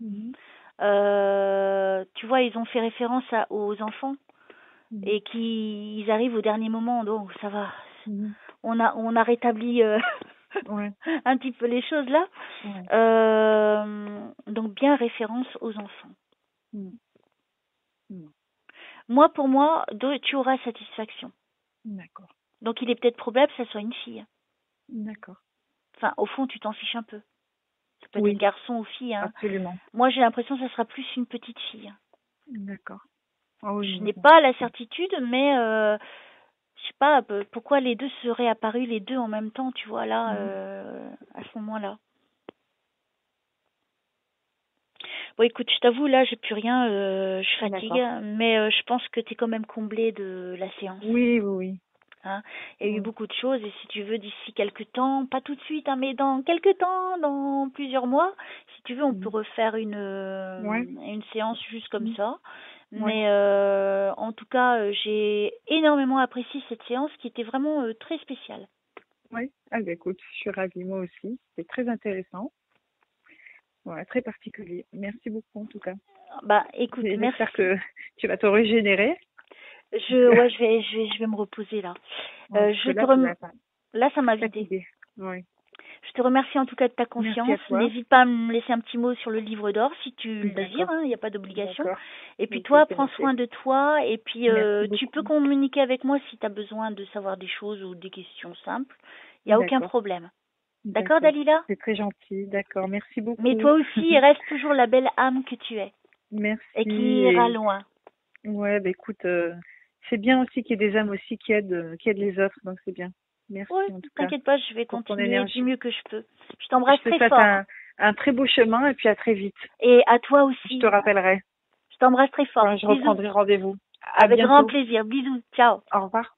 Tu vois, ils ont fait référence aux enfants et qu'ils arrivent au dernier moment. Donc, ça va. On a rétabli un petit peu les choses là. Donc, bien référence aux enfants. Moi, pour moi, tu auras satisfaction. D'accord. Donc, il est peut-être probable que ça soit une fille. D'accord. Enfin, au fond, tu t'en fiches un peu. Ça peut être un garçon ou fille. Hein. Absolument. Moi, j'ai l'impression que ça sera plus une petite fille. D'accord. Oh, je n'ai pas la certitude, mais je sais pas pourquoi les deux seraient apparus les deux en même temps, tu vois, là, à ce moment-là. Bon, écoute, je t'avoue, là, j'ai plus rien, je fatigue, mais je pense que tu es quand même comblée de la séance. Oui. Hein, il y a eu beaucoup de choses, et si tu veux, d'ici quelques temps, pas tout de suite, hein, mais dans quelques temps, dans plusieurs mois, si tu veux, on peut refaire une séance juste comme ça. Mais en tout cas, j'ai énormément apprécié cette séance qui était vraiment très spéciale. Oui, ah bah écoute, je suis ravie, moi aussi. C'était très intéressant. Ouais, très particulier. Merci beaucoup en tout cas. Bah écoute, merci. J'espère que tu vas te régénérer. Je vais me reposer là. Là, ça m'a vidé. Oui. Je te remercie en tout cas de ta confiance. N'hésite pas à me laisser un petit mot sur le livre d'or si tu le désires, il n'y a pas d'obligation. Et puis toi, prends soin de toi et puis tu peux communiquer avec moi si tu as besoin de savoir des choses ou des questions simples. Il n'y a aucun problème. D'accord, Dalila? C'est très gentil, d'accord, merci beaucoup. Mais toi aussi, reste toujours la belle âme que tu es. Merci. Et qui ira loin. Ouais, bah écoute, c'est bien aussi qu'il y ait des âmes aussi qui aident les autres, donc c'est bien. Merci en tout cas. T'inquiète pas, je vais continuer du mieux que je peux. Je t'embrasse très fort. Un très beau chemin et puis à très vite. Et à toi aussi. Je te rappellerai. Je t'embrasse très fort. Je reprendrai rendez-vous. Avec grand plaisir. Bisous. Ciao. Au revoir.